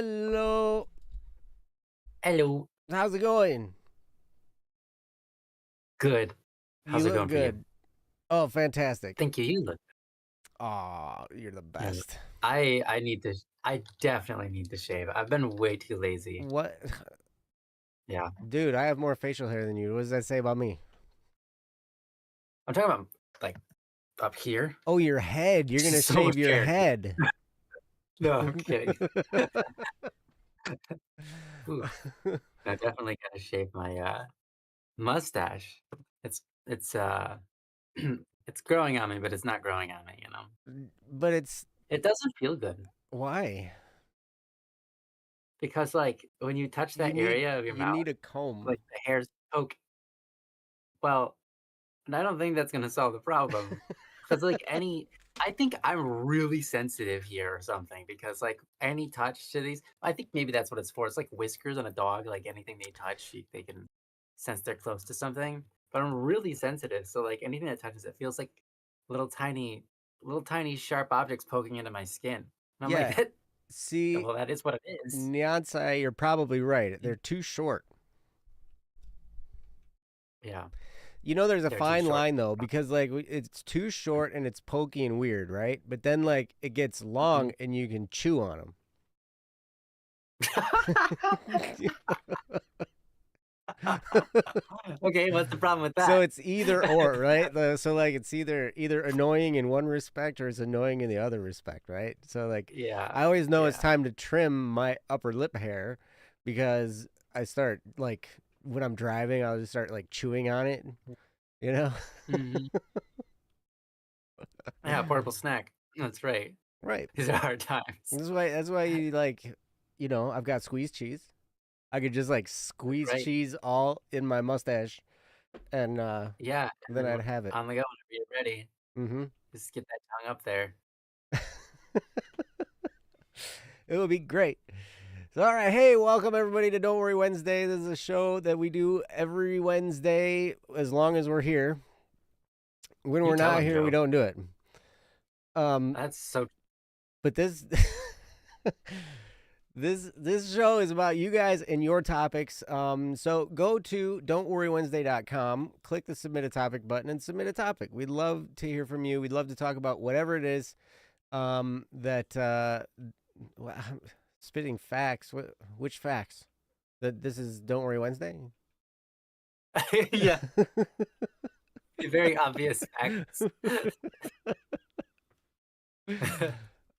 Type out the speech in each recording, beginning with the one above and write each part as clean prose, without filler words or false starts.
Hello. Hello. How's it going? Good. You How's it look going for you? good. Oh, fantastic. Thank you. You look. Oh, you're the Yeah. best. I need to. I definitely need to shave. I've been way too lazy. What? Yeah. Dude, I have more facial hair than you. What does that say about me? I'm talking about like up here. Oh, your head. You're going to So shave much your hair. head. No, I'm kidding. Ooh, I definitely gotta shave my mustache. It's it's growing on me, but it's not growing on me. But it's It doesn't feel good why? because like when you touch You that need area of your you mouth, need a comb. like the hairs poke. Well, and I don't think that's gonna solve the problem, because like, I think I'm really sensitive here or something because, like, any touch to these I think maybe that's what it's for, it's like whiskers on a dog, like, anything they touch, they can sense they're close to something, but I'm really sensitive, so, like, anything that touches it feels like little tiny sharp objects poking into my skin, and I'm like, Yeah. "That See, well, that is what it is." Nyansai, you're probably right. They're too short. Yeah, You know, there's a they're too fine short. line though, because like it's too short and it's pokey and weird, right? But then like it gets long Mhm. and you can chew on them. Okay, what's the problem with So that? it's either or, right? So like it's either annoying in one respect or it's annoying in the other respect, right? So like Yeah, I always know it's yeah. time to trim my upper lip hair because I start like when I'm driving, I'll just start like chewing on it, you know? Mhm. Yeah, portable snack. That's right. Right. These are hard times. That's why you like, I've got squeezed cheese. I could just like squeeze Right. cheese all in my mustache and Yeah, and then then I'd have it. on the go whenever you're ready. Mm-hmm. Just get that tongue up there. It would be great. So, all right, hey, welcome everybody to Don't Worry Wednesday. This is a show that we do every Wednesday as long as we're here. When You we're tell not him, here, we Joe. don't do it. That's so But this this show is about you guys and your topics. So go to don'tworrywednesday.com, click the submit a topic button and submit a topic. We'd love to hear from you. We'd love to talk about whatever it is that spitting facts. Which facts? That this is Don't Worry Wednesday? yeah, very obvious facts.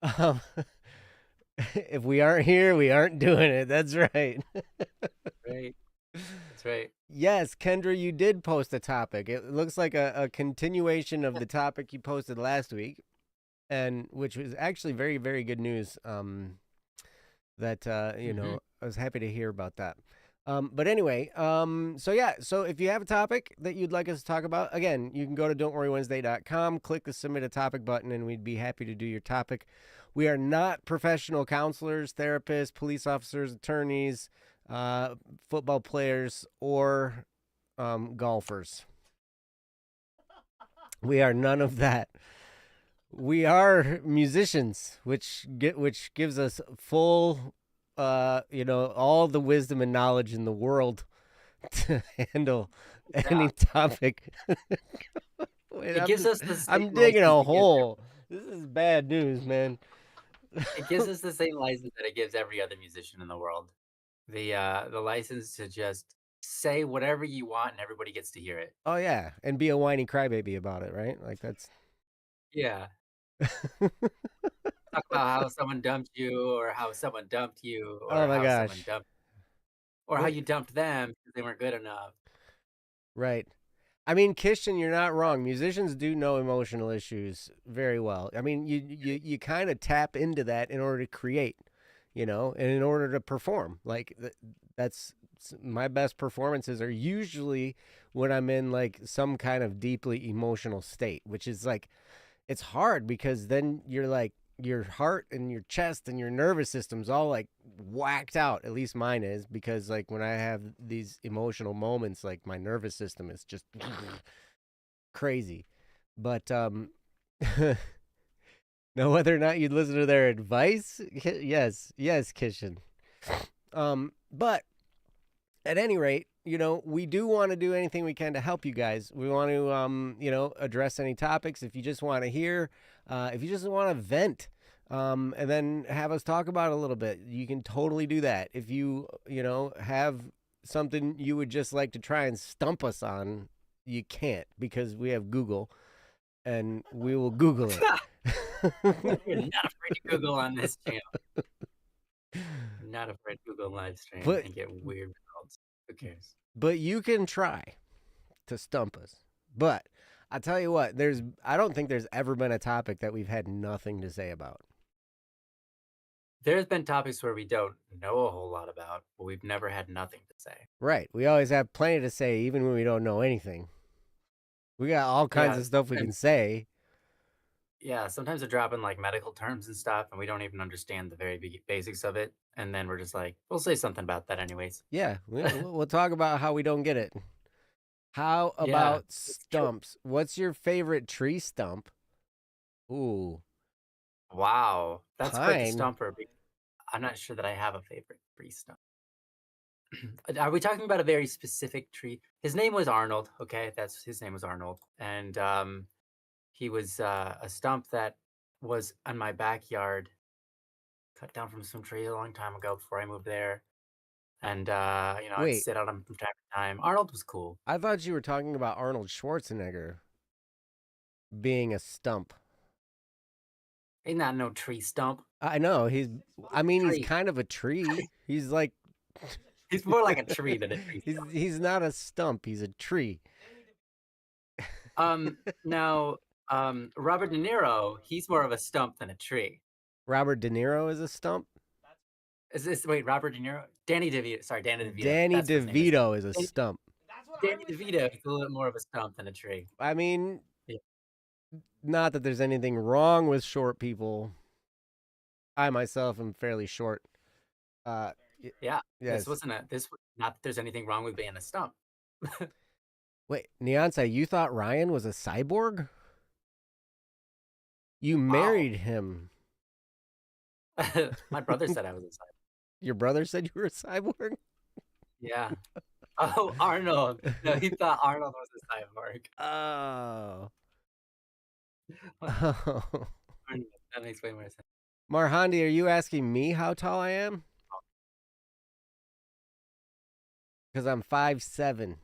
um, if we aren't here, we aren't doing it. That's right. Right. That's right. Yes, Kendra, you did post a topic. It looks like a continuation of the topic you posted last week, and which was actually very, very good news. That Mhm. I was happy to hear about that. But anyway, so yeah, so if you have a topic that you'd like us to talk about, again, you can go to don'tworrywednesday.com, click the submit a topic button, and we'd be happy to do your topic. We are not professional counselors, therapists, police officers, attorneys, football players, or golfers. We are none of that. We are musicians, which gives us full, all the wisdom and knowledge in the world to handle any Yeah. topic. Wait, It gives us the same I'm digging license a it gives hole. This is bad news, man. it gives us the same license that it gives every other musician in the world. The license to just say whatever you want and everybody gets to hear it. Oh yeah, and be a whiny crybaby about it, right? Like that's. Yeah. Talk about how someone dumped you or how someone dumped you Oh or my how someone gosh. dumped or how What? you dumped them because they weren't good enough. Right. I mean, Christian, you're not wrong. Musicians do know emotional issues very well. I mean, you kind of tap into that in order to create, and in order to perform. Like that's my best performances are usually when I'm in like some kind of deeply emotional state, which is like it's hard because then you're like your heart and your chest and your nervous system's all like whacked out. At least mine is because like when I have these emotional moments, like my nervous system is just crazy. But now whether or not you'd listen to their advice, yes, Kishan. But at any rate, we do want to do anything we can to help you guys. We want to, address any topics. If you just want to hear, if you just want to vent, and then have us talk about it a little bit, you can totally do that. If you, have something you would just like to try and stump us on, you can't because we have Google and we will Google it. You're not afraid to Google on this channel. I'm not afraid to Google live stream and get weird results. Who cares? But you can try to stump us. But I tell you what, I don't think there's ever been a topic that we've had nothing to say about. There's been topics where we don't know a whole lot about, but we've never had nothing to say. Right. We always have plenty to say, even when we don't know anything. We got all kinds of stuff we can say. Yeah, sometimes they're dropping like medical terms and stuff, and we don't even understand the very basics of it. And then we're just like, we'll say something about that anyways. Yeah, we'll talk about how we don't get it. How about stumps? What's your favorite tree stump? Ooh. Wow, that's quite the stumper. I'm not sure that I have a favorite tree stump. Are we talking about a very specific tree? His name was Arnold. Okay, his name was Arnold, and he was a stump that was in my backyard, cut down from some tree a long time ago before I moved there. And I'd sit on him from time to time. Arnold was cool. I thought you were talking about Arnold Schwarzenegger being a stump. He's not no tree stump. I know. He's kind of a tree. He's like... He's more like a tree than a tree stump. He's not a stump. He's a tree. Now, Robert De Niro, he's more of a stump than a tree. Robert De Niro is a stump? Wait, Robert De Niro? Danny DeVito. Sorry, Danny DeVito. Danny DeVito is a stump. Danny DeVito is a little bit more of a stump than a tree. I mean, not that there's anything wrong with short people. I myself am fairly short. Yeah. Yes. Not that there's anything wrong with being a stump. Wait, Neonce, you thought Ryan was a cyborg? You married him. My brother said I was a cyborg. Your brother said you were a cyborg? Yeah. Oh, Arnold. No, he thought Arnold was a cyborg. Oh. That makes way more sense. Marhandi, are you asking me how tall I am? Because I'm 5'7".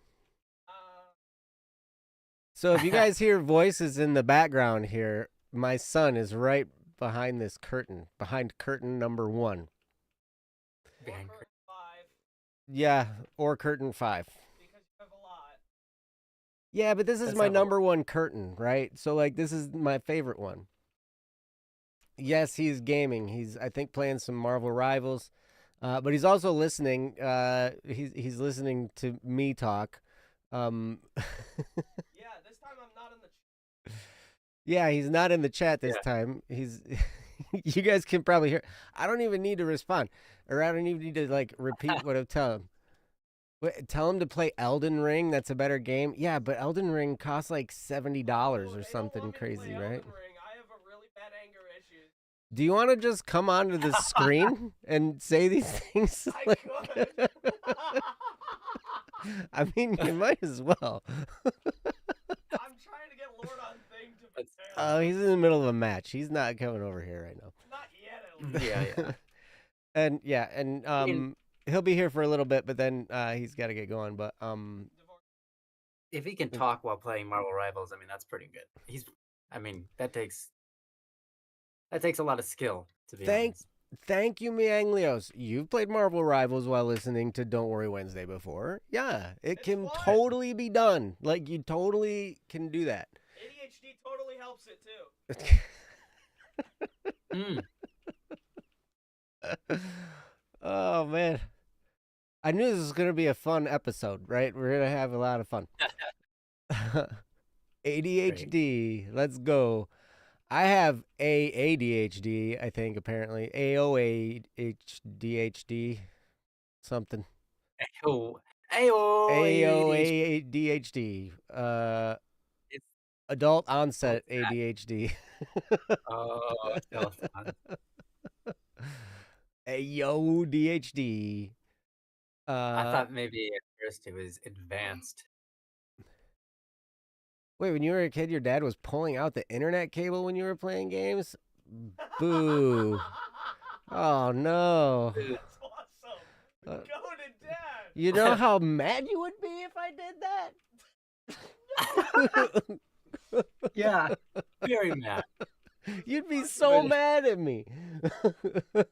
So if you guys hear voices in the background here, my son is right behind this curtain, behind curtain number 1. Behind curtain 5. Yeah, or curtain 5. Because you have a lot. Yeah, but this is my number 1 curtain, right? So like this is my favorite one. Yes, he's gaming. He's, I think, playing some Marvel Rivals. But he's also listening. He's listening to me talk. Yeah, this time I'm not in the chat. Yeah, he's not in the chat this time. He's you guys can probably hear. I don't even need to respond. Or I don't even need to like repeat what I tell him. Tell him to play Elden Ring. That's a better game. Yeah, but Elden Ring costs like $70 or something crazy, right? I have a really bad anger issue. Do you want to just come onto the screen and say these things? I could. I mean, you might as well. I'm trying to get Lord on thing to prepare. Oh, he's in the middle of a match. He's not coming over here right now. Not yet, at least. And he'll be here for a little bit, but then he's got to get going. But if he can talk while playing Marvel Rivals, I mean that's pretty good. That takes a lot of skill to be honest. Thank you, Mianglios. You've played Marvel Rivals while listening to Don't Worry Wednesday before. Yeah, it's can fun. Totally be done. Like, you totally can do that. ADHD totally helps it, too. Oh, man. I knew this was going to be a fun episode, right? We're going to have a lot of fun. ADHD. Great. Let's go. I have ADHD, I think, apparently. AOADHD, something. AOADHD. Adult onset ADHD. Oh, adult onset. Hey, yo, DHD. I thought maybe at first it was advanced. Wait, when you were a kid, your dad was pulling out the internet cable when you were playing games? Boo. Oh, no. That's awesome. Uh, Go to dad. You know how mad you would be if I did that? Yeah, very mad. You'd be so mad at me. Not all the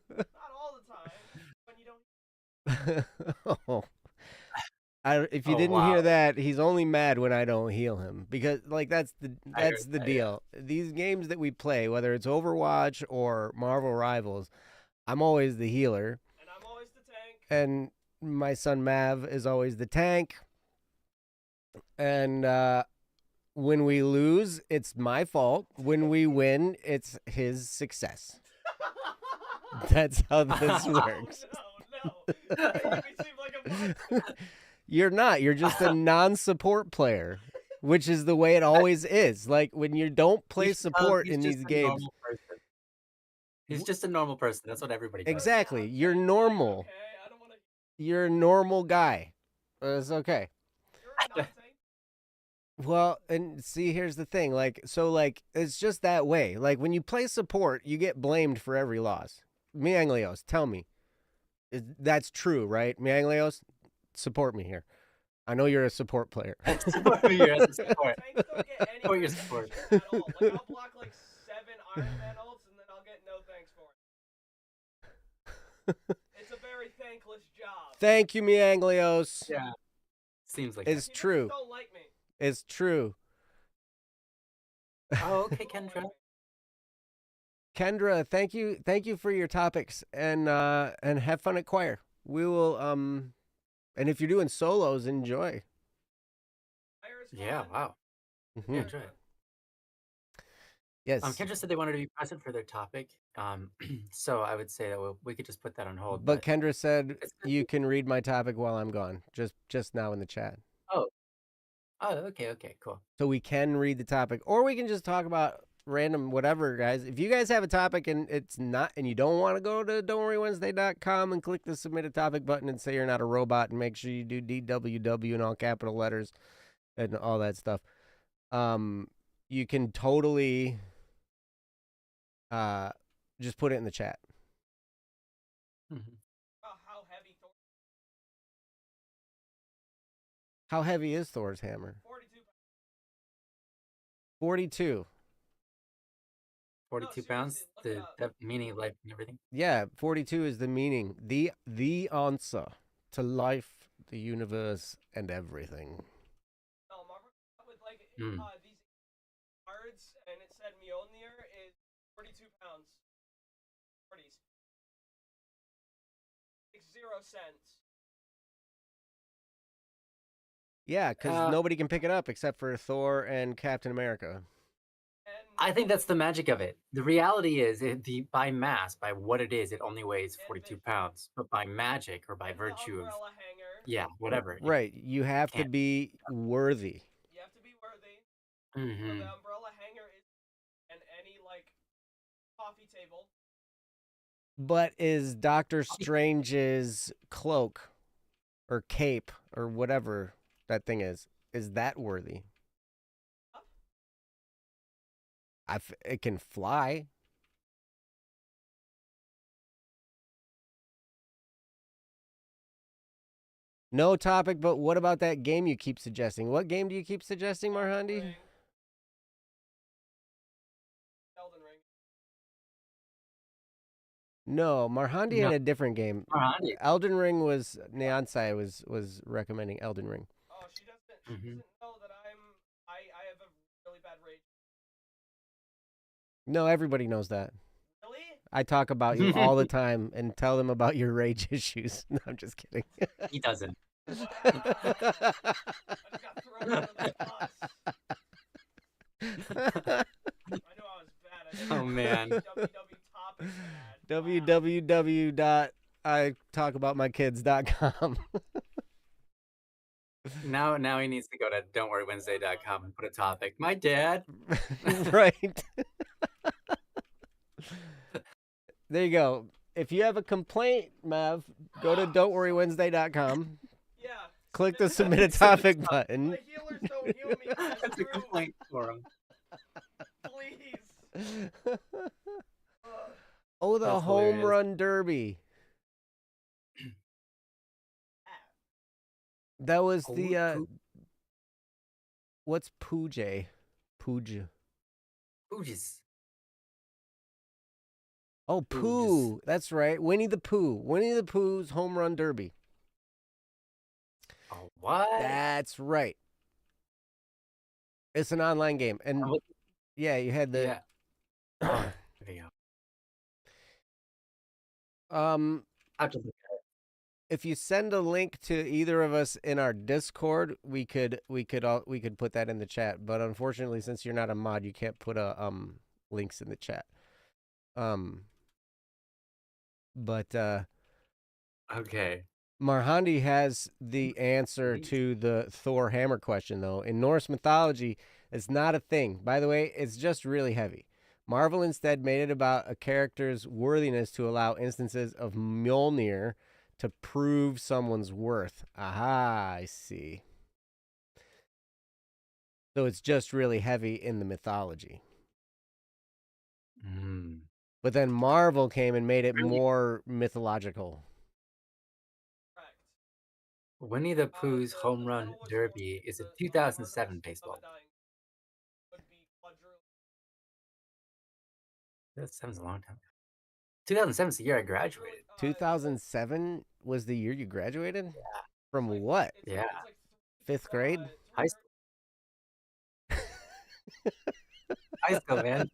time. When you don't. Oh. If you Oh, didn't wow. hear that, he's only mad when I don't heal him, because like that's the I deal. These games that we play, whether it's Overwatch or Marvel Rivals, I'm always the healer, And I'm always the tank. and my son Mav is always the tank. And when we lose, it's my fault. When we win, it's his success. That's how this works. No. You make me seem like a monster. You're not. You're just a non-support player, which is the way it always is. Like when you don't play support in these games. He's just a normal person. That's what everybody does. Exactly. You're normal. Okay, I don't want to. You're a normal guy. It's okay. You're a non-tank. Well, and see, here's the thing. Like, it's just that way. Like when you play support, you get blamed for every loss. Mianglios, tell me. That's true, right? Mianglios, support me here. I know you're a support player. Support me here as a support. Tanks don't get any For your recognition support. at all. Like I'll block like 7 Iron Man ults and then I'll get no thanks for it. It's a very thankless job. Thank you, Mianglios. Yeah. Seems like It's You true. just don't like me. It's true. Oh, okay, Kendra. Kendra, thank you for your topics, and have fun at choir. We will and if you're doing solos, enjoy. Fire is Yeah, fun. wow. Mhm. Yeah, enjoy it. Yes, Kendra said they wanted to be present for their topic. So I would say that we could just put that on hold. but Kendra said it's good. you can read my topic while I'm gone. Just now in the chat, Oh, okay, cool. so we can read the topic, or we can just talk about random whatever, guys. If you guys have a topic and it's not, and you don't want to go to don'tworrywednesday.com and click the submit a topic button and say you're not a robot, and make sure you do DWW in all capital letters and all that stuff, you can totally just put it in the chat. Mhm. How heavy Thor? How heavy is Thor's hammer? 42 pounds. 42. 42 pounds. seriously, look it up. The meaning of life and everything. Yeah, 42 is the meaning, the answer to life, the universe, and everything. No, Marvel with like Mm. these cards, and it said Mjolnir is 42 pounds. 40s. Makes 0 cents. Yeah, because Uh, nobody can pick it up except for Thor and Captain America. And I think that's the magic of it. The reality is, by mass, by what it is, it only weighs And 42 vision. pounds. But by magic or by and virtue the of, umbrella hanger. yeah, whatever. Right, you have to can't- be worthy. You have to be worthy. So Mhm. the umbrella hanger is, and any like coffee table. But is Doctor Strange's cloak or cape or whatever that thing is that worthy? It can fly. No topic, but what about that game you keep suggesting? What game do you keep suggesting, Marhandi? Ring. Elden Ring. No, Marhandi had No. a different game. Marhandi. Elden Ring was Neonsai was recommending Elden Ring. Oh, she doesn't Mhm. know that I have a really bad rage. No, everybody knows that. Really? I talk about you all the time and tell them about your rage issues. No, I'm just kidding. He doesn't. Wow. I just got thrown under the bus. I knew I was bad. I didn't Oh, know man. WW topic bad. www.italkaboutmykids.com. Now he needs to go to don'tworrywednesday.com and put a topic. My dad. Right. There you go. if you have a complaint, Mav, go to don'tworrywednesday.com. Yeah. Click the submit a topic button. My healers don't heal me. That's a complaint for him. Please. Oh, the That's home hilarious. run derby. That was the what's Poojay? Pooj. Pooges. Oh, Pooges. Pooh. That's right. Winnie the Pooh. Winnie the Pooh's home run derby. Oh, what? That's right. It's an online game, and yeah, you had the Yeah. Oh, there you go. I have to look at it. if you send a link to either of us in our Discord, we could put that in the chat. But unfortunately, since you're not a mod, you can't put links in the chat. But Okay. Marhandi has the answer to the Thor hammer question, though. In Norse mythology, it's not a thing. By the way, it's just really heavy. Marvel instead made it about a character's worthiness to allow instances of Mjolnir to prove someone's worth. Aha, I see. So it's just really heavy in the mythology. Mm. But then Marvel came and made it more mythological. Winnie the Pooh's Home Run Derby is a 2007 baseball. That sounds a long time. 2007 is the year I graduated. 2007 was the year you graduated? Yeah. From what? Yeah. 5th grade? High school. High school, man.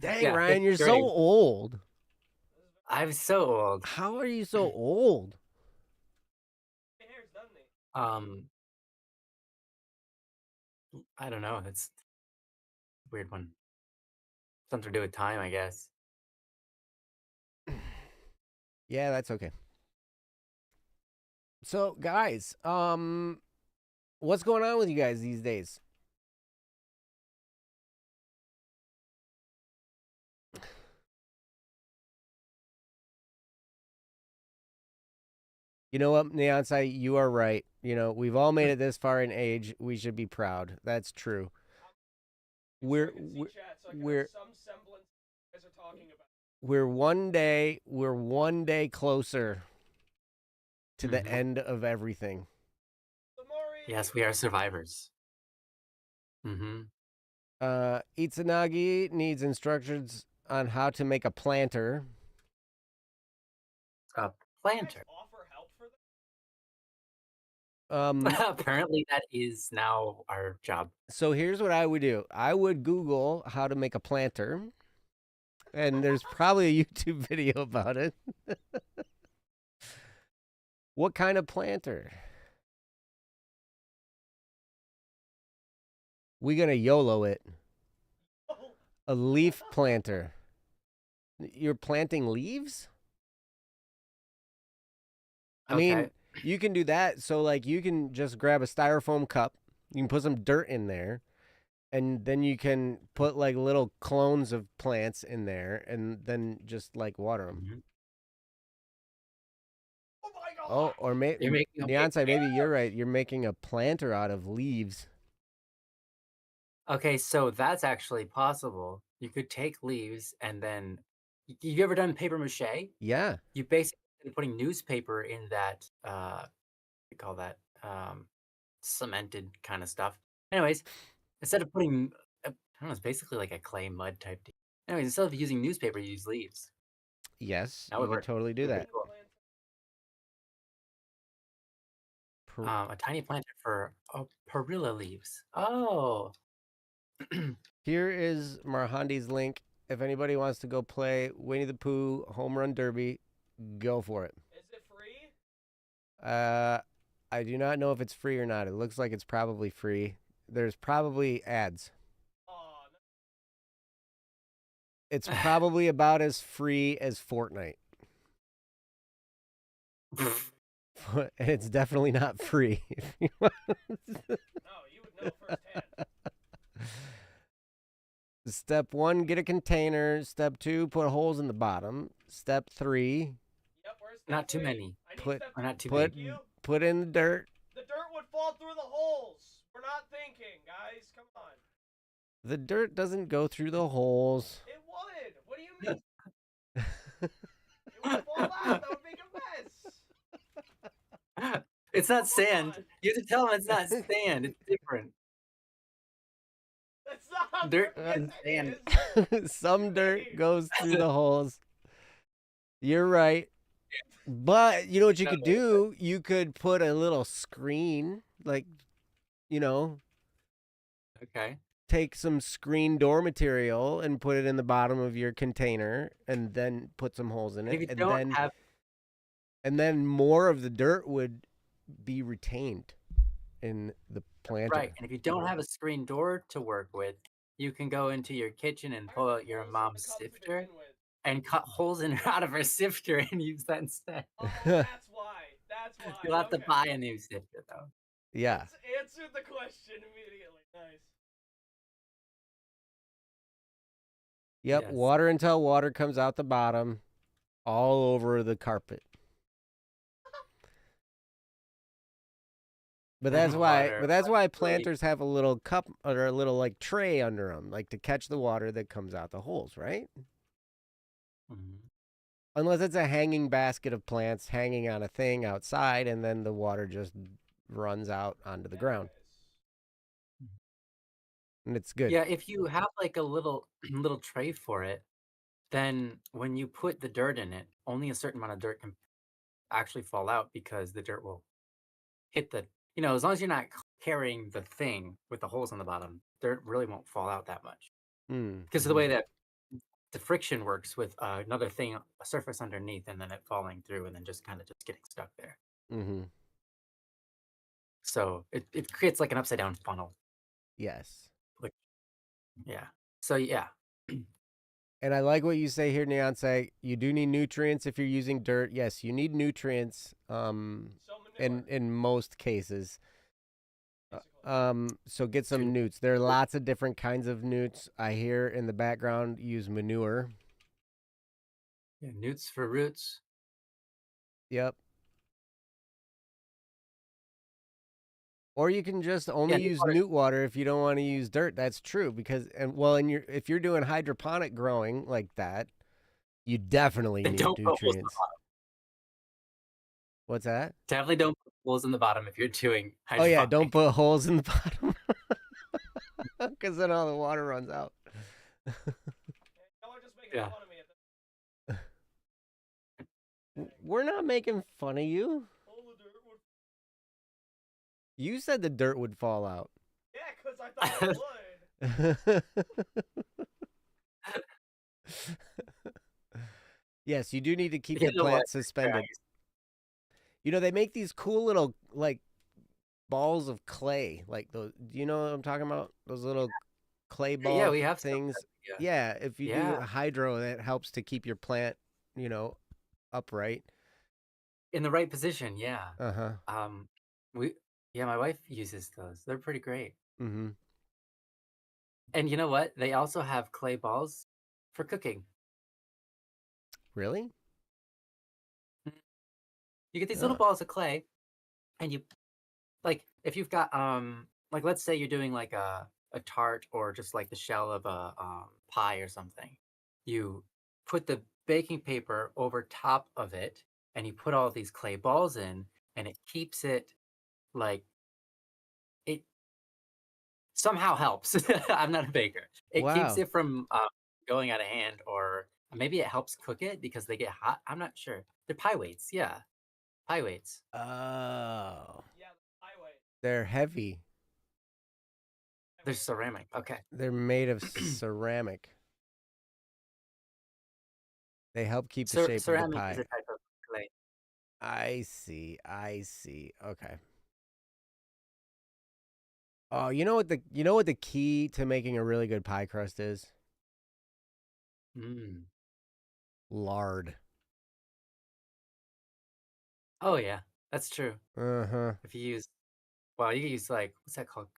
Dang, Yeah, Ryan, you're 5th so grade. old. I'm so old. How are you so old? I don't know. That's a weird one. Something to do with time, I guess. Yeah, that's okay. So, guys, what's going on with you guys these days? You know what, Neonsai, you are right. You know, we've all made it this far in age. We should be proud. That's true. We're one day closer to the end of everything. Yes, we are survivors. Itsunagi needs instructions on how to make a planter. A planter. Apparently that is now our job. So here's what I would do. I would Google how to make a planter. And there's probably a YouTube video about it. What kind of planter? We gonna YOLO it. A leaf planter. You're planting leaves? I mean, you can do that. So, like, you can just grab a styrofoam cup. You can put some dirt in there. And then you can put, like, little clones of plants in there. And then just, like, water them. Oh, my God. Oh, or maybe, Neonside, maybe you're right. You're making a planter out of leaves. Okay, so that's actually possible. You could take leaves and then... You ever done paper mache? Yeah. You basically putting newspaper in that, what do you call that? Cemented kind of stuff. Anyways, instead of putting, I don't know, it's basically like a clay mud type thing. Anyways, instead of using newspaper, you use leaves. Yes, That you would can work. totally do that. Cool. A tiny planter for perilla leaves. Oh. Here is Marhandi's link. If anybody wants to go play Winnie the Pooh Home Run Derby, go for it. Is it free? I do not know if it's free or not. It looks like it's probably free. There's probably ads. Oh, no. It's probably about as free as Fortnite. And it's definitely not free. No, you would know firsthand. Step 1, get a container. Step 2, put holes in the bottom. Step 3, Yep, where's step Not too 3? many. I need Put- step Or 3. not too put big. put in the dirt. The dirt would fall through the holes. We're not thinking, guys. Come on. The dirt doesn't go through the holes. It would. What do you mean? It would fall out. That would make a mess. It's not Come sand. on. You have to tell them it's not sand. It's different. That's not how Dirt yes, and it sand. is. Some dirt goes through the holes. You're right. But you know what you could do? You could put a little screen, like, you know, Okay. take some screen door material and put it in the bottom of your container and then put some holes in If it. you don't have, And then more of the dirt would be retained in the planter. right, and if you don't have a screen door to work with, you can go into your kitchen and pull out your mom's sifter and cut holes in out of her sifter and use that instead. Oh, that's why. That's why. You'll have to buy a new sifter though. Yeah. Let's answer the question immediately. Nice. Yep. Yes. Water until water comes out the bottom, all over the carpet. But that's why. Water, But that's why planters have a little cup or a little like tray under them, like to catch the water that comes out the holes, right? Mhm. Unless it's a hanging basket of plants hanging on a thing outside, and then the water just runs out onto the ground, and it's good. Yeah, if you have like a little little tray for it, then when you put the dirt in it, only a certain amount of dirt can actually fall out because the dirt will hit the, as long as you're not carrying the thing with the holes on the bottom, dirt really won't fall out that much. Because of the way that the friction works with another thing, a surface underneath, and then it falling through and then just kind of just getting stuck there. Mm-hmm. So it creates like an upside down funnel. Yes. Yeah. So yeah. And I like what you say here, Neonce. You do need nutrients if you're using dirt. Yes, you need nutrients. So In most cases. basically. So get some newts. There are lots of different kinds of newts. I hear in the background use manure. Yeah, newts for roots. Yep. Or you can just only use newt water if you don't want to use dirt. That's true because if you're doing hydroponic growing like that, you definitely need nutrients. What's that? Definitely don't put holes in the bottom if you're doing hydroponic. Oh yeah, don't put holes in the bottom because then all the water runs out. Y'all are just making fun of me at this. We're not making fun of you. You said the dirt would fall out. Yeah, because I thought it would. Yes, you do need to keep the plant suspended. They make these cool little like balls of clay, like those. Do you know what I'm talking about? Those little clay ball yeah, we have things. Yeah, if you do hydro, that helps to keep your plant, upright in the right position. Yeah. Uh-huh. My wife uses those. They're pretty great. Mm-hmm. And you know what? They also have clay balls for cooking. Really? You get these little balls of clay, and you, like, if you've got like, let's say you're doing like a tart or just like the shell of a pie or something. You put the baking paper over top of it, and you put all these clay balls in, and it keeps it like it somehow helps. I'm not a baker. It keeps it from going out of hand, or maybe it helps cook it because they get hot. I'm not sure. They're pie weights. Yeah. Pie weights. Oh. Yeah, pie weight. They're heavy. They're ceramic. Okay. They're made of ceramic. They help keep the shape of the pie. Ceramic is a type of clay. I see. Okay. Oh, you know what the key to making a really good pie crust is? Lard. Oh yeah, that's true. Uh-huh. If you use Well, you use like what's that called?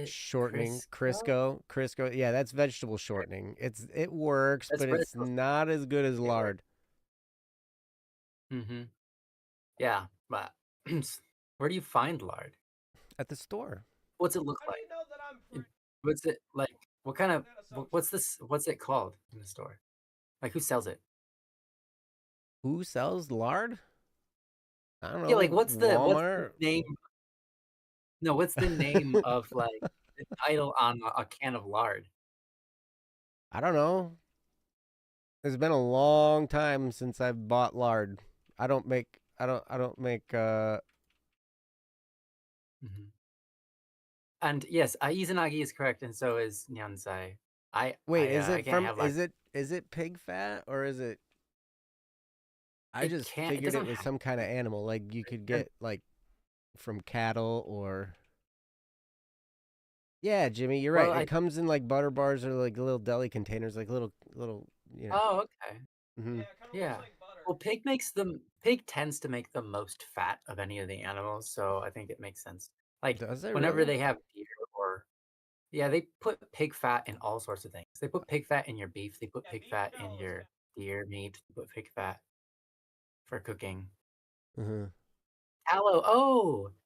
Shortening, Crisco? Crisco. Yeah, that's vegetable shortening. It works, That's but it's vegetable. not as good as It works. lard Mm-hmm. Yeah, but where do you find lard? at the store. What's it look How do like? you know that I'm free? What's it like? What kind of That assumption. what's this? What's it called in the store? Like who sells it? Who sells lard? I don't Yeah, like know. what's the Walmart. name? No, what's the name of like the title on a can of lard? I don't know. It's been a long time since I've bought lard. I don't make. I don't make. Mhm. And yes, Izanagi is correct, and so is Nyansai. Wait, I can't have like Is it pig fat or is it? I it just can't. It figured it doesn't was have. some kind of animal, like you could To. get like from cattle or. Yeah, Jimmy, you're Well, right. It comes in like butter bars or like little deli containers, like little. Yeah. oh, okay. Hmm. Yeah, it kind of Yeah. looks like butter. Well, pig tends to make the most fat of any of the animals, so I think it makes sense. Like Does it whenever really? they have deer or yeah, they put pig fat in all sorts of things. They put pig fat in your beef, they put Yeah, pig beef fat in tallow is your good. deer meat, they put pig fat for cooking. Uh-huh.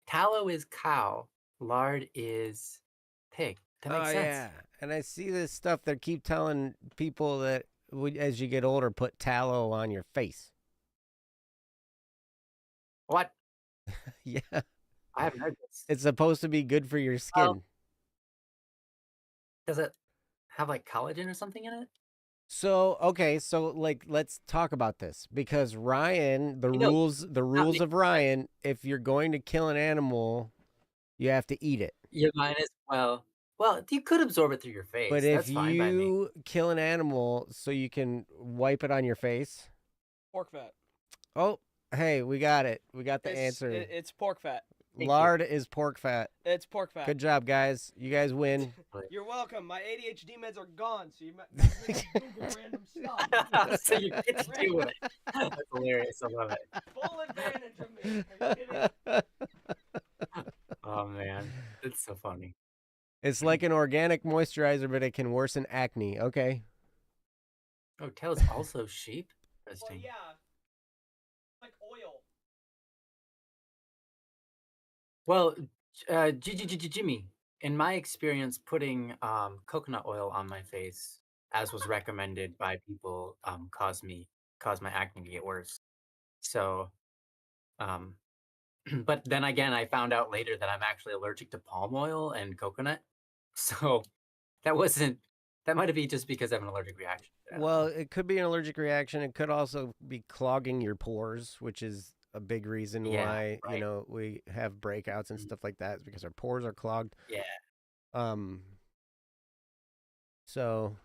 Tallow is cow. Lard is pig. That Oh makes sense. yeah, and I see this stuff. They keep telling people that as you get older, put tallow on your face. What? Yeah, I haven't heard this. it's supposed to be good for your Well, skin. does it have like collagen or something in it? So okay, so like let's talk about this because Ryan, You know, the not rules making of sense. Ryan, if you're going to kill an animal, you have to eat it. You might as well. Well, you could absorb it through your But face. if That's fine by me. you kill an animal so you can wipe it on your face, Pork fat. oh, hey, we got it. We got the answer. It's pork fat. Thank you. Lard is pork fat. It's pork fat. Good job, guys. You guys win. You're welcome. My ADHD meds are gone, so you might Google random stuff. So you get to do it. That's hilarious. I love it. Full advantage of me. Are you kidding? Oh man, it's so funny. It's like an organic moisturizer, but it can worsen acne. Okay. Oh, tail is also sheep. Well, Interesting. yeah. Like oil. Well, Jimmy, in my experience, putting coconut oil on my face, as was recommended by people, caused my acne to get worse. So, um, but then again, I found out later that I'm actually allergic to palm oil and coconut. So that wasn't that might be just because I have an allergic reaction. I don't Well, know. it could be an allergic reaction. It could also be clogging your pores, which is a big reason Yeah, why, right. we have breakouts and Mm, stuff like that is because our pores are clogged. yeah. Um, so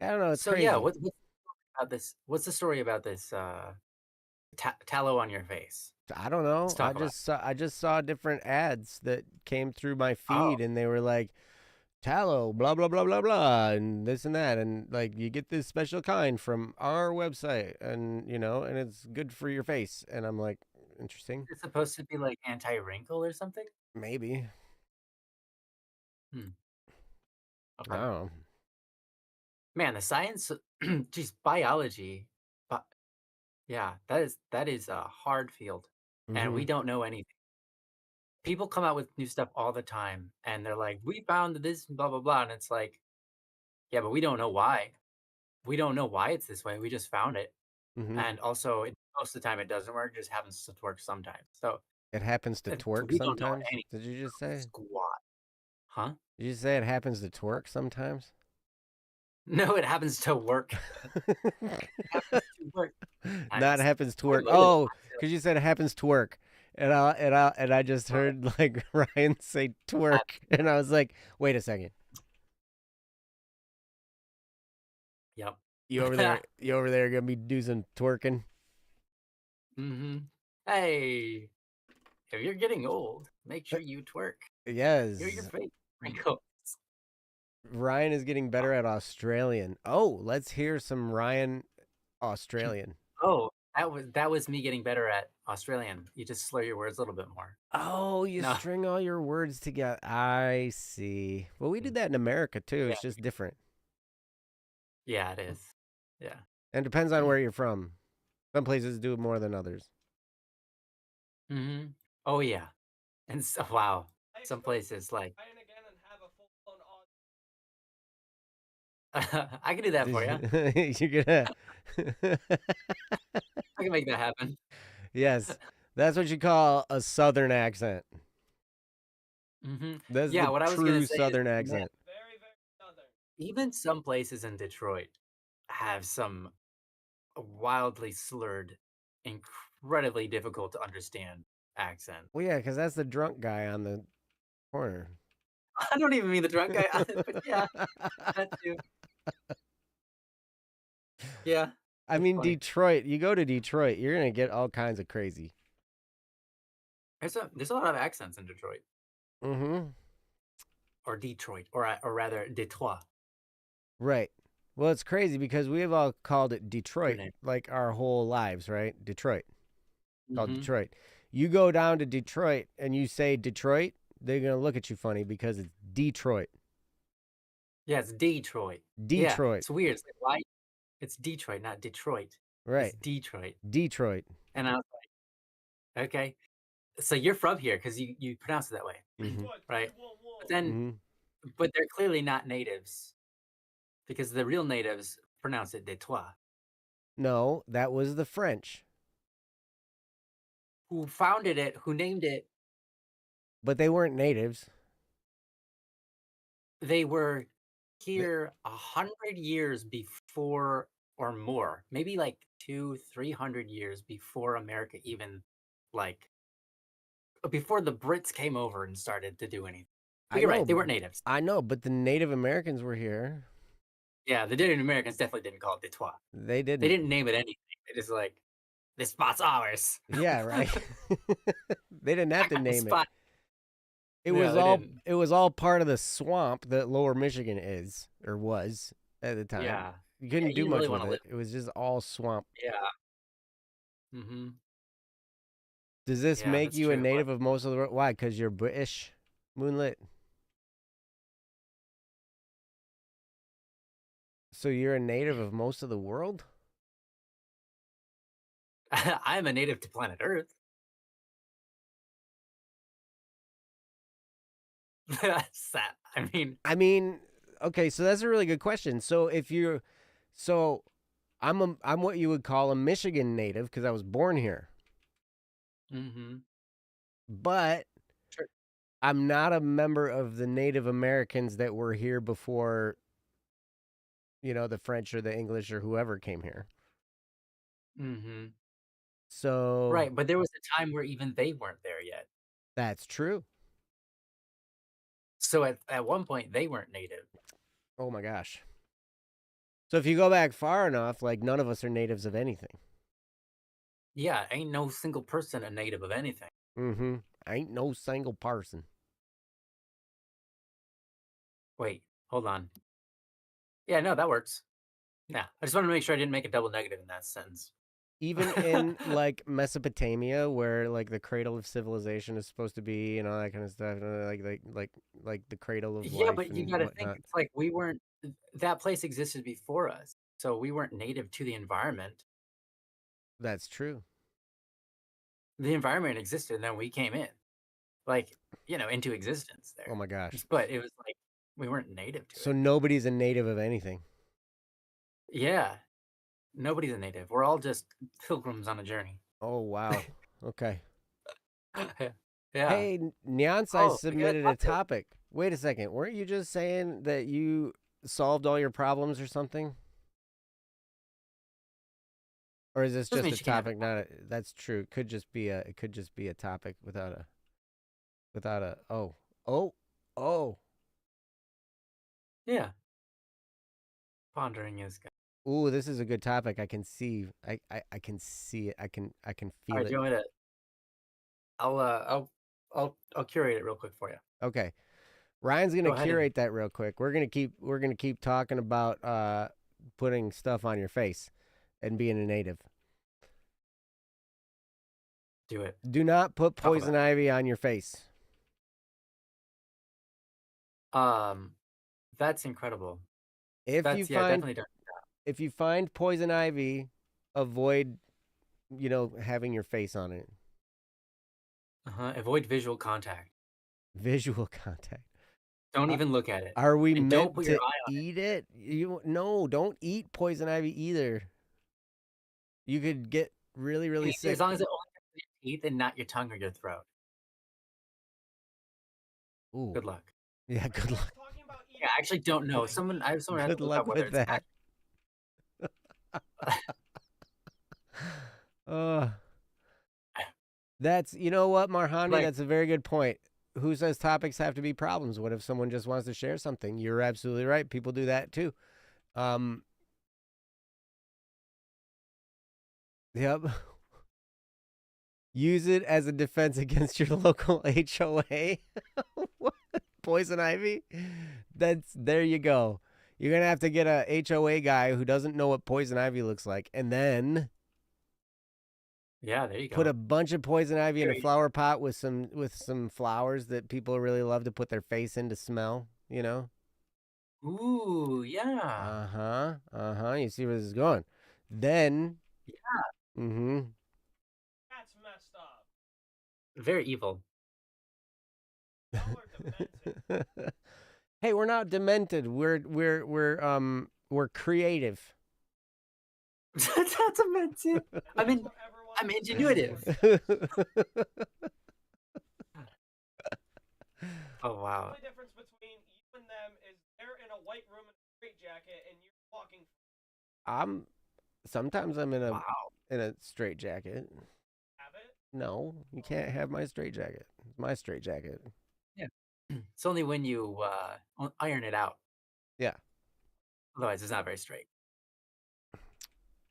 I don't know, it's So yeah, crazy. what's about this? What's the story about this tallow on your face? I don't Let's know. talk about it. I just saw different ads that came through my Oh, feed and they were like tallow, blah blah blah blah blah, and this and that, and like you get this special kind from our website, and and it's good for your face. And I'm like, interesting, it's supposed to be like anti-wrinkle or something? maybe. Hmm. I Okay. don't know. Man, the science, geez, biology, but yeah, that is a hard field, and Hmm. we don't know anything. People come out with new stuff all the time, and they're like, "We found this, blah blah blah," and it's like, yeah, but we don't know why. We don't know why it's this way. We just found it, Hmm. and also, most of the time, it doesn't work. It just happens to work sometimes. So It happens to twerk we don't know sometimes. any Did you just say? squat, huh? Did you say it happens to twerk sometimes? No, it happens to work. It happens to work Not sometimes. happens to I work. mowed a Oh, lot because you said it happens to work, and I just today. heard like Ryan say twerk, and I was like, wait a second, Yep. you over there? You over there gonna be doing some twerking? hmm Hey, if you're getting old, make sure you twerk. Hear your Yes, face wrinkles. Ryan is getting better at Australian. Oh, let's hear some Ryan Australian. Oh, That was me getting better at Australian. You just slur your words a little bit more. Oh, you No. string all your words together. I see. Well, we do that in America too. Yeah. It's just different. Yeah, it is. Yeah. And it depends on where you're from. Some places do it more than others. Mm-hmm. Oh yeah. And so, wow. I Some expect places like Ryan again and have a full-blown audience. I can do that for you. You're gonna. I can make that happen. Yes, that's what you call a Southern accent. Mm-hmm. That's Yeah, the what I was gonna true say is, Southern man, accent. Very, very southern. even some places in Detroit have some wildly slurred, incredibly difficult to understand accent. Well, yeah, because that's the drunk guy on the corner. I don't even mean the drunk guy, but yeah, that too. Yeah, I it's mean, funny. Detroit. You go to Detroit, you're gonna get all kinds of crazy. There's a lot of accents in Detroit Mm-hmm. or Detroit or rather Detroit. Right. Well, it's crazy because we have all called it Your Detroit name. like our whole lives, right? Detroit. Called Mm-hmm. Detroit. You go down to Detroit and you say Detroit, they're gonna look at you funny because it's Detroit. Yeah, it's Detroit. Yeah, Detroit. it's weird. It's like, why? It's Detroit, not Detroit. It's Right. Detroit. Detroit. And I was like, okay, so you're from here because you pronounce it that way, Mm-hmm. What? right? 311. But then, Mm-hmm. but they're clearly not natives because the real natives pronounce it Detroit. No, that was the French. Who founded it? Who named it? But they weren't natives. They were here 100 years before or more, maybe like 200-300 years before America even like before the Brits came over and started to do anything. But I you're right, know. they weren't natives. I know, but the Native Americans were here. Yeah, the Native Americans definitely didn't call it Detroit. They They didn't. didn't name it anything. They just like this spot's ours. Yeah, right. They didn't have to name it. Spot. It No, was they all didn't. it was all part of the swamp that Lower Michigan is or was at the time. Yeah. You couldn't Yeah, do you much really with wanna it. live. It was just all swamp. Yeah. Mm-hmm. Does this Yeah, make that's you a true. native of most of the world? Why? Because you're British, Moonlit. So you're a native of most of the world? I am a native to planet Earth. That's that. I mean, okay, so that's a really good question. So if you're, so I'm what you would call a Michigan native because I was born here, Mm-hmm. but Sure. I'm not a member of the Native Americans that were here before, the French or the English or whoever came here. Mm-hmm. So Right, but there was a time where even they weren't there yet. that's true. So at one point they weren't native. Oh my gosh. So if you go back far enough, like none of us are natives of anything. Yeah, ain't no single person a native of anything. Mm-hmm. Ain't no single person. Wait, hold on. Yeah, no, that works. Yeah, I just wanted to make sure I didn't make a double negative in that sentence. Even in like Mesopotamia, where like the cradle of civilization is supposed to be, and all that kind of stuff, like the cradle of Yeah, life but you and gotta think whatnot. it's like we weren't that place existed before us. So we weren't native to the environment. That's true. The environment existed and then we came in. Like, into existence there. Oh my gosh. But it was like we weren't native to So it. nobody's a native of anything. Yeah. Nobody's a native. We're all just pilgrims on a journey. Oh wow. Okay. Yeah. Hey, Nyansai Oh, we got a submitted a topic. topic. Wait a second. Weren't you just saying that you solved all your problems or something? Or is this Doesn't just mean a she can't have topic? Not a, that's true. It could just be a topic without a oh. Yeah. Pondering is good. Ooh, this is a good topic. I can see. I can see it. I can All feel right, it. do you want me to I'll curate it real quick for you. Okay. Ryan's gonna Go ahead and curate that real quick. We're gonna keep talking about putting stuff on your face and being a native. Do it. Do not put Talk about poison ivy on your face. it. That's incredible. If you Definitely don't. if you find poison ivy, avoid, having your face on it. Avoid visual contact. Visual contact. Don't even look at it. Are we And don't meant put to your eye on eat it? No, don't eat poison ivy either. You could get really, really it. sick. As long as it only hits your teeth and not your tongue or your throat. Ooh. Good luck. Yeah, good luck. Talking about Yeah, I actually don't know. I have someone Good to look luck up whether with it's that. That's, you know what, Marhani, that's a very good point. Who says topics have to be problems? What if someone just wants to share something? You're absolutely right. People do that too. Yep. Use it as a defense against your local HOA. What? Poison ivy? There you go. You're going to have to get a HOA guy who doesn't know what poison ivy looks like, and then yeah, there you go. Put a bunch of poison ivy in a flower pot with some flowers that people really love to put their face in to smell, Ooh, yeah. You see where this is going. Then Yeah. That's messed up. Very evil. Y'all are demented. Hey, we're not demented. We're creative. That's demented. I mean, I'm ingenuitive. Oh wow. The only difference between you and them is they're in a white room in a straitjacket and you're walking. Sometimes I'm in a straitjacket. Have it? No, you can't have my straitjacket. It's my straitjacket. Yeah. It's only when you iron it out. Yeah. Otherwise, it's not very straight.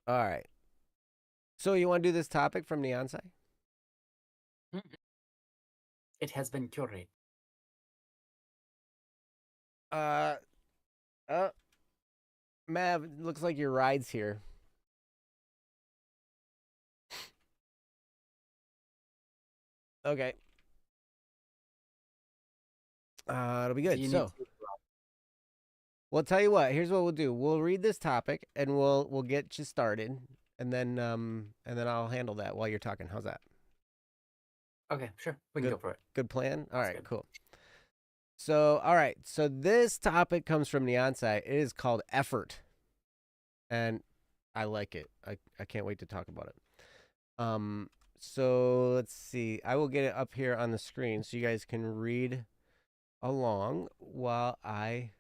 All right. So you want to do this topic from Neon Sai? It has been curated. Mav, looks like your ride's here. Okay. It'll be good. So, we'll tell you what. Here's what we'll do. We'll read this topic and we'll get you started, and then I'll handle that while you're talking. How's that? Okay, sure. We can go for it. Good plan. All right, good. cool. So, all right. So this topic comes from Neon Sai. It is called effort, and I like it. I can't wait to talk about it. So let's see. I will get it up here on the screen so you guys can read along while I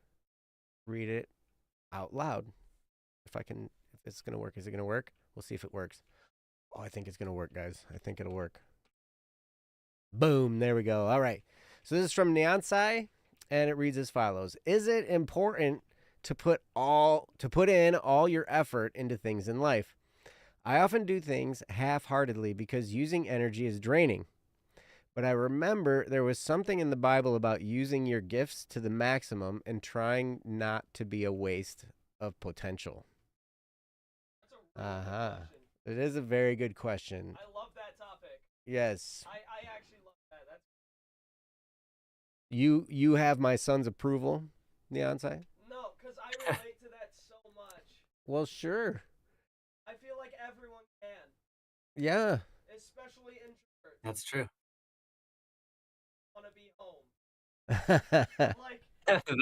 read it out loud. If it's going to work. Is it going to work? We'll see if it works. Oh, I think it's going to work, guys. I think it'll work. Boom. There we go. All right. So this is from Neon Sai, and it reads as follows. Is it important to put in all your effort into things in life? I often do things half-heartedly because using energy is draining. But I remember there was something in the Bible about using your gifts to the maximum and trying not to be a waste of potential. That's a really good question. It is a very good question. I love that topic. Yes. I actually love that. That's You have my son's approval, Neon Sai? No, because I relate to that so much. Well, sure. I feel like everyone can. Yeah. Especially introverts. That's true. Want to be home.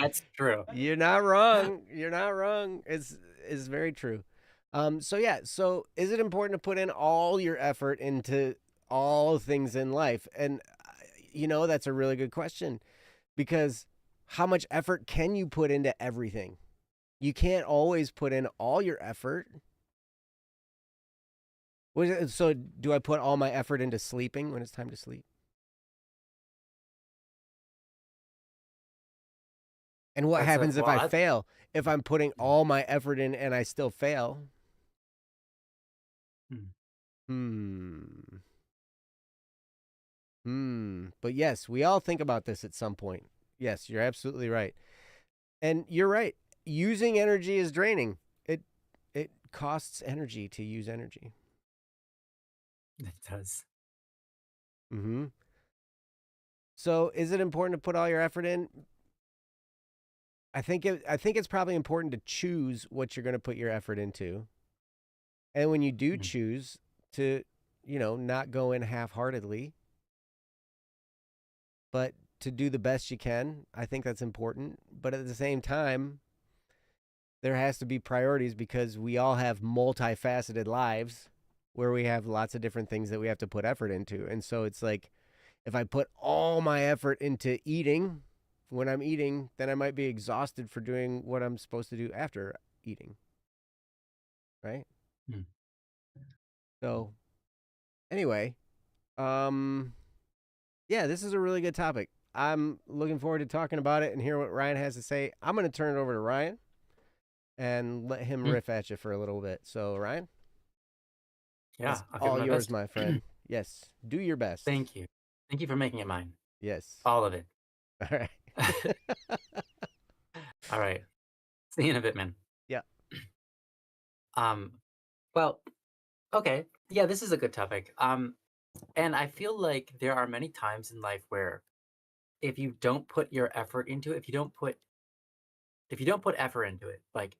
That's true. You're not wrong. You're not wrong. It's very true. So is it important to put in all your effort into all things in life? And that's a really good question, because how much effort can you put into everything? You can't always put in all your effort. So do I put all my effort into sleeping when it's time to sleep? And what happens if I fail? If I'm putting all my effort in and I still fail? But yes, we all think about this at some point. Yes, you're absolutely right. And you're right. Using energy is draining. It costs energy to use energy. It does. Mm-hmm. So, is it important to put all your effort in? I think it's probably important to choose what you're going to put your effort into. And when you do Mm. choose to, not go in half-heartedly, but to do the best you can, I think that's important. But at the same time, there has to be priorities because we all have multifaceted lives where we have lots of different things that we have to put effort into. And so it's like if I put all my effort into eating when I'm eating, then I might be exhausted for doing what I'm supposed to do after eating. Right? Mm. So anyway, yeah, this is a really good topic. I'm looking forward to talking about it and hear what Ryan has to say. I'm going to turn it over to Ryan and let him Mm. riff at you for a little bit. So, Ryan, Yeah, it's I'll give it all my yours, best. my friend. Yes, do your best. Thank you. Thank you for making it mine. Yes. All of it. All right. All right. See you in a bit, man. Yeah. Well, okay. Yeah, this is a good topic. And I feel like there are many times in life where if you don't put your effort into it, if you don't put effort into it, like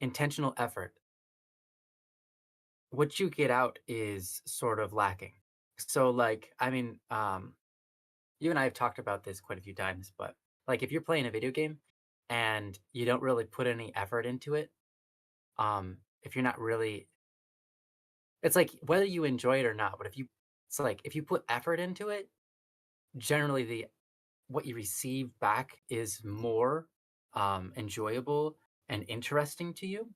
intentional effort, what you get out is sort of lacking. So like, I mean, you and I have talked about this quite a few times, but like if you're playing a video game and you don't really put any effort into it, if you're not really, it's like whether you enjoy it or not, but it's like if you put effort into it, generally the what you receive back is more enjoyable and interesting to you.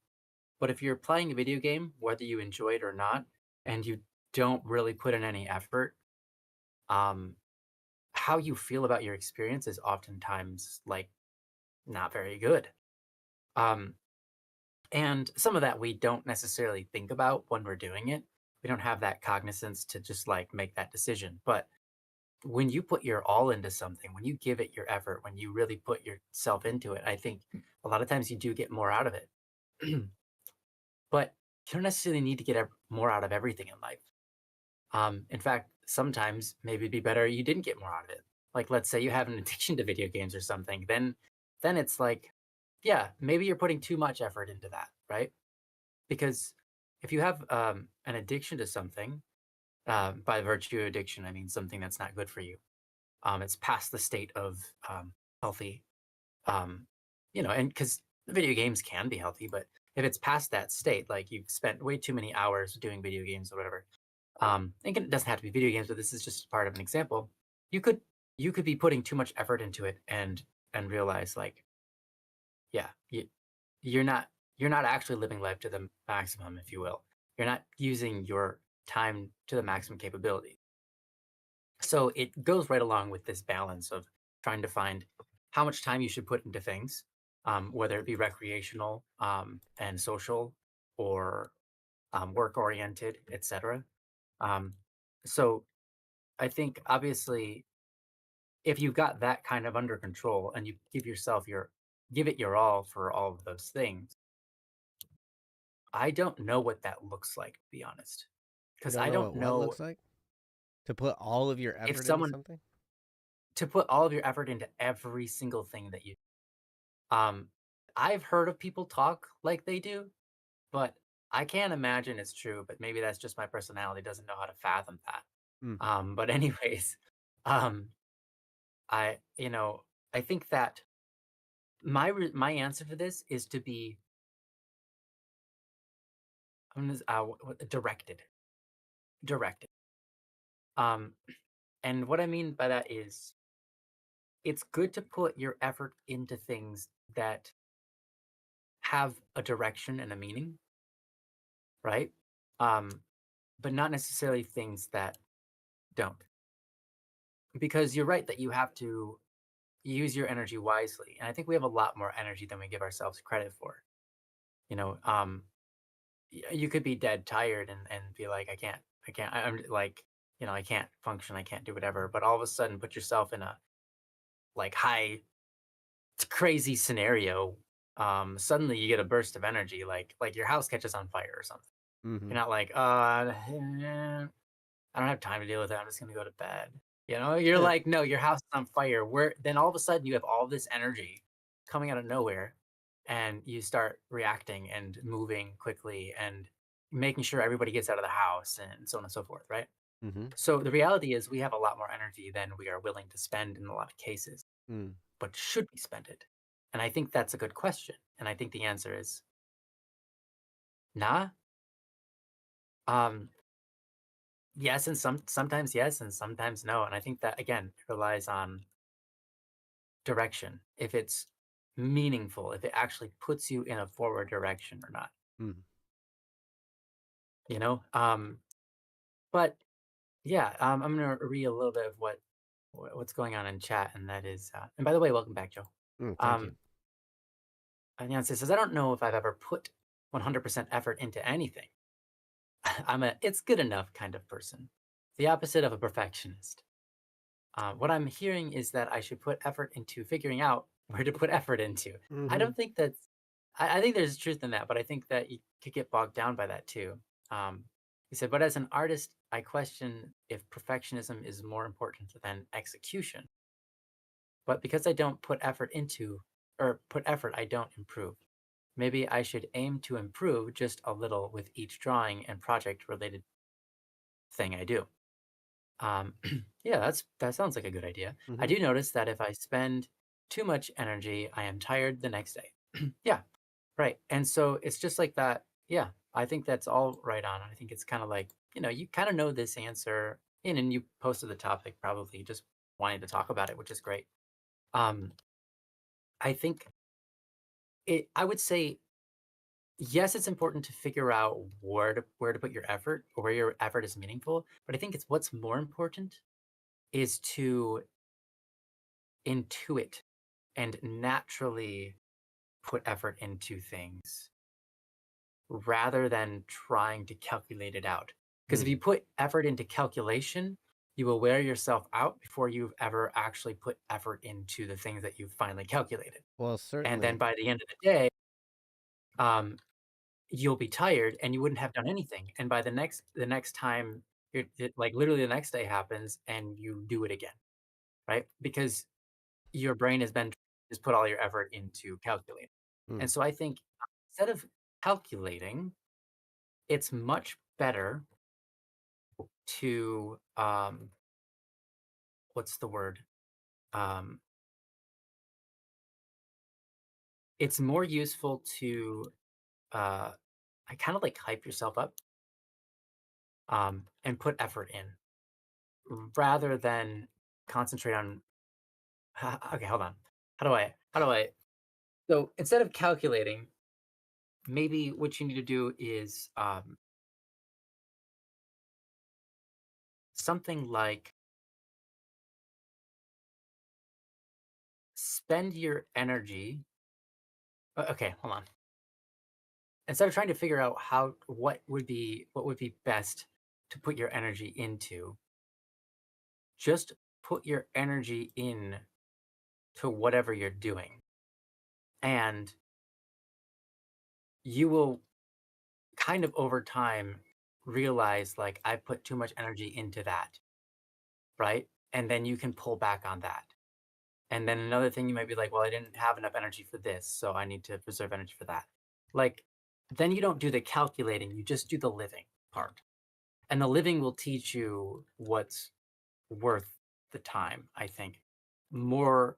But if you're playing a video game, whether you enjoy it or not, and you don't really put in any effort, um, how you feel about your experience is oftentimes like not very good. Um, and some of that we don't necessarily think about when we're doing it. We don't have that cognizance to just like make that decision. But when you put your all into something, when you give it your effort, when you really put yourself into it, I think a lot of times you do get more out of it. But you don't necessarily need to get more out of everything in life. In fact, sometimes maybe it'd be better you didn't get more out of it. Like, let's say you have an addiction to video games or something, then it's like, yeah, maybe you're putting too much effort into that, right? Because if you have an addiction to something, by virtue of addiction, I mean something that's not good for you. It's past the state of healthy, um, and because video games can be healthy, but if it's past that state, like you've spent way too many hours doing video games or whatever, and it doesn't have to be video games, but this is just part of an example. You could you could be putting too much effort into it and realize like, yeah, you're not you're not actually living life to the maximum, if you will. You're not using your time to the maximum capability. So it goes right along with this balance of trying to find how much time you should put into things, whether it be recreational and social or work oriented, etc. Um, so I think obviously if you've got that kind of under control and you give it your all for all of those things, I don't know what that looks like, to be honest, You because don't I know don't what know looks like to put all of your if effort into someone something? to put all of your effort into every single thing that you. Um, I've heard of people talk like they do, but I can't imagine it's true. But maybe that's just my personality doesn't know how to fathom that. Mm. But anyways, um, I think that my answer to this is to be directed, directed. Um, and what I mean by that is it's good to put your effort into things that have a direction and a meaning, right? Um, but not necessarily things that don't. Because you're right that you have to use your energy wisely. And I think we have a lot more energy than we give ourselves credit for. You know, you could be dead tired and be like, I'm like, I can't function, I can't do whatever. But all of a sudden put yourself in a like high crazy scenario. Suddenly you get a burst of energy, like your house catches on fire or something. Mm-hmm. You're not like, I don't have time to deal with it. I'm just gonna go to bed. You know, you're Yeah. like, no, your house is on fire. Where then all of a sudden you have all this energy coming out of nowhere, and you start reacting and moving quickly and making sure everybody gets out of the house and so on and so forth, right? Mm-hmm. So the reality is we have a lot more energy than we are willing to spend in a lot of cases. Mm. But should we spend it? And I think that's a good question. And I think the answer is nah. Um, yes, and sometimes yes, and sometimes no. And I think that again relies on direction. If it's meaningful, if it actually puts you in a forward direction or not. Mm. You know? But yeah, I'm gonna read a little bit of what's going on in chat, and that is and by the way, welcome back, Joe. Mm, thank you. Um Nancy says, I don't know if I've ever put 100% effort into anything. I'm a it's good enough kind of person, the opposite of a perfectionist. What I'm hearing is that I should put effort into figuring out where to put effort into. I Mm-hmm. don't think that's, I think there's truth in that, but I think that you could get bogged down by that too. Um, he said, but as an artist, I question if perfectionism is more important than execution. But because I don't put effort into, or put effort, I don't improve. Maybe I should aim to improve just a little with each drawing and project related thing I do. Um, yeah, that sounds like a good idea. I Mm-hmm. do notice that if I spend too much energy, I am tired the next day. Yeah, right. And so it's just like that. Yeah, I think that's all right on. I think it's kind of like, you kind of know this answer and you posted the topic probably just wanting to talk about it, which is great. Um, I think I would say yes, it's important to figure out where to put your effort or where your effort is meaningful. But I think it's what's more important is to intuit and naturally put effort into things rather than trying to calculate it out. Because if Mm. you put effort into calculation, you will wear yourself out before you've ever actually put effort into the things that you've finally calculated. Well, And then certainly. by the end of the day, um, you'll be tired and you wouldn't have done anything. And by the next time, like literally the next day happens and you do it again, right? Because your brain has been just put all your effort into calculating. Mm. And so I think instead of calculating, it's much better to what's the word? Um, it's more useful to uh, I kind of like hype yourself up and put effort in rather than concentrate on. Okay, hold on. How do I? So instead of calculating, maybe what you need to do is something like spend your energy. Okay, hold on. Instead of trying to figure out what would be best to put your energy into, just put your energy in to whatever you're doing, and you will kind of over time realize like I put too much energy into that, right? And then you can pull back on that. And then another thing you might be like, well, I didn't have enough energy for this, so I need to preserve energy for that. Like, then you don't do the calculating, you just do the living part. And the living will teach you what's worth the time, I think. More,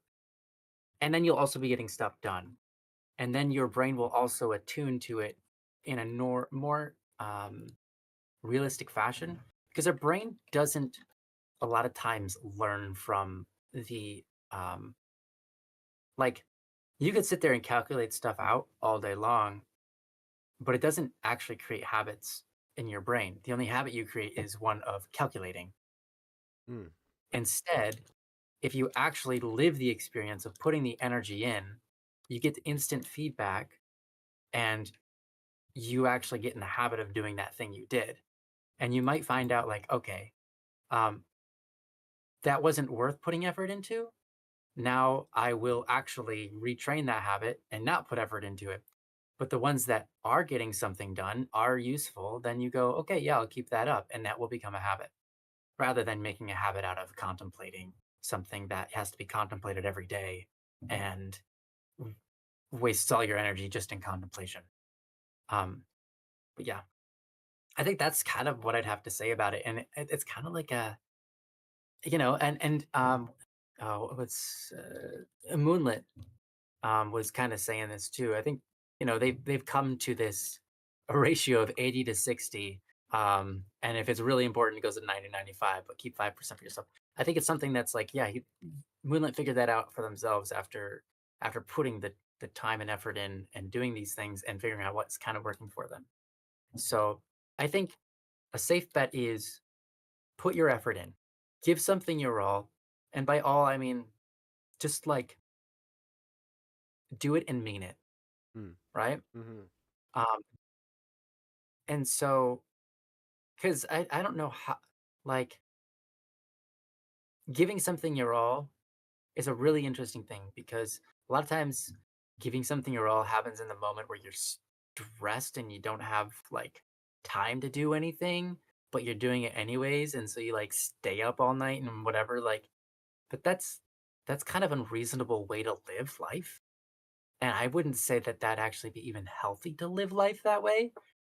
and then you'll also be getting stuff done. And then your brain will also attune to it in a more realistic fashion because our brain doesn't a lot of times learn from the um, like you could sit there and calculate stuff out all day long, but it doesn't actually create habits in your brain. The only habit you create is one of calculating. Mm. Instead, if you actually live the experience of putting the energy in, you get instant feedback and you actually get in the habit of doing that thing you did. And you might find out, like, okay, um, that wasn't worth putting effort into. Now I will actually retrain that habit and not put effort into it. But the ones that are getting something done are useful, then you go, okay, yeah, I'll keep that up and that will become a habit. rather than making a habit out of contemplating something that has to be contemplated every day and wastes all your energy just in contemplation. Um, but yeah, I think that's kind of what I'd have to say about it. And it's kind of like a, what's Moonlit was kind of saying this too. I think they've come to this a ratio of 80 to 60, and if it's really important, it goes to 90-95, but keep 5% for yourself. I think it's something that's like, yeah, Moonlit figured that out for themselves after putting the time and effort in and doing these things and figuring out what's kind of working for them. So I think a safe bet is put your effort in, give something your all, and by all I mean just like do it and mean it, Mm. right? Mm-hmm. Um, and so, because I don't know how, like, giving something your all is a really interesting thing because a lot of times giving something your all happens in the moment where you're stressed and you don't have like time to do anything, but you're doing it anyways. And so you like stay up all night and whatever, like, but that's kind of unreasonable way to live life. And I wouldn't say that that actually be even healthy to live life that way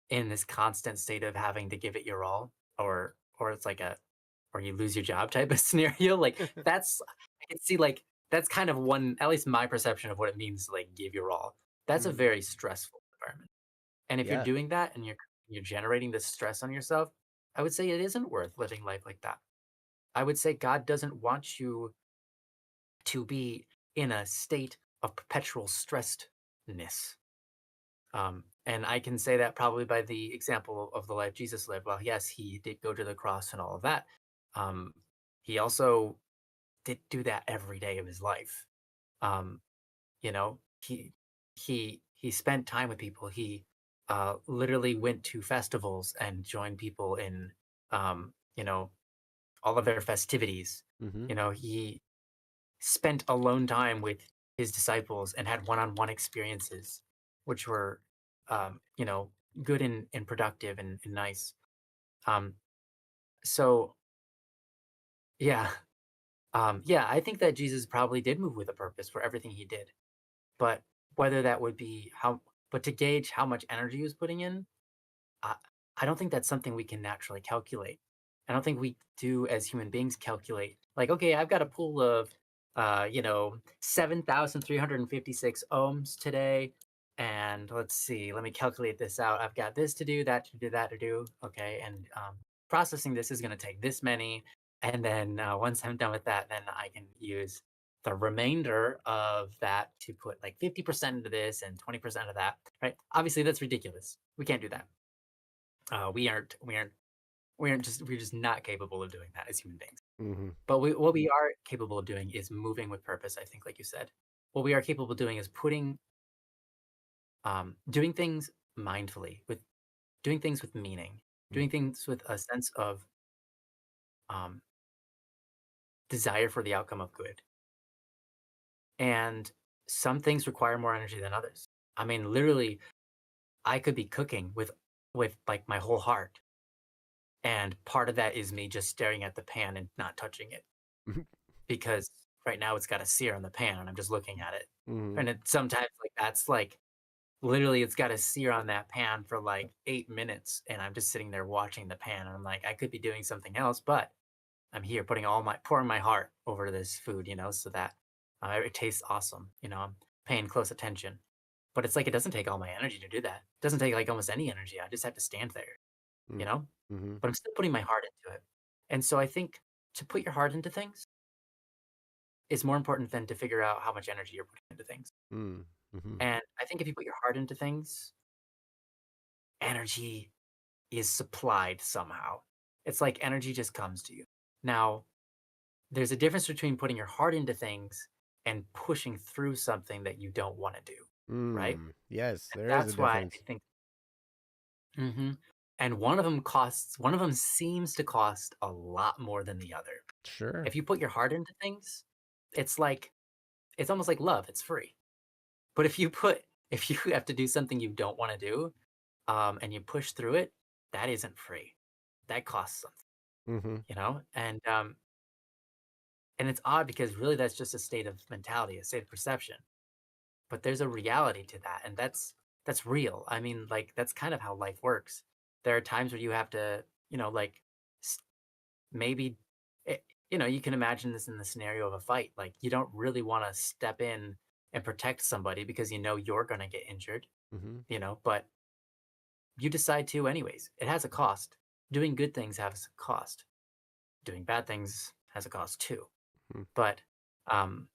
in this constant state of having to give it your all, or it's like a or you lose your job type of scenario. Like that's I can see like that's kind of one, at least my perception of what it means to like give your all. That's a Mm-hmm. very stressful environment. And if you're Yeah. doing that and you're generating this stress on yourself, I would say it isn't worth living life like that. I would say God doesn't want you to be in a state of perpetual stressedness. And I can say that probably by the example of the life Jesus lived. Well, yes, he did go to the cross and all of that. Um, he also did do that every day of his life. Um, you know, he spent time with people. He literally went to festivals and joined people in um, you know, all of their festivities. Mm-hmm. He spent alone time with his disciples and had one-on-one experiences, which were, you know, good and productive and nice. Um, so yeah, yeah, I think that Jesus probably did move with a purpose for everything he did, but whether that would be but to gauge how much energy he was putting in, I, I don't think that's something we can naturally calculate. I don't think we do as human beings calculate like, okay, I've got a pool of 7,356 ohms today. And let's see, let me calculate this out. I've got this to do, that to do, that to do. Okay. And processing this is going to take this many. And then once I'm done with that, then I can use the remainder of that to put like 50% into this and 20% of that. Right. Obviously, that's ridiculous. We can't do that. We're just not capable of doing that as human beings. Mm-hmm. But what we are capable of doing is moving with purpose. I think, like you said, what we are capable of doing is doing things mindfully, with doing things with meaning, doing things with a sense of um, desire for the outcome of good. And some things require more energy than others. I mean, literally, I could be cooking with like my whole heart, and part of that is me just staring at the pan and not touching it because right now it's got a sear on the pan and I'm just looking at it. Mm-hmm. And it sometimes like that's like literally it's got a sear on that pan for like 8 minutes and I'm just sitting there watching the pan and I'm like, I could be doing something else, but I'm here pouring my heart over this food, so that it tastes awesome. I'm paying close attention. But it's like it doesn't take all my energy to do that. It doesn't take like almost any energy. I just have to stand there, you know? Mm-hmm. But I'm still putting my heart into it. And so I think to put your heart into things is more important than to figure out how much energy you're putting into things. Mm-hmm. And I think if you put your heart into things, energy is supplied somehow. It's like energy just comes to you. Now, there's a difference between putting your heart into things and pushing through something that you don't want to do, right? Yes, And there is a that's why difference. I think, and one of them seems to cost a lot more than the other. Sure. If you put your heart into things, it's like, it's almost like love, it's free. But if you have to do something you don't want to do, and you push through it, that isn't free. That costs something. Mm-hmm. And it's odd because really that's just a state of mentality, a state of perception. But there's a reality to that, and that's real. I mean, like that's kind of how life works. There are times where you have to, like s- maybe, it, you can imagine this in the scenario of a fight. Like you don't really want to step in and protect somebody because you know you're going to get injured, Mm-hmm. but you decide to anyways. It has a cost. Doing good things has a cost. Doing bad things has a cost too. Mm-hmm. But um,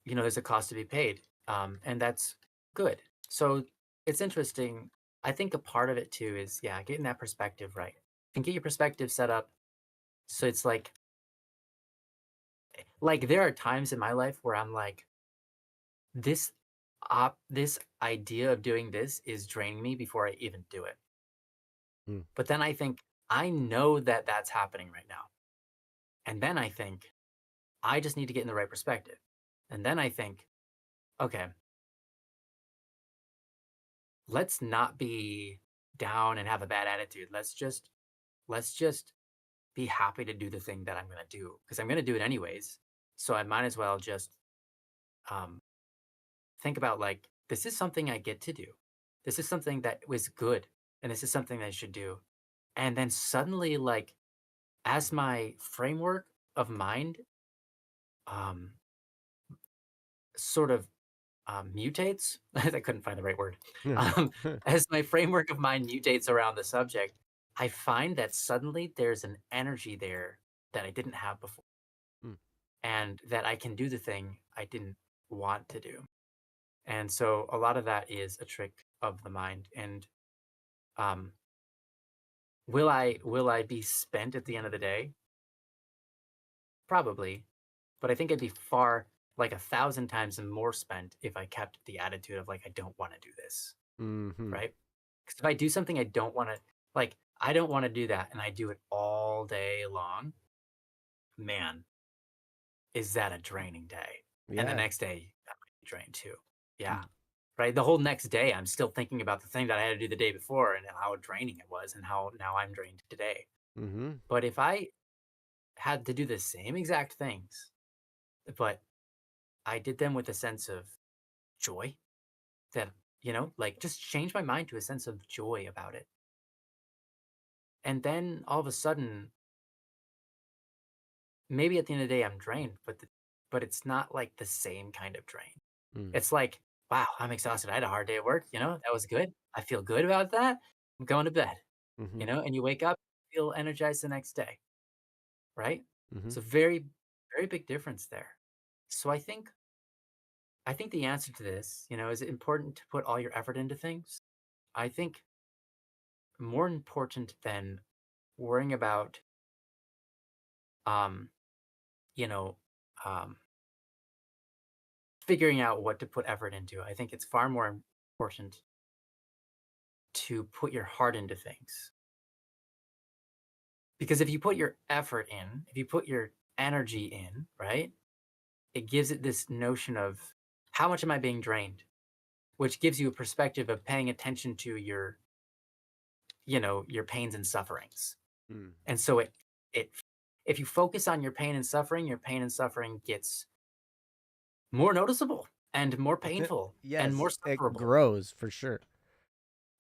there's a cost to be paid, and that's good. So it's interesting. I think a part of it too is yeah, getting that perspective right and get your perspective set up so it's like there are times in my life where I'm like this this idea of doing this is draining me before I even do it. Mm. But then I think I know that that's happening right now. And then I think I just need to get in the right perspective. And then I think, okay, let's not be down and have a bad attitude. Let's just be happy to do the thing that I'm going to do because I'm going to do it anyways. So I might as well just um, think about like this is something I get to do. This is something that was good, and this is something that I should do. And then suddenly, like as my framework of mind um, sort of mutates, I couldn't find the right word. Um, as my framework of mind mutates around the subject, I find that suddenly there's an energy there that I didn't have before, Mm. and that I can do the thing I didn't want to do. And so a lot of that is a trick of the mind. And um, will I be spent at the end of the day? Probably, but I think I'd be far like 1,000 times more spent if I kept the attitude of like I don't want to do this, Mm-hmm. right? Because if I do something I don't want to, like, I don't want to do that and I do it all day long, man, is that a draining day? And the Yeah. next day, I might be drained too. Yeah. Mm. Right. The whole next day, I'm still thinking about the thing that I had to do the day before and how draining it was and how now I'm drained today. Mm-hmm. But if I had to do the same exact things, but I did them with a sense of joy that, like just change my mind to a sense of joy about it. And then all of a sudden, maybe at the end of the day I'm drained, but it's not like the same kind of drain. Mm. It's like, wow, I'm exhausted. I had a hard day at work, that was good. I feel good about that. I'm going to bed, Mm-hmm. and you wake up, feel energized the next day, right? Mm-hmm. It's a very, very big difference there. So I think the answer to this, is it important to put all your effort into things? I think more important than worrying about um, you know, um, figuring out what to put effort into. I think it's far more important to put your heart into things. Because if you put your effort in, if you put your energy in, right, it gives it this notion of how much am I being drained, which gives you a perspective of paying attention to your pains and sufferings. Mm. And so it if you focus on your pain and suffering gets more noticeable and more painful and more Yes, it sufferable. grows for sure.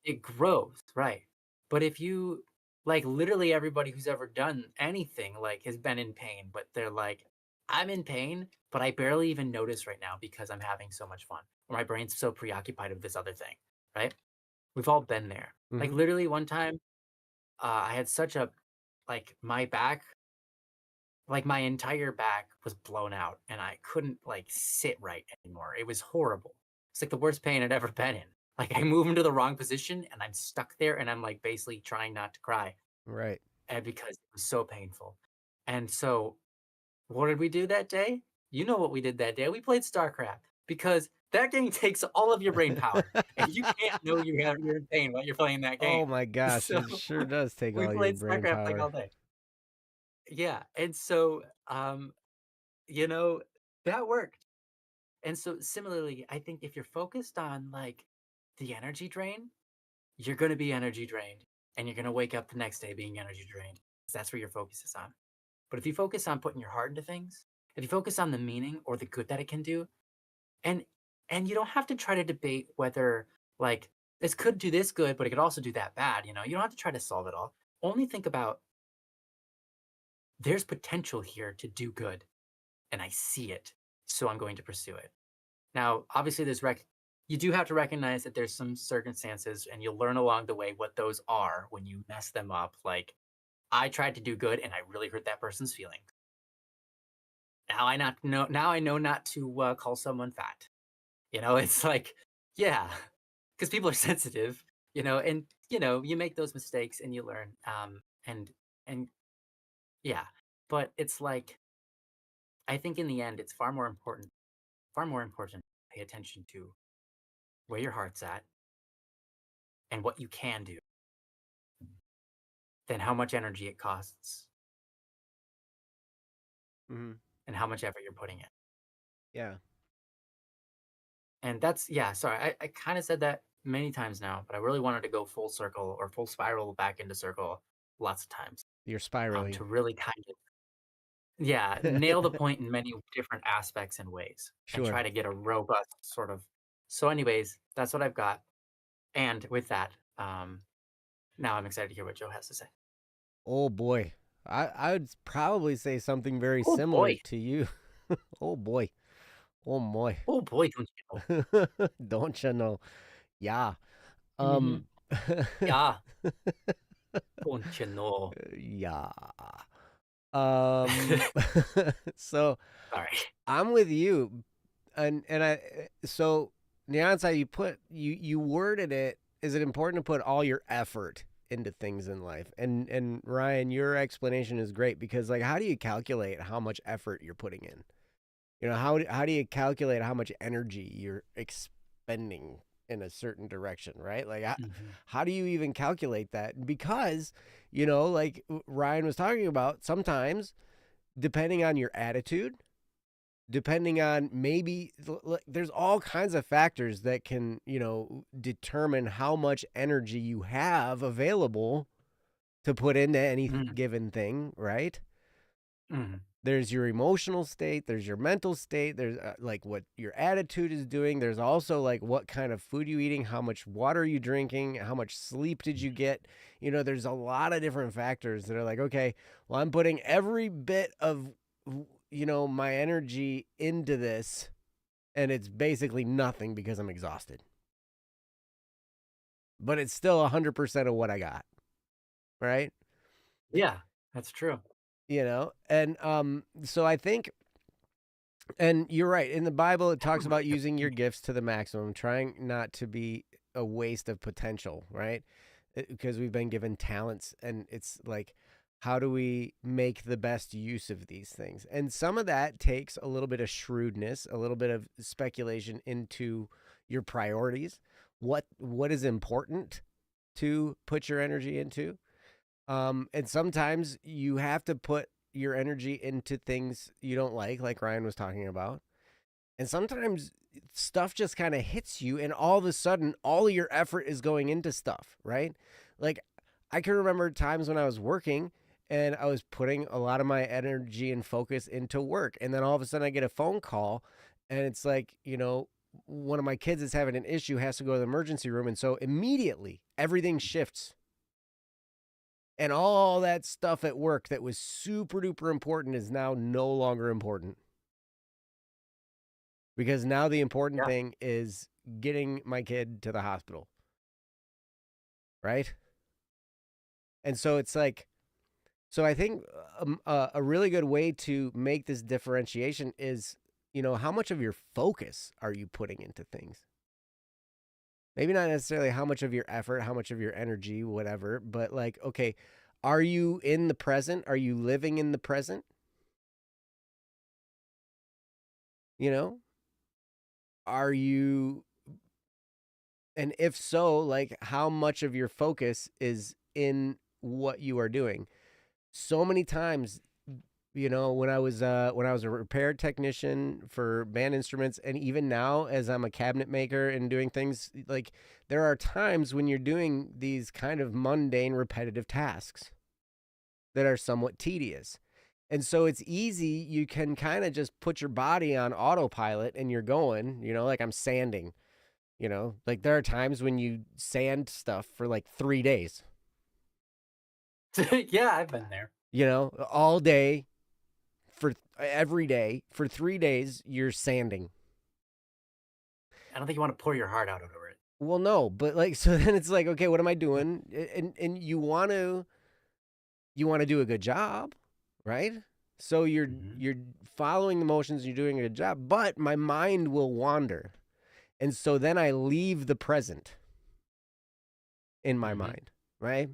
It grows, right? But if you like literally everybody who's ever done anything like has been in pain, but they're like, I'm in pain, but I barely even notice right now because I'm having so much fun. Or my brain's so preoccupied with this other thing, right? We've all been there. Like Mm-hmm. literally one time, I had such a like my back, like my entire back was blown out and I couldn't like sit right anymore. It was horrible. It's like the worst pain I'd ever been in. Like I move into the wrong position and I'm stuck there and I'm like basically trying not to cry Right. and because it was so painful. And so what did we do that day? You know what we did that day? We played StarCraft because that game takes all of your brain power and you can't know you're in pain while you're playing that game. Oh my gosh, So it sure does take we all your played brain StarCraft like power. all day. Yeah. And so you know, that worked. And so similarly, I think if you're focused on like the energy drain, you're going to be energy drained and you're going to wake up the next day being energy drained. That's where your focus is on. But if you focus on putting your heart into things, if you focus on the meaning or the good that it can do, and you don't have to try to debate whether like this could do this good, but it could also do that bad. You don't have to try to solve it all. Only think about there's potential here to do good, and I see it, so I'm going to pursue it. Now, obviously, you do have to recognize that there's some circumstances, and you'll learn along the way what those are when you mess them up. Like, I tried to do good, and I really hurt that person's feelings. Now I know not to call someone fat. It's like, yeah, because people are sensitive. And you make those mistakes and you learn. And yeah, but it's like I think in the end, it's far more important to pay attention to where your heart's at and what you can do than how much energy it costs Mm-hmm. and how much effort you're putting in. Yeah. And that's, yeah, sorry, I kind of said that many times now, but I really wanted to go full circle or full spiral back into circle lots of times You're spiraling. to really kind of, yeah, nail the point in many different aspects and ways and Sure. try to get a robust sort of. So anyways, that's what I've got. And with that, now I'm excited to hear what Joe has to say. Oh boy. I would probably say something very Oh similar boy. to you. Oh boy. Oh boy. Oh boy, don't you know? Don't you know? Yeah. Mhm. Yeah, don't you know? Yeah. Um so Sorry. I'm with you. And so Nyansa, you worded it, is it important to put all your effort into things in life? And Ryan, your explanation is great because like how do you calculate how much effort you're putting in? How do you calculate how much energy you're expending in a certain direction, right? Like how do you even calculate that? Because, like Ryan was talking about, sometimes depending on your attitude, depending on maybe there's all kinds of factors that can, determine how much energy you have available to put into any given thing, right? There's your emotional state, there's your mental state, there's like what your attitude is doing. There's also like what kind of food you eating, how much water are you drinking, how much sleep did you get? There's a lot of different factors that are like, okay, well, I'm putting every bit of, my energy into this, and it's basically nothing because I'm exhausted. But it's still 100% of what I got, right? Yeah, that's true. And so I think, and you're right, in the Bible it talks about using your gifts to the maximum, trying not to be a waste of potential, right? Because we've been given talents, and it's like, how do we make the best use of these things? And some of that takes a little bit of shrewdness, a little bit of speculation into your priorities. What is important to put your energy into? And sometimes you have to put your energy into things you don't like Ryan was talking about. And sometimes stuff just kind of hits you, and all of a sudden, all of your effort is going into stuff, right? Like, I can remember times when I was working and I was putting a lot of my energy and focus into work. And then all of a sudden, I get a phone call, and it's like, one of my kids is having an issue, has to go to the emergency room. And so immediately, everything shifts. And all that stuff at work that was super duper important is now no longer important. Because now the important thing is getting my kid to the hospital. Right? And so it's like, so I think a really good way to make this differentiation is, how much of your focus are you putting into things? Maybe not necessarily how much of your effort, how much of your energy, whatever, but like, okay, are you in the present? Are you living in the present? Are you, and if so, like how much of your focus is in what you are doing? So many times, when I was a repair technician for band instruments, and even now as I'm a cabinet maker and doing things, like there are times when you're doing these kind of mundane, repetitive tasks that are somewhat tedious. And so it's easy. You can kind of just put your body on autopilot and you're going, like I'm sanding, like there are times when you sand stuff for like 3 days, Yeah, I've been there. all day for every day for 3 days, you're sanding. I don't think you want to pour your heart out over it. Well, no, but like, so then it's like, okay, what am I doing? And you want to do a good job, right? So you're following the motions, you're doing a good job, but my mind will wander. And so then I leave the present in my mind, right?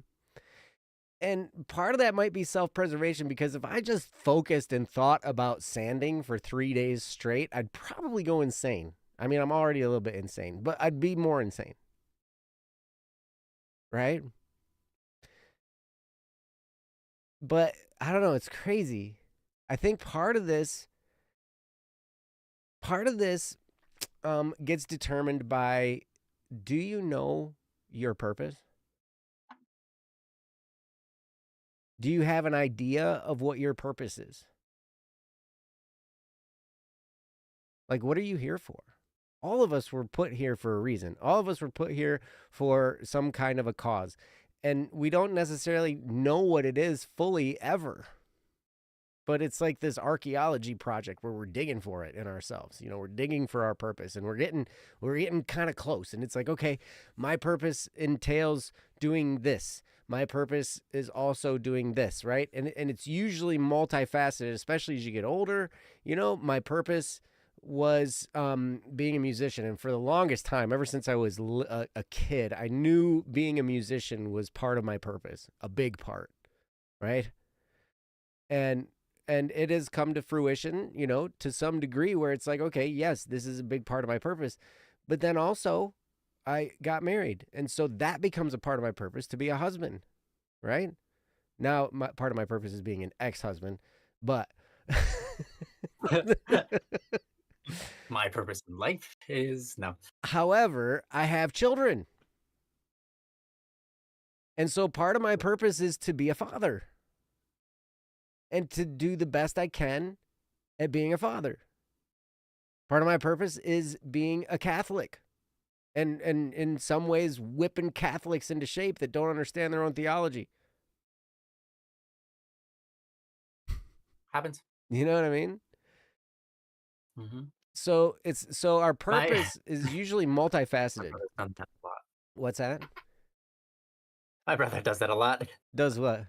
And part of that might be self-preservation, because if I just focused and thought about sanding for 3 days straight, I'd probably go insane. I mean, I'm already a little bit insane, but I'd be more insane. Right? But I don't know, it's crazy. I think part of this gets determined by, do you know your purpose? Do you have an idea of what your purpose is? Like, what are you here for? All of us were put here for a reason. All of us were put here for some kind of a cause. And we don't necessarily know what it is fully ever. But it's like this archaeology project where we're digging for it in ourselves. We're digging for our purpose, and we're getting kind of close. And it's like, okay, my purpose entails doing this. My purpose is also doing this, right? And it's usually multifaceted, especially as you get older. My purpose was being a musician. And for the longest time, ever since I was a kid, I knew being a musician was part of my purpose, a big part, right? And it has come to fruition, to some degree, where it's like, okay, yes, this is a big part of my purpose. But then also I got married. And so that becomes a part of my purpose, to be a husband, right? Now, part of my purpose is being an ex-husband, but my purpose in life is no. However, I have children. And so part of my purpose is to be a father and to do the best I can at being a father. Part of my purpose is being a Catholic and in some ways whipping Catholics into shape that don't understand their own theology. Happens. You know what I mean? Mm-hmm. So our purpose is usually multifaceted. My brother's done that a lot. What's that? My brother does that a lot. Does what?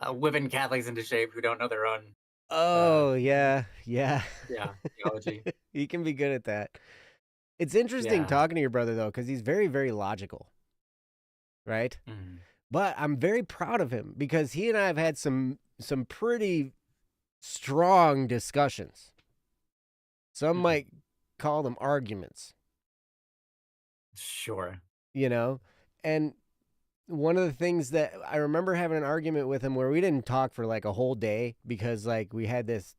Whipping Catholics into shape who don't know their own. Oh, yeah. Yeah, theology. He can be good at that. It's interesting talking to your brother, though, because he's very, very logical, right? Mm. But I'm very proud of him because he and I have had some pretty strong discussions. Some might call them arguments. Sure. And one of the things that I remember having an argument with him where we didn't talk for like a whole day because like we had this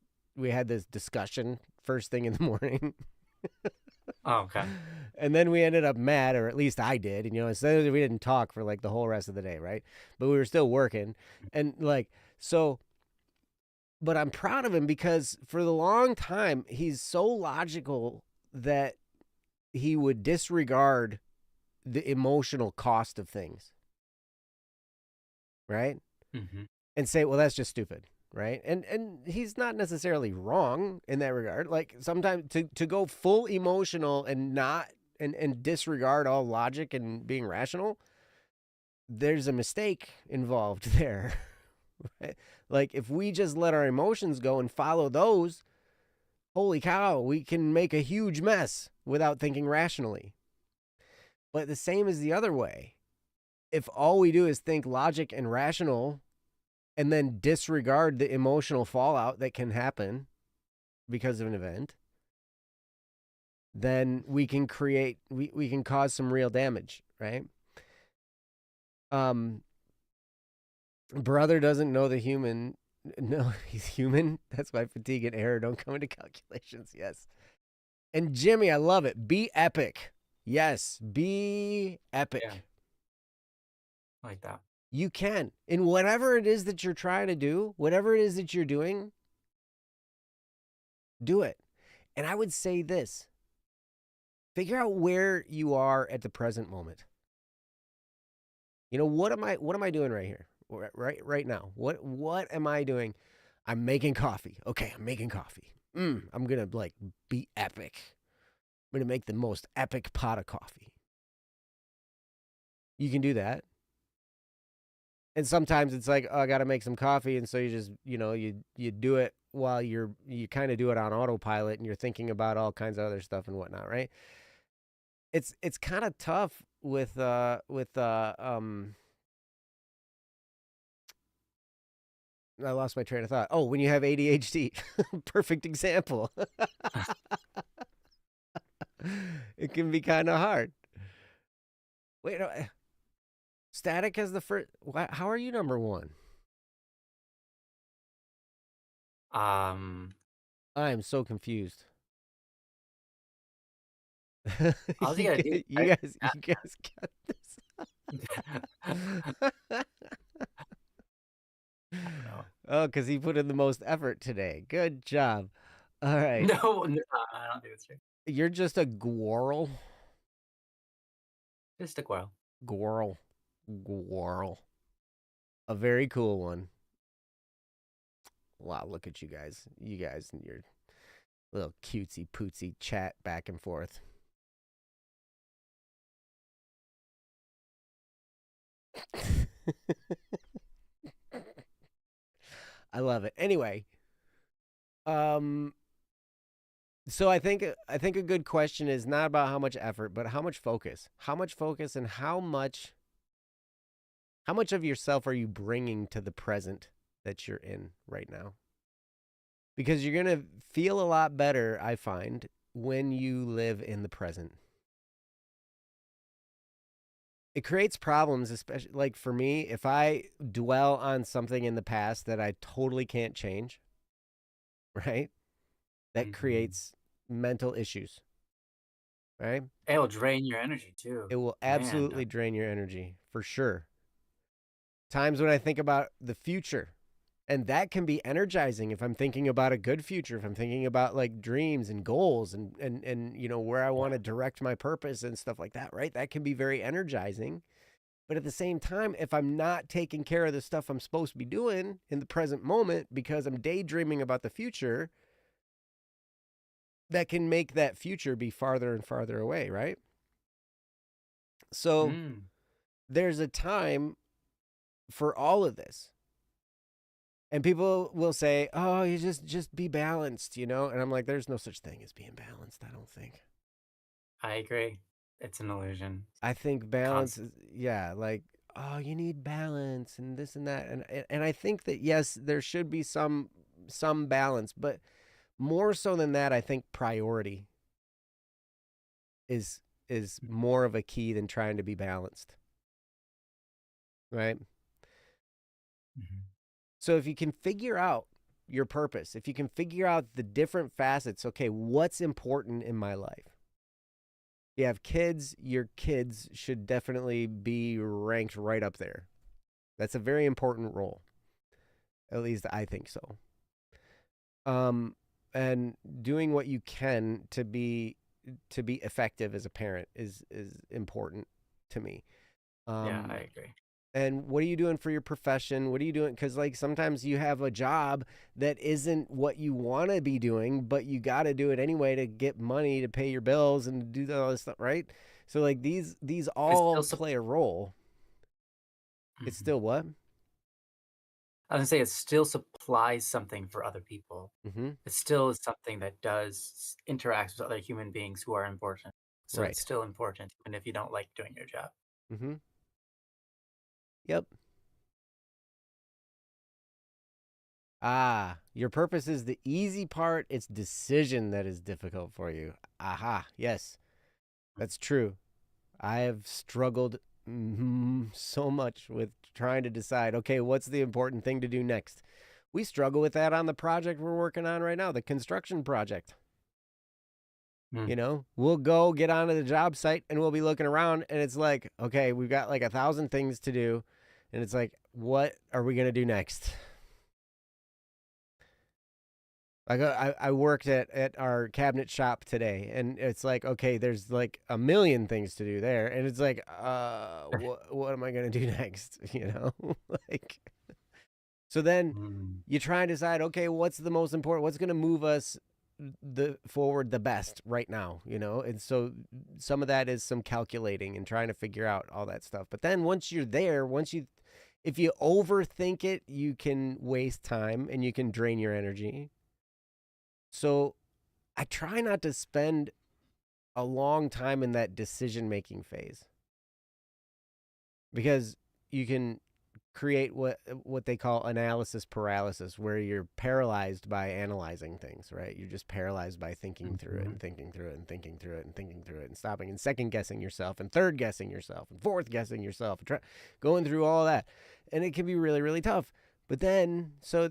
discussion first thing in the morning. Oh, okay. And then we ended up mad, or at least I did. And, instead we didn't talk for like the whole rest of the day, right? But we were still working. And like, so, but I'm proud of him because for the long time, he's so logical that he would disregard the emotional cost of things. Right? Mm-hmm. And say, well, that's just stupid. Right? And he's not necessarily wrong in that regard. Like sometimes to go full emotional and not and disregard all logic and being rational, there's a mistake involved there. Right? Like if we just let our emotions go and follow those, holy cow, we can make a huge mess without thinking rationally. But the same is the other way. If all we do is think logic and rational and then disregard the emotional fallout that can happen because of an event, then we can we can cause some real damage, right? Brother doesn't know the human. No, he's human. That's why fatigue and error don't come into calculations. Yes. And Jimmy, I love it. Be epic. Yes, be epic. Yeah. I like that. You can. In whatever it is that you're trying to do, whatever it is that you're doing, do it. And I would say this. Figure out where you are at the present moment. You know, what am I doing right here? Right now. What am I doing? I'm making coffee. Okay, I'm making coffee. I'm going to be epic. I'm going to make the most epic pot of coffee. You can do that. And sometimes it's like, oh, I got to make some coffee, and so you just, you do it while you kind of do it on autopilot, and you're thinking about all kinds of other stuff and whatnot, right? It's kind of tough with I lost my train of thought. Oh, when you have ADHD, perfect example. It can be kind of hard. Wait, no, Static has the first. How are you number one? I am so confused. All you gotta do, you guys got this. Oh, because he put in the most effort today. Good job. All right. No, I don't think it's true. You're just a squirrel. Just a squirrel. Squirrel. A very cool one. Wow, look at you guys. You guys and your little cutesy pootsy chat back and forth. I love it. Anyway, so I think a good question is not about how much effort, but how much focus. How much focus and how much of yourself are you bringing to the present that you're in right now? Because you're going to feel a lot better, I find, when you live in the present. It creates problems, especially like for me, if I dwell on something in the past that I totally can't change, right? That creates mental issues, right? It will drain your energy too. It will absolutely drain your energy, for sure. Times when I think about the future, and that can be energizing if I'm thinking about a good future, if I'm thinking about like dreams and goals and where I want to direct my purpose and stuff like that, right? That can be very energizing. But at the same time, if I'm not taking care of the stuff I'm supposed to be doing in the present moment because I'm daydreaming about the future, that can make that future be farther and farther away, right? So there's a time for all of this. And people will say, oh, you just be balanced, And I'm like, there's no such thing as being balanced, I don't think. I agree. It's an illusion. I think balance is, like, oh, you need balance and this and that. And I think that, yes, there should be some balance, but more so than that, I think priority is more of a key than trying to be balanced. Right? Mm-hmm. So if you can figure out your purpose, if you can figure out the different facets, okay, what's important in my life? You have kids, your kids should definitely be ranked right up there. That's a very important role. At least I think so. And doing what you can to be effective as a parent is important to me. Yeah, I agree. And what are you doing for your profession? What are you doing? Because like sometimes you have a job that isn't what you want to be doing, but you got to do it anyway to get money to pay your bills and do all this stuff, right? So like these all play a role. It's still what? I was gonna say it still supplies something for other people. It still is something that does interacts with other human beings who are important. So it's still important, even if you don't like doing your job. Yep. Your purpose is the easy part. It's decision that is difficult for you. Aha. Yes, that's true. I have struggled so much with trying to decide, okay, what's the important thing to do next? We struggle with that on the project we're working on right now, the construction project. We'll go get onto the job site and we'll be looking around and it's like, okay, we've got like 1,000 things to do. And it's like, what are we going to do next? Like I worked at our cabinet shop today, and it's like, okay, there's like a million things to do there, and it's like, what am I gonna do next? You know, like, so then you try and decide, okay, what's the most important? What's gonna move us forward the best right now? You know, and so some of that is some calculating and trying to figure out all that stuff. But then once you're there, if you overthink it, you can waste time and you can drain your energy. So I try not to spend a long time in that decision-making phase, because you can create what they call analysis paralysis, where you're paralyzed by analyzing things, right? You're just paralyzed by thinking through it and thinking through it and thinking through it and thinking through it and stopping and second-guessing yourself and third-guessing yourself and fourth-guessing yourself and going through all that. And it can be really, really tough. But then, so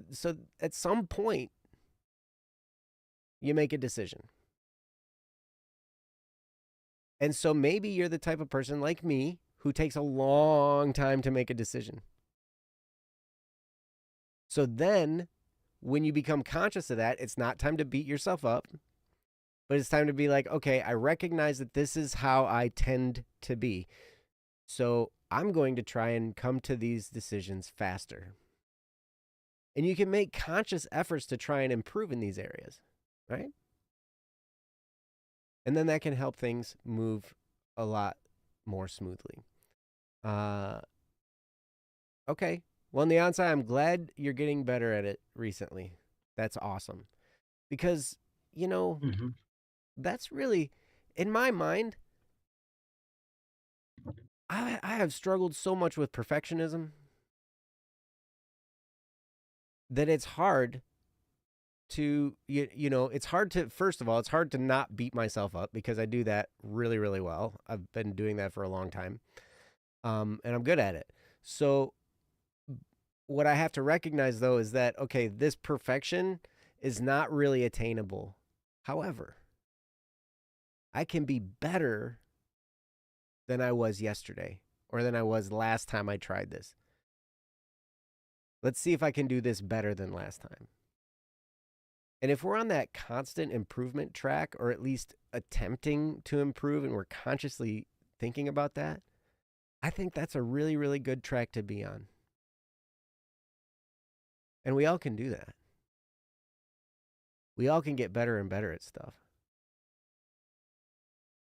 at some point, you make a decision. And so maybe you're the type of person like me who takes a long time to make a decision. So then when you become conscious of that, it's not time to beat yourself up, but it's time to be like, okay, I recognize that this is how I tend to be. So I'm going to try and come to these decisions faster. And you can make conscious efforts to try and improve in these areas. Right? And then that can help things move a lot more smoothly. Okay. Well, on the onside, I'm glad you're getting better at it recently. That's awesome. Because, you know, that's really, in my mind, I have struggled so much with perfectionism that it's hard to, you know, it's hard to, first of all, it's hard to not beat myself up, because I do that really, really well. I've been doing that for a long time. And I'm good at it. So what I have to recognize, though, is that, okay, this perfection is not really attainable. However, I can be better than I was yesterday, or than I was last time I tried this. Let's see if I can do this better than last time. And if we're on that constant improvement track, or at least attempting to improve, and we're consciously thinking about that, I think that's a really, really good track to be on. And we all can do that. We all can get better and better at stuff.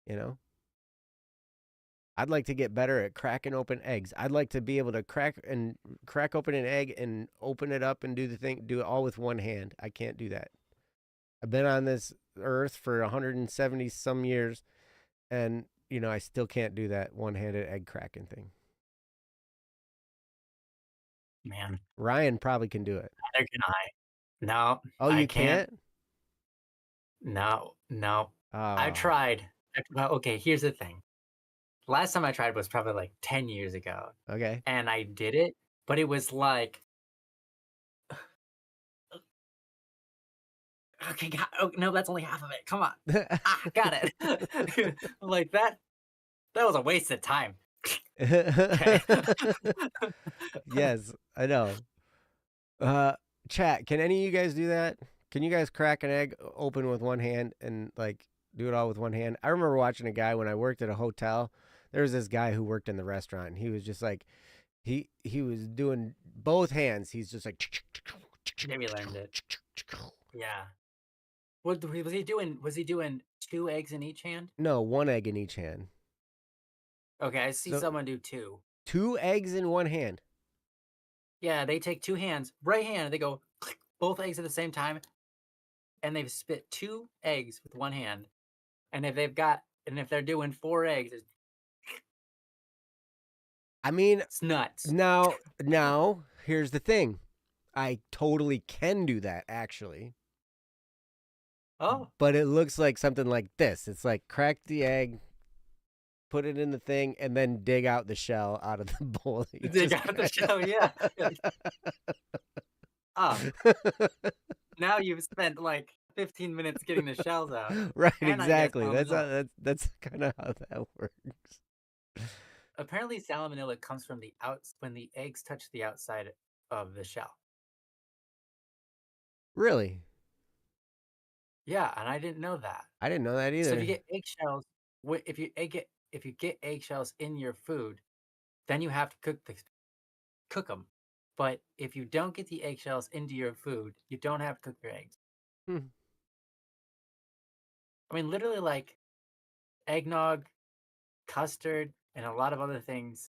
You know? I'd like to get better at cracking open eggs. I'd like to be able to crack open an egg and open it up and do it all with one hand. I can't do that. I've been on this earth for 170 some years, and, you know, I still can't do that one-handed egg cracking thing. Man. Ryan probably can do it. Neither can I. No. Oh, you can't? No. Oh. I tried. Well, okay, here's the thing. Last time I tried was probably like 10 years ago. Okay. And I did it, but it was like, okay, no, that's only half of it. Come on. Got it. Like that was a waste of time. Yes, I know. Chat, can any of you guys do that? Can you guys crack an egg open with one hand and like do it all with one hand? I remember watching a guy when I worked at a hotel. There was this guy who worked in the restaurant, and he was just like, he was doing both hands. He's just like, maybe learned it. Yeah. What was he doing? Was he doing 2 eggs in each hand? No, 1 egg in each hand. Okay, I see someone do 2. 2 eggs in one hand. Yeah, they take 2 hands, right hand, and they go click, both eggs at the same time, and they've spit 2 eggs with one hand. And if they're doing 4 eggs, I mean, it's nuts. Now, here's the thing. I totally can do that, actually. Oh. But it looks like something like this. It's like crack the egg, put it in the thing, and then dig out the shell out of the bowl. Dig out the shell, yeah. Now you've spent like 15 minutes getting the shells out. Right, exactly. That's kind of how that works. apparently salmonella comes from the outs when the eggs touch the outside of the shell. Really? Yeah, and I didn't know that. I didn't know that So if you either. get eggshells, if you get eggshells in your food, then you have to cook them. But if you don't get the eggshells into your food, you don't have to cook your eggs. Hmm. I mean, literally, like eggnog, custard, and a lot of other things.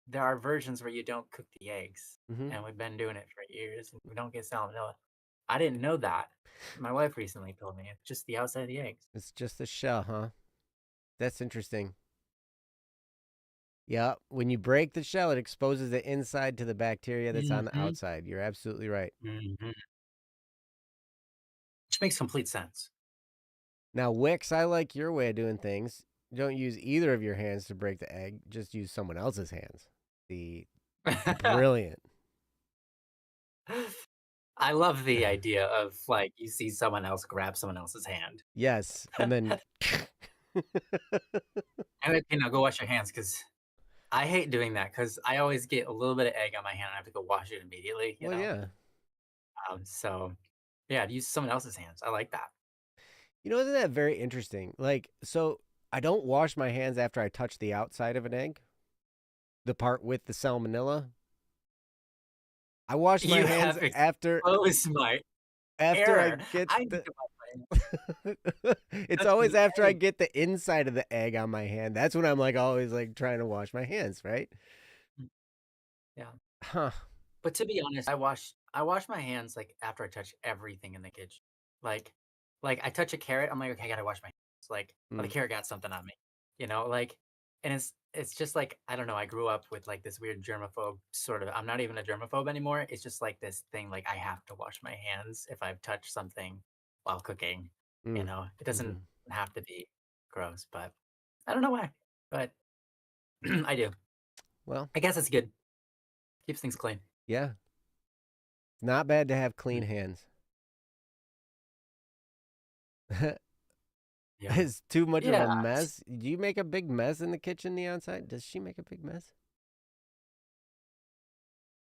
There are versions where you don't cook the eggs, Mm-hmm. and we've been doing it for years, and we don't get salmonella. I didn't know that. My wife recently told me it's just the outside of the eggs. It's just the shell, huh? That's interesting. Yeah, when you break the shell, it exposes the inside to the bacteria that's on the Mm-hmm. outside. You're absolutely right. Mm-hmm. Which makes complete sense. Now, Wix, I like your way of doing things. Don't use either of your hands to break the egg. Just use someone else's hands. The brilliant. I love the idea of like you see someone else grab someone else's hand. Yes, and then And then, go wash your hands because I hate doing that because I always get a little bit of egg on my hand and I have to go wash it immediately, well, yeah. So yeah, use someone else's hands. I like that. Isn't that very interesting? Like, so I don't wash my hands after I touch the outside of an egg, the part with the salmonella. I wash my You hands have after my after I error. get I need the to wash my hands. It's Touch always the after I egg. get the inside of the egg on my hand. That's when I'm like always like trying to wash my hands, right? Yeah. Huh. But to be honest, I wash my hands like after I touch everything in the kitchen. Like like I touch a carrot, I'm like, okay, I gotta wash my hands. Like, oh, the Mm. carrot got something on me. Like and it's just like I don't know, I grew up with like this weird germaphobe sort of I'm not even a germaphobe anymore. It's just like this thing like I have to wash my hands if I've touched something while cooking. Mm. It doesn't Mhm. have to be gross, but I don't know why. But I do. Well, I guess it's good. Keeps things clean. yeah. It's not bad to have Mm. clean hands. Yeah. It's too much of a Yeah. mess. Do you make a big mess in the kitchen, the outside? Does she make a big mess?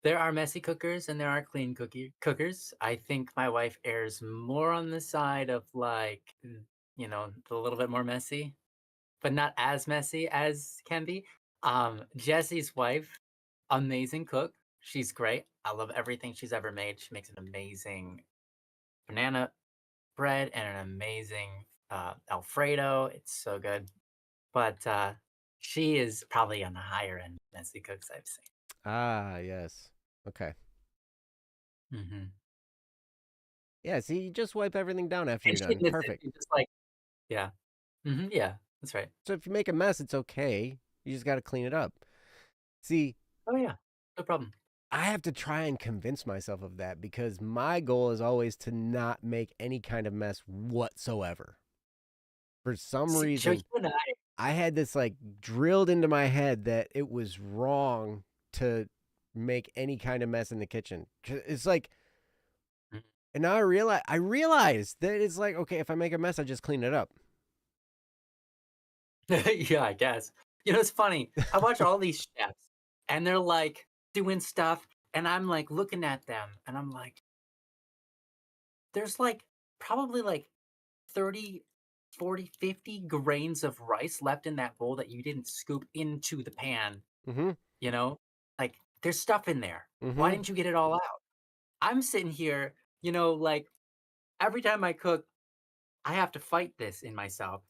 There are messy cookers and there are clean cookers. I think my wife errs more on the side of like, a little bit more messy, but not as messy as can be. Jesse's wife, amazing cook. She's great. I love everything she's ever made. She makes an amazing banana bread and an amazing Alfredo. It's so good. But she is probably on the higher end messy cooks I've Ah, yes. Okay. seen. Yeah, see, you just wipe everything down after And you're she done. admits it. Perfect. She's just like, yeah. Yeah, that's right. So if you make a mess, it's okay. You just got to clean it up. See, Oh, yeah. No problem. I have to try and convince myself of that because my goal is always to not make any kind of mess whatsoever. For some See, Joe, you reason, and I I had this like drilled into my head that it was wrong to make any kind of mess in the kitchen. It's like, Mhm. and now I realized that it's like, okay, if I make a mess, I just clean it up. Yeah, I guess. It's funny. I watch all these chefs, and they're, like, doing stuff, and I'm, like, looking at them, and I'm like, there's, like, probably, like, 30, 40, 50 grains of rice left in that bowl that you didn't scoop into the pan, Mm-hmm. you know? Like, there's stuff in there. Why Mm-hmm. didn't you get it all out? I'm sitting here, like, every time I cook, I have to fight this in myself.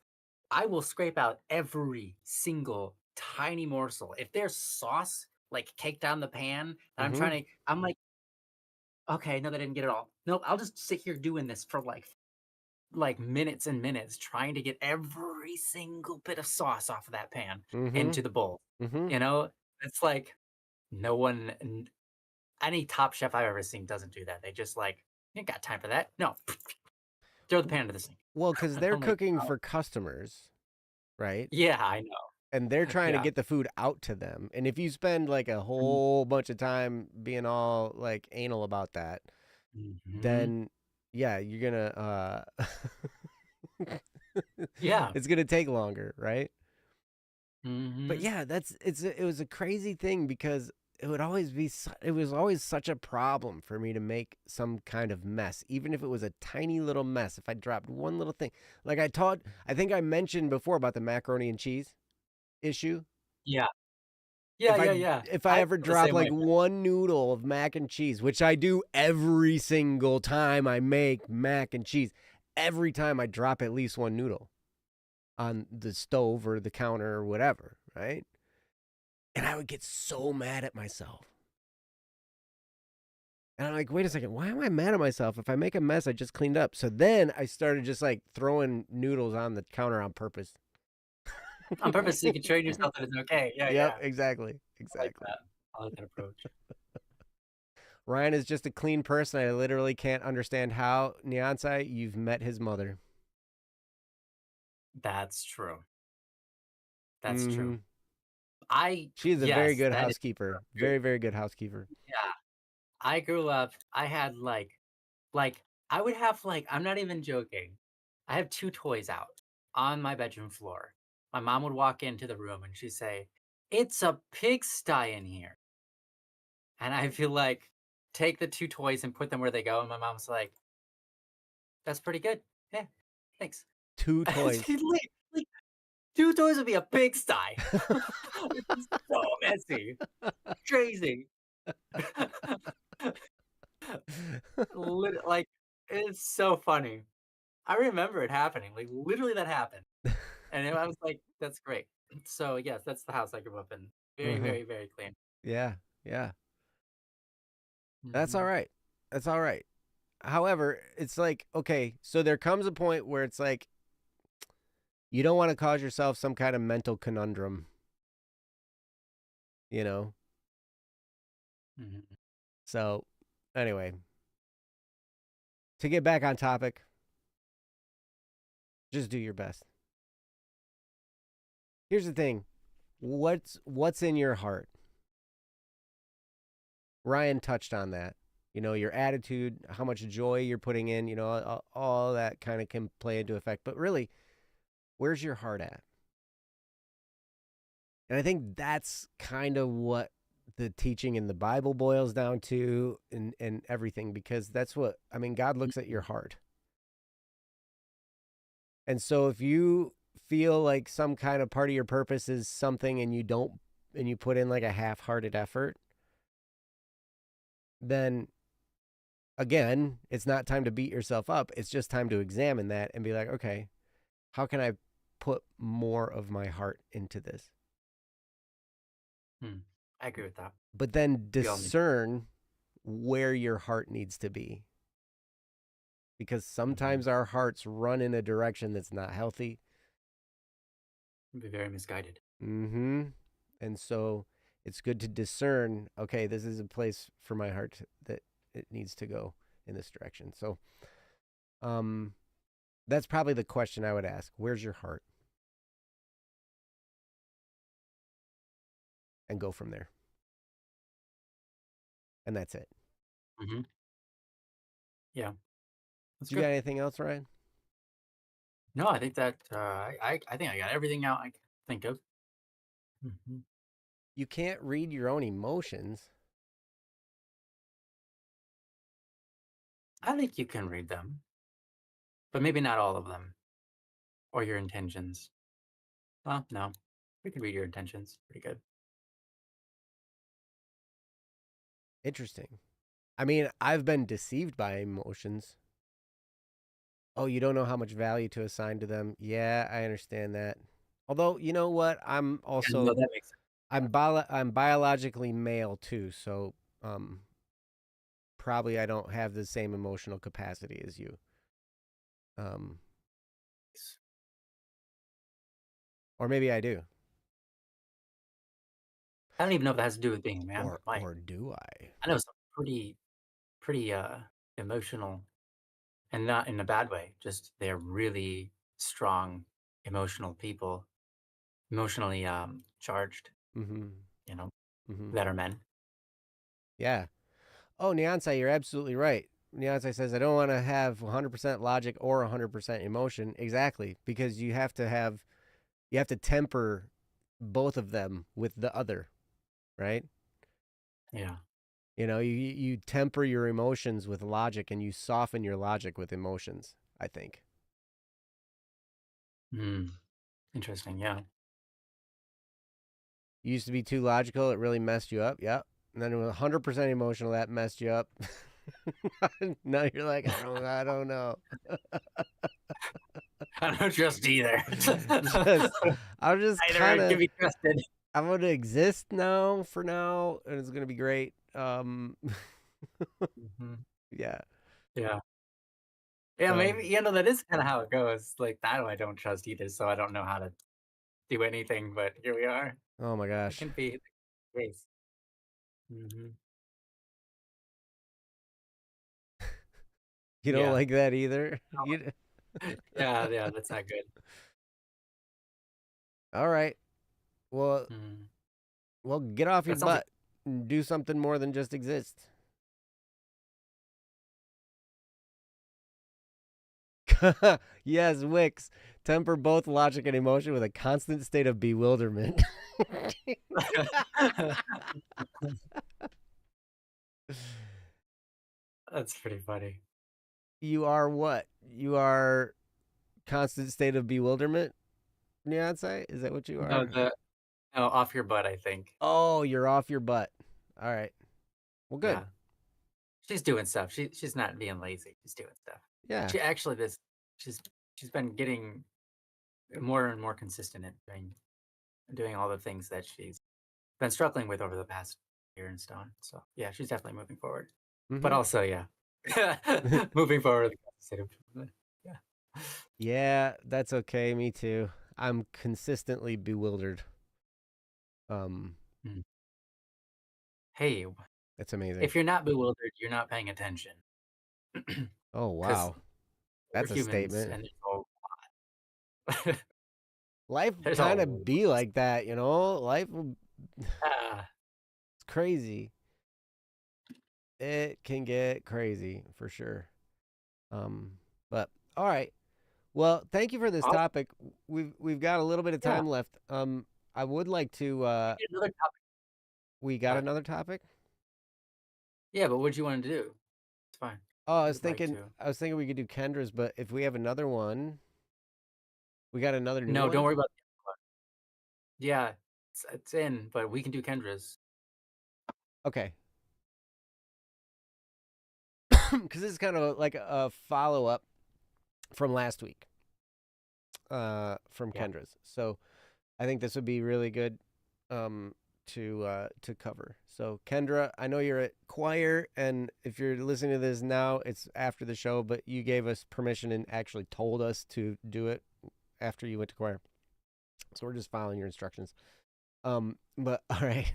I will scrape out every single tiny morsel. If there's sauce like caked on the pan that Mm-hmm. I'm like, okay, no, they didn't get it all. Nope, I'll just sit here doing this for like minutes and minutes, trying to get every single bit of sauce off of that pan Mm-hmm. into the bowl. Mm-hmm. It's like no one, any top chef I've ever seen doesn't do that. They just like, you ain't got time for that. No, throw the pan into the sink. Well, because they're I'm like, cooking oh, for customers, right? yeah, I know. And they're trying to Yeah. get the food out to them. And if you spend like a Mm. whole bunch of time being all like anal about that, Mhm. then yeah, you're gonna Yeah. it's gonna take longer, right? But yeah, it was a crazy thing because it would always be it was always such a problem for me to make some kind of mess, even if it was a tiny little mess. If I dropped one little thing, like I think I mentioned before about the macaroni and cheese issue. Yeah. Yeah. If I I ever feel the drop same like way. one noodle of mac and cheese, which I do every single time I make mac and cheese, every time I drop at least one noodle on the stove or the counter or whatever, right? And I would get so mad at myself. And I'm like, wait a second, why am I mad at myself? If I make a mess, I just cleaned up. So then I started just like throwing noodles on the counter on purpose. On purpose, so you can train yourself that it's okay. Yeah. Exactly. I like that. I like that approach. Ryan is just a clean person. I literally can't understand how. Nyansai, you've met his mother. That's true. That's true. She is a very good that is housekeeper. true. Very, very good housekeeper. Yeah. I grew up, I had I would have I'm not even joking. I have 2 toys out on my bedroom floor. My mom would walk into the room and she'd say, "It's a pigsty in here." And I feel like, take the 2 toys and put them where they go. And my mom's like, "That's pretty good. Yeah, thanks." 2 toys. She'd leave. Like, 2 toys would be a pigsty. It's so messy. Crazy. It's so funny. I remember it happening. Like, literally that happened. And I was like, "That's great." So, yes, that's the house I grew up in. Very, very, very clean. Yeah. That's all Mhm. right. That's all right. However, it's like, okay, so there comes a point where it's like, you don't want to cause yourself some kind of mental conundrum, you know? Mhm. So, anyway, to get back on topic, just do your best. Here's the thing. What's in your heart? Ryan touched on that. You know, your attitude, how much joy you're putting in, you know, all that kind of can play into effect. But really, where's your heart at? And I think that's kind of what the teaching in the Bible boils down to and everything, because that's what, I mean, God looks at your heart. And so if you feel like some kind of part of your purpose is something and you put in like a half-hearted effort, then again, it's not time to beat yourself up. It's just time to examine that and be like, okay, how can I put more of my heart into this? I agree with that. But then We all need discern where your heart needs to be. Because sometimes our hearts run in a direction that's not healthy. be very misguided. And so it's good to discern, okay, this is a place for my heart that it needs to go in this direction. So that's probably the question I would ask. Where's your heart? And go from there. And that's it. Yeah. That's You good. got anything else, Ryan? No, I think that I think I got everything out I can think of. You can't read your own emotions. I think you can read them, but maybe not all of them, or your intentions. Well, no, we can read your intentions pretty good. Interesting. I mean, I've been deceived by emotions. Oh, you don't know how much value to assign to them. Yeah, I understand that. Although, you know what? I'm Yeah, also no, that makes sense. I'm biologically male too, so probably I don't have the same emotional capacity as you. Or maybe I do. I don't even know if that has to do with being a man, but Or do I? I know some pretty emotional, and not in a bad way. Just they're really strong, emotional people, emotionally charged. You know, that are men. Yeah. Oh, Nyansai, you're absolutely right. Nyansai says, I don't want to have 100% logic or 100% emotion. Exactly. Because you have to temper both of them with the other, right? Yeah. You temper your emotions with logic and you soften your logic with emotions, I think. Interesting. Yeah. You used to be too logical, it really messed you up. Yep. And then it was 100% emotional, that messed you up. Now you're like, I don't know. I don't trust either. I'll just Either kind can of, be trusted. I'm going to exist now for now, and it's going to be great. Yeah. Yeah. Yeah, maybe that is kind of how it goes. Like that, I don't trust either, so I don't know how to do anything. But here we are. Oh my It gosh. can be the case. Mm-hmm. You don't Yeah. like that either? Yeah, that's not good. All right. Well, get off your That sounds like butt and do something more than just exist. Yes, Wix. Temper both logic and emotion with a constant state of bewilderment. that's pretty funny. You are what? You are constant state of bewilderment, Beyonce? Is that what you No, are? no, off your butt, I think. Oh, you're off your butt. All right. Well, good. Yeah. She's doing stuff. She's not being lazy. She's doing stuff. Yeah. She actually she's been getting more and more consistent at doing all the things that she's been struggling with over the past year and so on. So yeah, she's definitely moving forward. But also, yeah, moving forward. Yeah. Yeah, that's okay. Me too. I'm consistently bewildered. Hey, That's amazing. if you're not bewildered, you're not paying attention. Oh wow, that's a statement. And there's a lot. Life There's kind a of be like that, Life, lot. it's crazy. It can get crazy for sure. But all right. Well, thank you for this topic. We've got a little bit of time left. I would like to. Another topic. We got another topic. Yeah, but what do you want to do? It's fine. Oh, I was thinking we could do Kendra's, but if we have another one, we got another new one. No, don't worry about the other one. Yeah, it's in, but we can do Kendra's. Okay. Because this is kind of like a follow-up from last week, from Kendra's. So I think this would be really good to cover. So Kendra, I know you're at choir, and if you're listening to this now, it's after the show, but you gave us permission and actually told us to do it after you went to choir. So we're just following your instructions. But all right.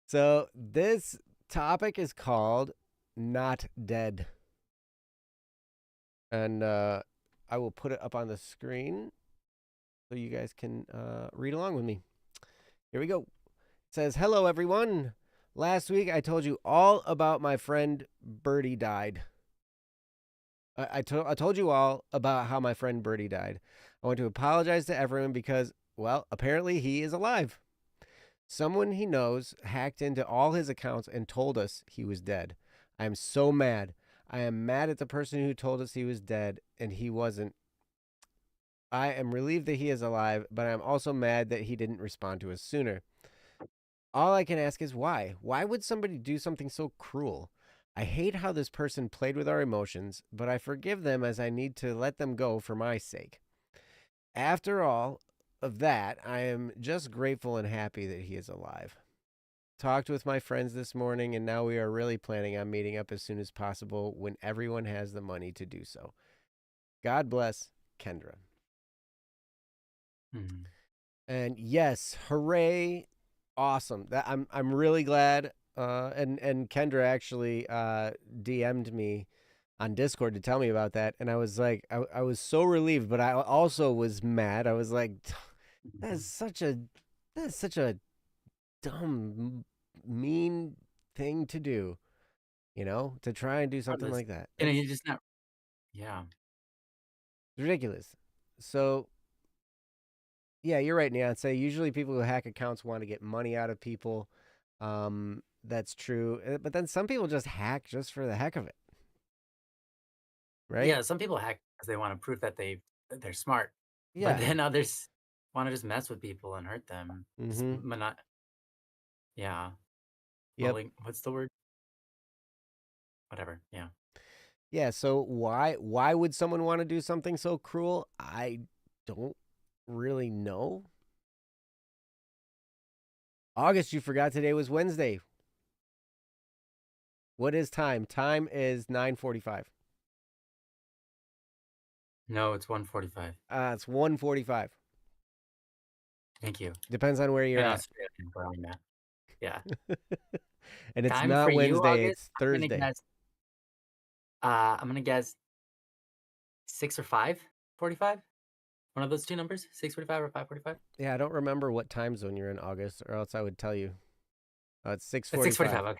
So this topic is called Not Dead. And I will put it up on the screen so you guys can read along with me. Here we go. It says, "Hello, everyone. Last week I told you all about my friend Birdie died. I told you all about how my friend Birdie died. I want to apologize to everyone because, well, apparently he is alive. Someone he knows hacked into all his accounts and told us he was dead. I am so mad. I am mad at the person who told us he was dead and he wasn't. I am relieved that he is alive, but I am also mad that he didn't respond to us sooner. All I can ask is why? Why would somebody do something so cruel? I hate how this person played with our emotions, but I forgive them as I need to let them go for my sake. After all of that, I am just grateful and happy that he is alive. Talked with my friends this morning, and now we are really planning on meeting up as soon as possible when everyone has the money to do so. God bless, Kendra." And yes, hooray. Awesome. That I'm really glad. And Kendra actually DM'd me on Discord to tell me about that, and I was like, I was so relieved, but I also was mad. I was like, that's such a dumb, mean thing to do, to try and do something like that. And you just not. Yeah. It's ridiculous. So Yeah, you're right, Neon. Usually people who hack accounts want to get money out of people. That's true. But then some people just hack just for the heck of it, right? Yeah, some people hack because they want to prove that they're smart, but Yeah. then others want to just mess with people and hurt them. Just Mm-hmm. yeah. Yep. What's the word? Whatever. Yeah. Yeah, so why would someone want to do something so cruel? I don't really know. August, you forgot today was Wednesday. What is time? Time is 9:45. No, it's 1:45. It's 1:45. Thank you. Depends on where you're In at. Australia, where I'm at. Yeah. And it's Time for not you, Wednesday, August. it's Thursday. I'm gonna guess 6 or 5:45. One of those two numbers, 6:45 or 5:45. Yeah, I don't remember what time zone you're in, August, or else I would tell you. It's It's 6:45. 6:45. Okay.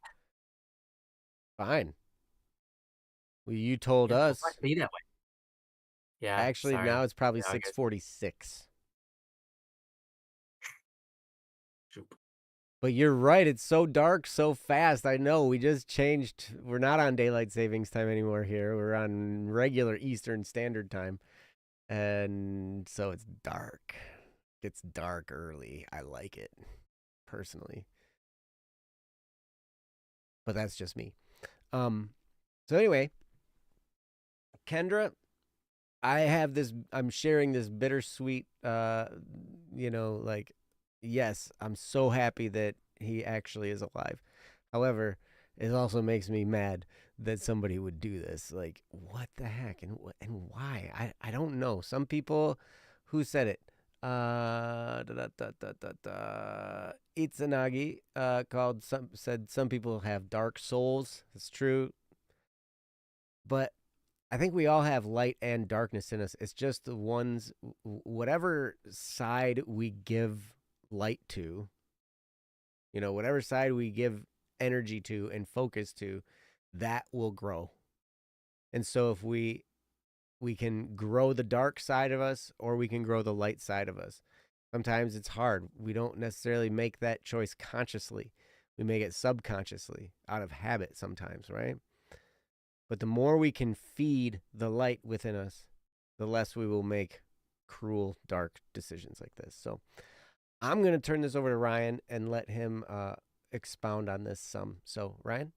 Fine. Well, you told Yeah, we'll try us. to be that way. Yeah. Actually, now Sorry. it's probably Yeah, August. 6:46. Shoop. But you're right. It's so dark so fast. I know. We just changed. We're not on daylight savings time anymore here. We're on regular Eastern Standard Time. And so it's dark. It's dark early. I like it personally. But that's just me. So anyway, Kendra, I'm sharing this bittersweet like, yes, I'm so happy that he actually is alive. However, it also makes me mad that somebody would do this. Like, what the heck and why? I don't know. Some people, who said it? Itsunagi said some people have dark souls. It's true, but I think we all have light and darkness in us. It's just the ones, whatever side we give light to, whatever side we give energy to and focus to, that will grow. And so if we can grow the dark side of us or we can grow the light side of us. Sometimes it's hard. We don't necessarily make that choice consciously. We make it subconsciously out of habit sometimes, right? But the more we can feed the light within us, the less we will make cruel, dark decisions like this. So I'm going to turn this over to Ryan and let him expound on this some. So, Ryan,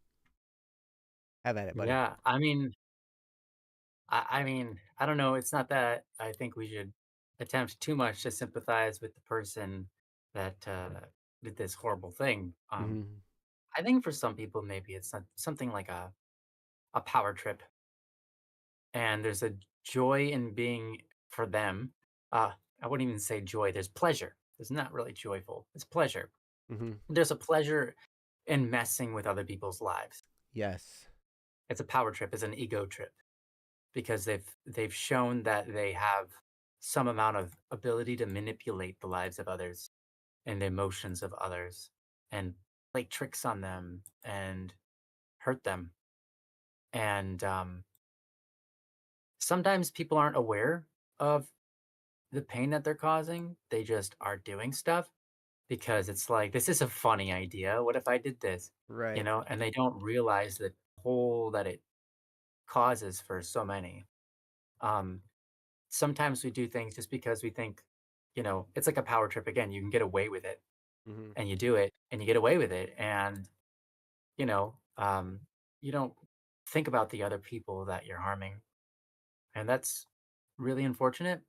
have at it, buddy. Yeah. I mean, I don't know. It's not that I think we should attempt too much to sympathize with the person that did this horrible thing. Mm-hmm. I think for some people, maybe it's something like a power trip, and there's a joy in being for them. I wouldn't even say joy. There's pleasure. There's not really joyful. It's pleasure. Mm-hmm. There's a pleasure in messing with other people's lives. Yes. It's a power trip. It's an ego trip because they've shown that they have some amount of ability to manipulate the lives of others and the emotions of others and play tricks on them and hurt them. And sometimes people aren't aware of the pain that they're causing. They just are doing stuff because it's like, this is a funny idea. What if I did this? Right. And they don't realize the toll that it causes for so many. Um, Sometimes we do things just because we think, it's like a power trip again. You can get away with it Mm-hmm. and you do it and you get away with it. And, you know, um, you don't think about the other people that you're harming. And that's really unfortunate.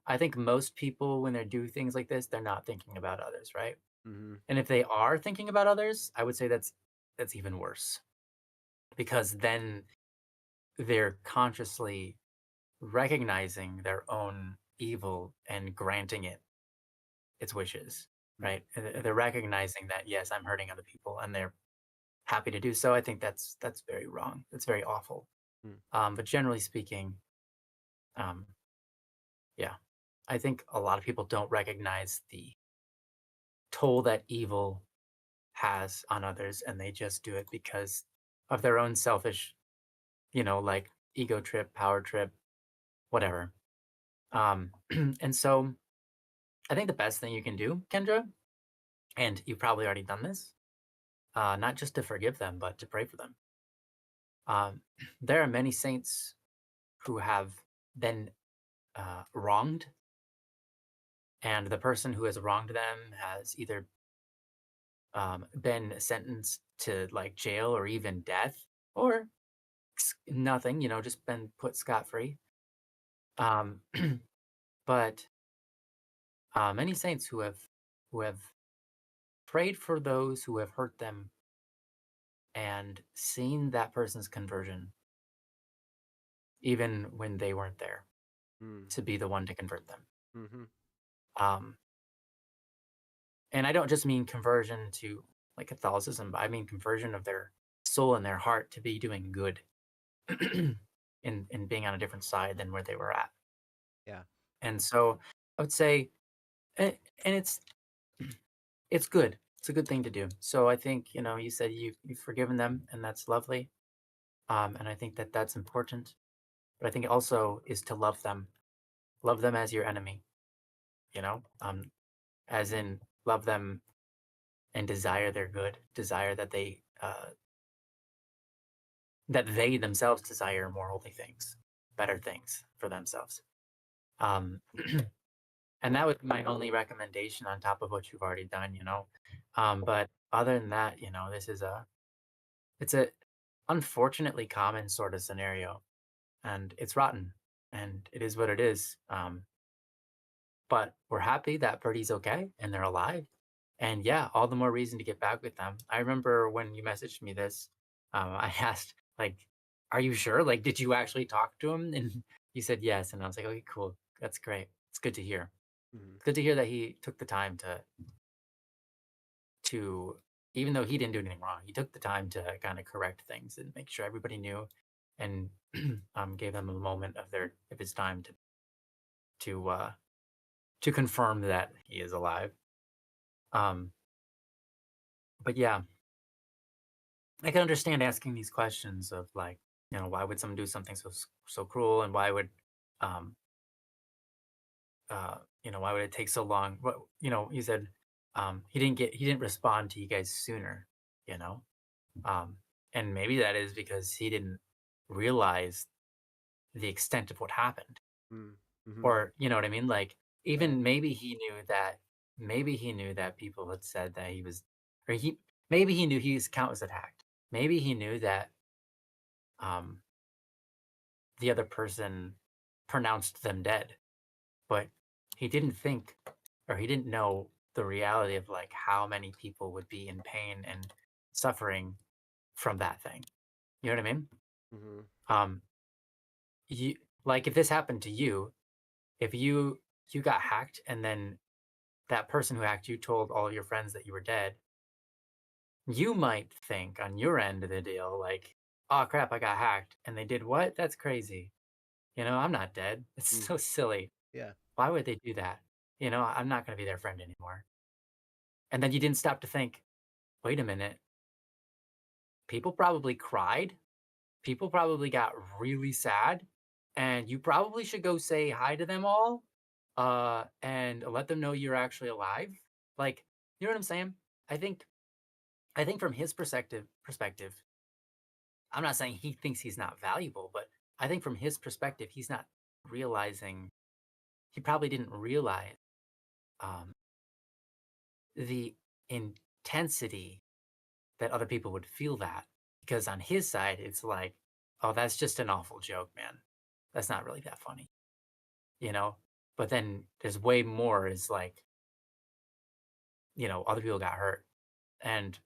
I think most people, when they do things like this, they're not thinking about others, right? Mm-hmm. And if they are thinking about others, I would say that's even worse because then they're consciously recognizing their own evil and granting it its wishes, right? And they're recognizing that yes, I'm hurting other people, and they're happy to do so. I think that's very wrong. That's very awful. Mm-hmm. But generally speaking, um, yeah, I think a lot of people don't recognize the toll that evil has on others, and they just do it because of their own selfish, like ego trip, power trip, whatever. And so I think the best thing you can do, Kendra, and you've probably already done this, not just to forgive them, but to pray for them. Um, there are many saints who have been wronged, and the person who has wronged them has either been sentenced to like jail or even death, or nothing, just been put scot free. Um, but many saints who have prayed for those who have hurt them and seen that person's conversion, even when they weren't there Mm. to be the one to convert them. Mm-hmm. Um, and I don't just mean conversion to like Catholicism, but I mean conversion of their soul and their heart to be doing good in being on a different side than where they were at. Yeah. And so I would say, and it's good. It's a good thing to do. So I think you said you've forgiven them, and that's lovely. And I think that that's important. But I think it also is to love them as your enemy. As in love them and desire their good, desire that they themselves desire more holy things, better things for themselves. Um, and that would be my only recommendation on top of what you've already done. But other than that, this is it's a unfortunately common sort of scenario, and it's rotten, and it is what it is. But we're happy that Birdie's okay and they're alive. And yeah, all the more reason to get back with them. I remember when you messaged me this, I asked, like, are you sure? Like, did you actually talk to him? And you said yes. And I was like, okay, cool. That's great. It's good to hear. Mm-hmm. It's good to hear that he took the time to even though he didn't do anything wrong, he took the time to kind of correct things and make sure everybody knew, and gave them a moment of his time to to confirm that he is alive. Um, but yeah, I can understand asking these questions of like, why would someone do something so cruel, and um, why would it take so long? What you said, he didn't respond to you guys sooner, you know, um, and maybe that is because he didn't realize the extent of what happened, Mm-hmm. or you know what I mean, like even maybe he knew that people had said that he was, or maybe he knew his account was attacked. Maybe he knew that um, the other person pronounced them dead, but he didn't think, or he didn't know the reality of like how many people would be in pain and suffering from that thing. You know what I mean? Mm-hmm. Um, you like if this happened to you, if you got hacked and then that person who hacked you told all your friends that you were dead, you might think on your end of the deal like, oh crap, I got hacked, and they did what? That's crazy. I'm not dead. It's Mm. so silly. Yeah. Why would they do that? I'm not going to be their friend anymore. And then you didn't stop to think, wait a minute, people probably cried. People probably got really sad. And you probably should go say hi to them all, and let them know you're actually alive. Like, you know what I'm saying? I think I think from his perspective, I'm not saying he thinks he's not valuable, but I think from his perspective, he's not realizing, he probably didn't realize um, the intensity that other people would feel that. Because on his side, it's like, oh, that's just an awful joke, man. That's not really that funny, you know? But then there's way more is like, other people got hurt. And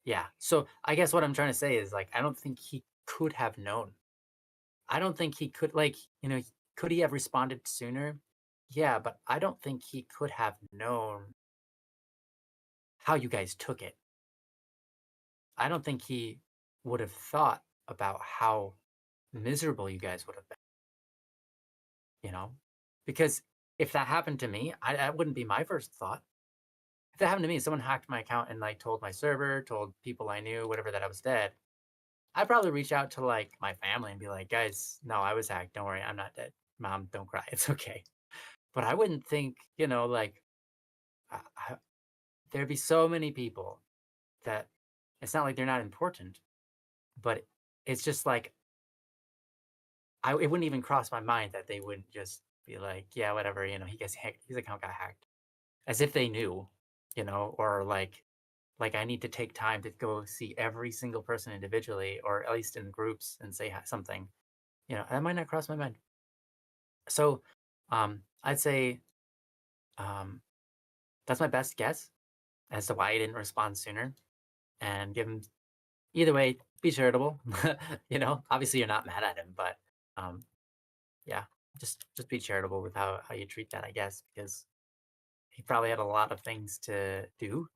yeah. So I guess what I'm trying to say is like, I don't think he could have known. I don't think he could, like, could he have responded sooner? Yeah, but I don't think he could have known how you guys took it. I don't think he would have thought about how miserable you guys would have been, you know? Because if that happened to me, that wouldn't be my first thought. If that happened to me, someone hacked my account and like told my server, told people I knew, whatever, that I was dead, I'd probably reach out to like my family and be like, guys, no, I was hacked. Don't worry, I'm not dead. Mom, don't cry. It's okay. But I wouldn't think, like there'd be so many people that it's not like they're not important, but it's just like it wouldn't even cross my mind that they wouldn't just be like, yeah, whatever, he gets hacked, his account got hacked, as if they knew, or like I need to take time to go see every single person individually, or at least in groups, and say something. That might not cross my mind. So, I'd say um, that's my best guess as to why I didn't respond sooner, and give him either way. Be charitable. Obviously you're not mad at him, but um, yeah, just be charitable with how you treat that, I guess, because he probably had a lot of things to do,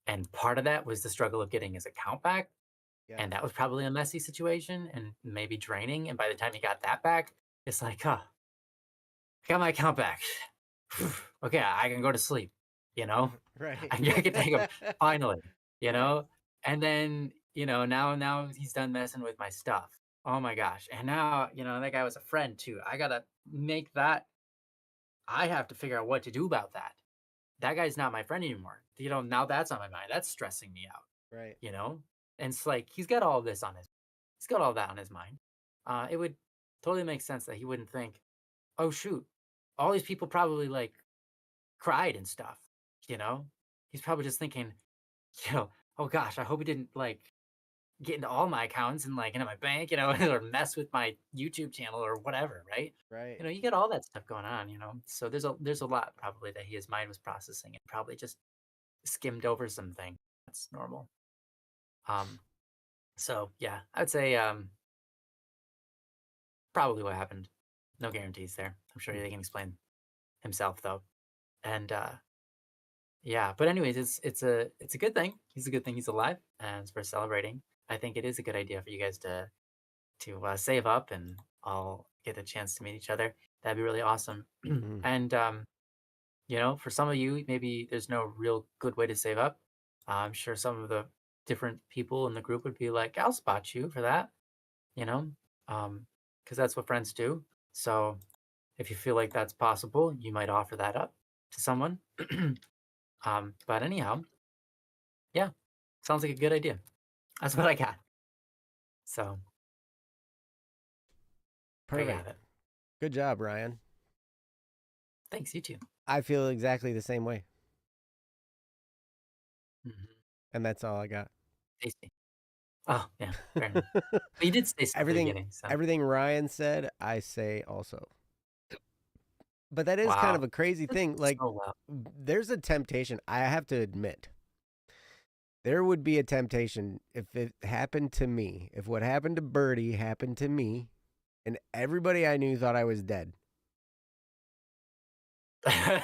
and part of that was the struggle of getting his account back, Yeah. and that was probably a messy situation and maybe draining. And by the time he got that back, it's like, oh, I got my account back. Okay, I can go to sleep. You know, Right. I can take him finally. You Right. know, and then now he's done messing with my stuff. Oh my gosh! And now that guy was a friend too. I gotta make that. I have to figure out what to do about that. That guy's not my friend anymore. Now that's on my mind. That's stressing me out. Right. You know, and it's like he's got all this on he's got all that on his mind. It would totally make sense that he wouldn't think, oh shoot, all these people probably like cried and stuff. You know, he's probably just thinking, oh gosh, I hope he didn't like get into all my accounts and like into my bank, or mess with my YouTube channel or whatever, right? Right. You get all that stuff going on, So there's a lot probably that his mind was processing and probably just skimmed over something. That's normal. So yeah, I'd say probably what happened. No guarantees there. I'm sure he can explain himself though. And yeah, but anyways, it's a good thing. He's a good thing he's alive, and it's worth celebrating. I think it is a good idea for you guys to save up and all get a chance to meet each other. That'd be really awesome. Mhm. And for some of you, maybe there's no real good way to save up. I'm sure some of the different people in the group would be like, "I'll spot you for that," you know, because that's what friends do. So if you feel like that's possible, you might offer that up to someone. But anyhow, yeah, sounds like a good idea. That's what I got. So there you Perfect. have it. Good job, Ryan. Thanks, you too. I feel exactly the same way. Mhm. And that's all I got. Tasty. Oh, yeah, fair enough. But you did say something at the everything beginning, so everything Ryan said, I say also. But that is kind of wow. a crazy That's thing. Like, so well. there's a temptation. I have to admit, there would be a temptation if it happened to me. If what happened to Birdie happened to me, and everybody I knew thought I was dead.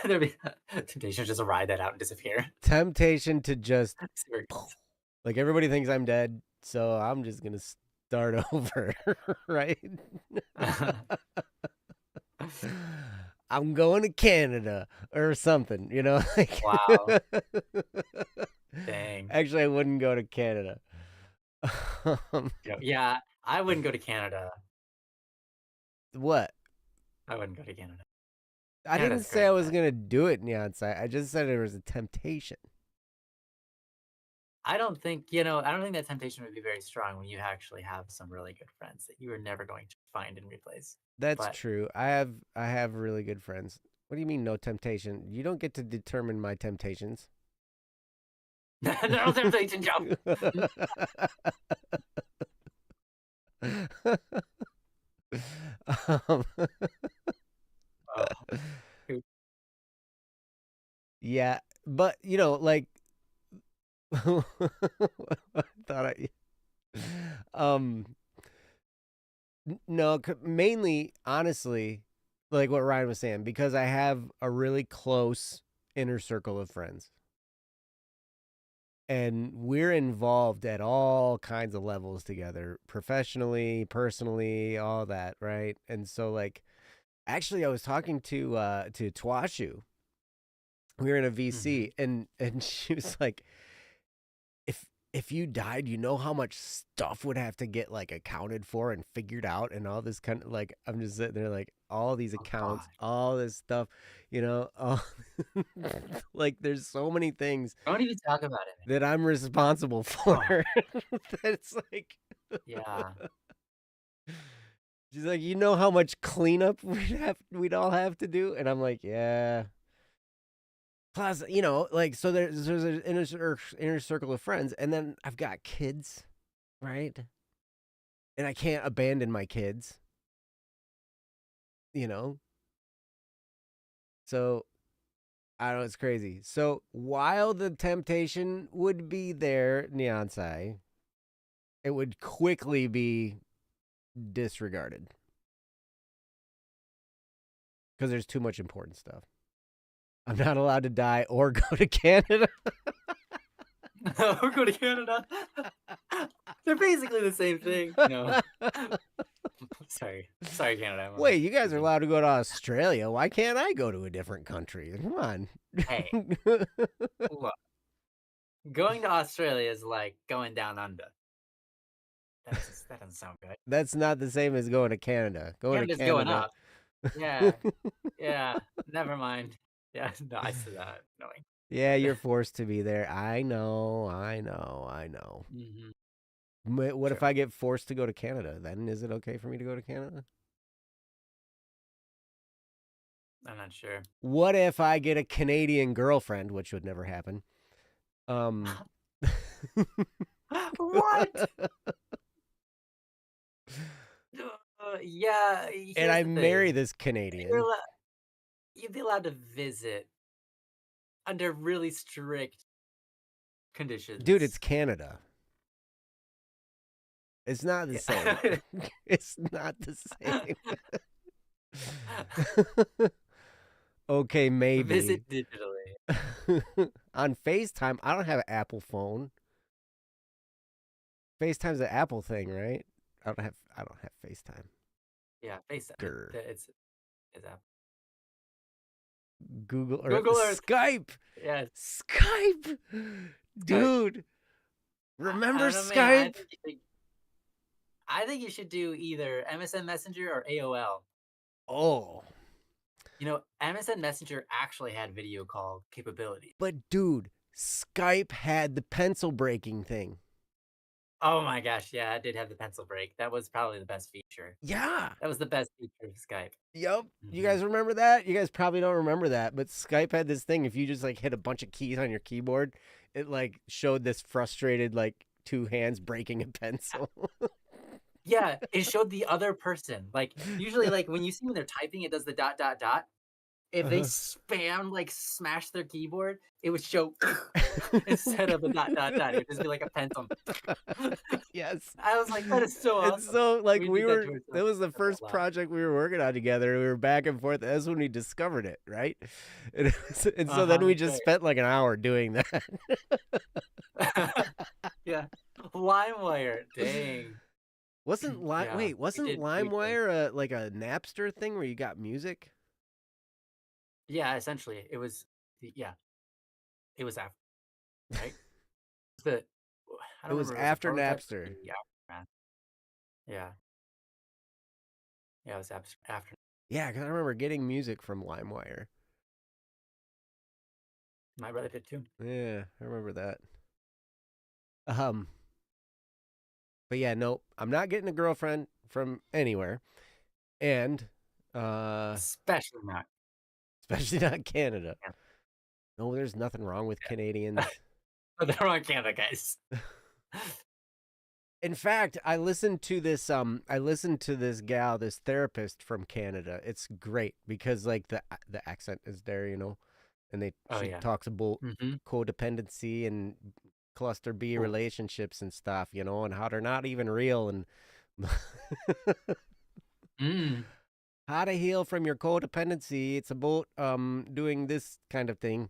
There'd be temptation to just ride that out and disappear. Temptation to just, See where it goes. like, everybody thinks I'm dead, so I'm just gonna start over, right? I'm going to Canada or something, like Wow. Dang. actually I wouldn't go to Canada. Yeah, I wouldn't go to Canada. What? I wouldn't go to Canada. I didn't Canada's say I great, was but going to do it, Nyansai. I just said there was a temptation. I don't think that temptation would be very strong when you actually have some really good friends that you are never going to find and replace. That's But true. I have really good friends. What do you mean no temptation? You don't get to determine my temptations. no temptation, Joe. um, Oh, yeah, but like I thought um no, mainly honestly, like what Ryan was saying, because I have a really close inner circle of friends. And we're involved at all kinds of levels together, professionally, personally, all that, right? And so like actually I was talking to Twashu. We were in a mhm. VC and she was like, if you died, you know how much stuff would have to get like accounted for and figured out and all this kind of like I'm just sitting there like all these Oh accounts, God. all this stuff, like there's so many things Don't even talk about it. that I'm responsible for. That it's like, Yeah. she's like, you know how much cleanup we'd all have to do, and I'm like, yeah. Plus, like, so there's an inner circle of friends, and then I've got kids, right? And I can't abandon my kids, So I don't know, it's crazy. So while the temptation would be there, Neonsai, it would quickly be disregarded because there's too much important stuff. I'm not allowed to die or go to Canada. Or go to Canada. They're basically the same thing. No. Sorry, Canada. Wait, you guys are allowed to go to Australia. Why can't I go to a different country? Come on. Hey, look, going to Australia is like going down under. That doesn't sound good. That's not the same as going to Canada. Canada's going up. Yeah, yeah. Never mind. Yeah, no, I said that. Annoying. Yeah, you're forced to be there. I know. Mm-hmm. What if I get forced to go to Canada? Then is it okay for me to go to Canada? I'm not sure. What if I get a Canadian girlfriend, which would never happen? What? Yeah. And I here's the marry thing. this Canadian. You'd be allowed to visit under really strict conditions. Dude, it's Canada. It's not the same. It's not the same. Okay, maybe. Visit digitally. On FaceTime, I don't have an Apple phone. FaceTime's an Apple thing, right? I don't have FaceTime. Yeah, FaceTime. It's Apple. Google Earth. Skype. Yeah. Skype. Dude. Remember Skype? I think you should do either MSN Messenger or AOL. Oh. MSN Messenger actually had video call capability. But dude, Skype had the pencil breaking thing. Oh my gosh, yeah, it did have the pencil break. That was probably the best feature. Yeah. That was the best feature of Skype. Yep. Mm-hmm. You guys remember that? You guys probably don't remember that, but Skype had this thing. If you just like hit a bunch of keys on your keyboard, it like showed this frustrated like two hands breaking a pencil. Yeah, it showed the other person. Like usually like when they're typing, it does the ... If they smash their keyboard, it would show instead of a ... It would just be like a pencil. Yes. I was like, that is so awesome. And so like that was the first project we were working on together. We were back and forth. That's when we discovered it, right? And so then we just spent like an hour doing that. Yeah. LimeWire. Dang. Wasn't LimeWire like a Napster thing where you got music? Yeah, essentially, it was. Yeah, it was after, right? It was after Napster. Yeah, it was after. Yeah, because I remember getting music from LimeWire. My brother did too. Yeah, I remember that. But yeah, nope. I'm not getting a girlfriend from anywhere, and especially not Canada. Yeah. No, there's nothing wrong with Canadians. Nothing wrong with Canada, guys. In fact, I listened to this gal, this therapist from Canada. It's great because like the accent is there, and she talks about codependency and cluster B relationships and stuff, and how they're not even real and how to heal from your codependency. It's about doing this kind of thing.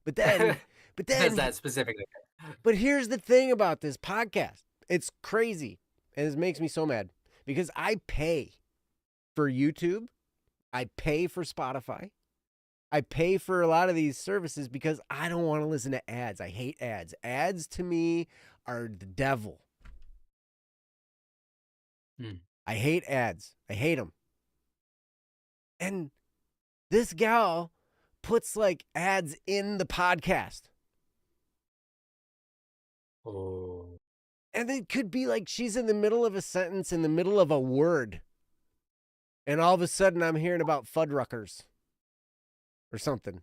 But then that specifically. But here's the thing about this podcast. It's crazy. And it makes me so mad because I pay for YouTube. I pay for Spotify. I pay for a lot of these services because I don't want to listen to ads. I hate ads. Ads to me are the devil. I hate ads. I hate them. And this gal puts like ads in the podcast. Oh. And it could be like she's in the middle of a sentence, in the middle of a word. And all of a sudden I'm hearing about Fuddruckers or something.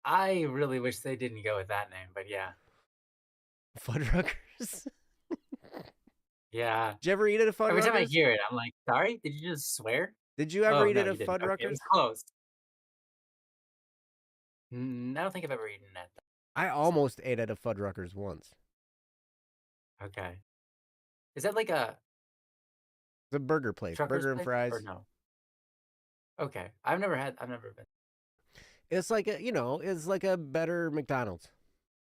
I really wish they didn't go with that name, but yeah. Fuddruckers? Yeah. Did you ever eat at a Every time I Fuddruckers? hear it, I'm like, sorry? Did you just swear? Did you ever Oh, eat no, at a you didn't. Okay, it Fuddruckers? was close. I don't think I've ever eaten at that. I almost ate at a Fuddruckers once. Okay. Is that like a It's a burger place, trucker's burger and place fries. or no? Okay. I've never been. It's like it's like a better McDonald's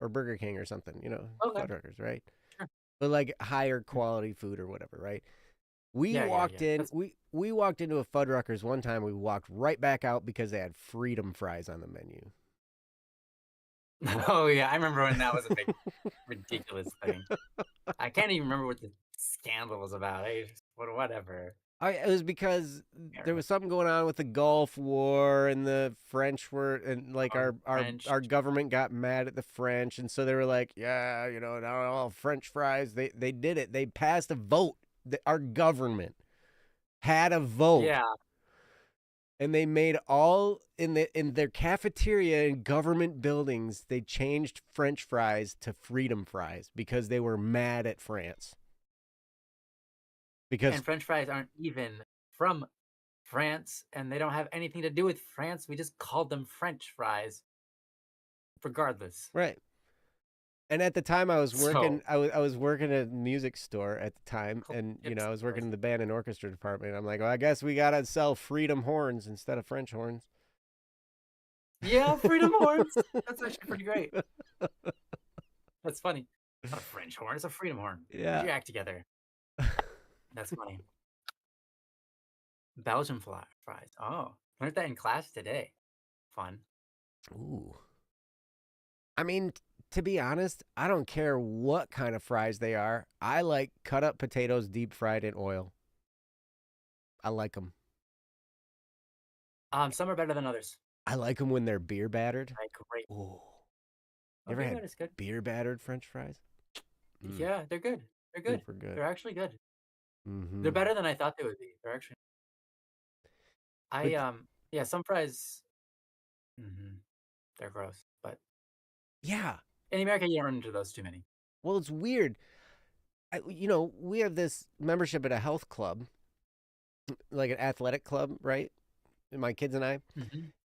or Burger King or something, Okay. Fuddruckers, right? Sure. But like higher quality food or whatever, right? We Yeah, walked in, That's- we walked into a Fuddruckers one time. We walked right back out because they had freedom fries on the menu. Oh yeah, I remember when that was a big ridiculous thing. I can't even remember what the scandal was about. Whatever. It was because there was something going on with the Gulf War and the French were, and like French. our government got mad at the French, and so they were like, yeah, now all French fries. They did it. They passed a vote. Our government had a vote. Yeah. And they made all in their cafeteria and government buildings, they changed French fries to freedom fries because they were mad at France. And French fries aren't even from France, and they don't have anything to do with France. We just called them French fries, regardless. Right. And at the time, I was working. So, I was working at a music store at the time, and I was working in the band and orchestra department. I'm like, well, I guess we gotta sell freedom horns instead of French horns. yeah, freedom horns. That's actually pretty great. That's funny. Not a French horn; it's a freedom horn. Yeah. You act together. That's funny. Belgian fries. Oh, learned that in class today. Fun. Ooh. I mean, to be honest, I don't care what kind of fries they are. I like cut up potatoes deep fried in oil. I like them. Some are better than others. I like them when they're beer battered. Great. Ooh. You ever had is good. beer battered French fries? Yeah, they're good. They're good. Super good. They're actually good. Mm-hmm. They're better than I thought they would be. They're actually. Some fries. They're gross, but yeah. In America, you don't run into those too many. Well, it's weird. We have this membership at a health club, like an athletic club, right? My kids and I,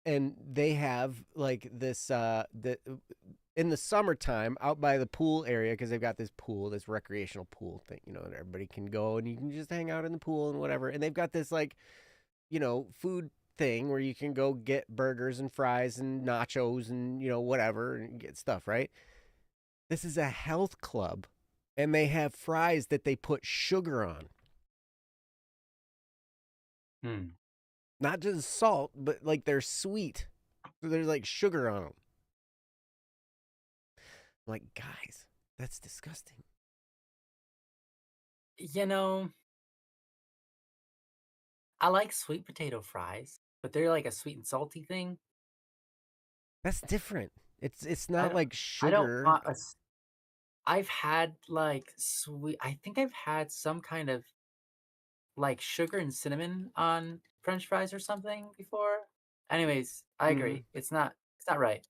and they have like this in the summertime out by the pool area, because they've got this pool, this recreational pool thing, and everybody can go and you can just hang out in the pool and whatever. And they've got this like, food thing where you can go get burgers and fries and nachos and whatever and get stuff, right? This is a health club, and they have fries that they put sugar on. Not just salt, but like they're sweet. So there's like sugar on them. I'm like, guys, that's disgusting. I like sweet potato fries, but they're like a sweet and salty thing. That's different. It's not like sugar. I don't want I've had like sweet. I think I've had some kind of like sugar and cinnamon on French fries or something before. Anyways, I agree. It's not right.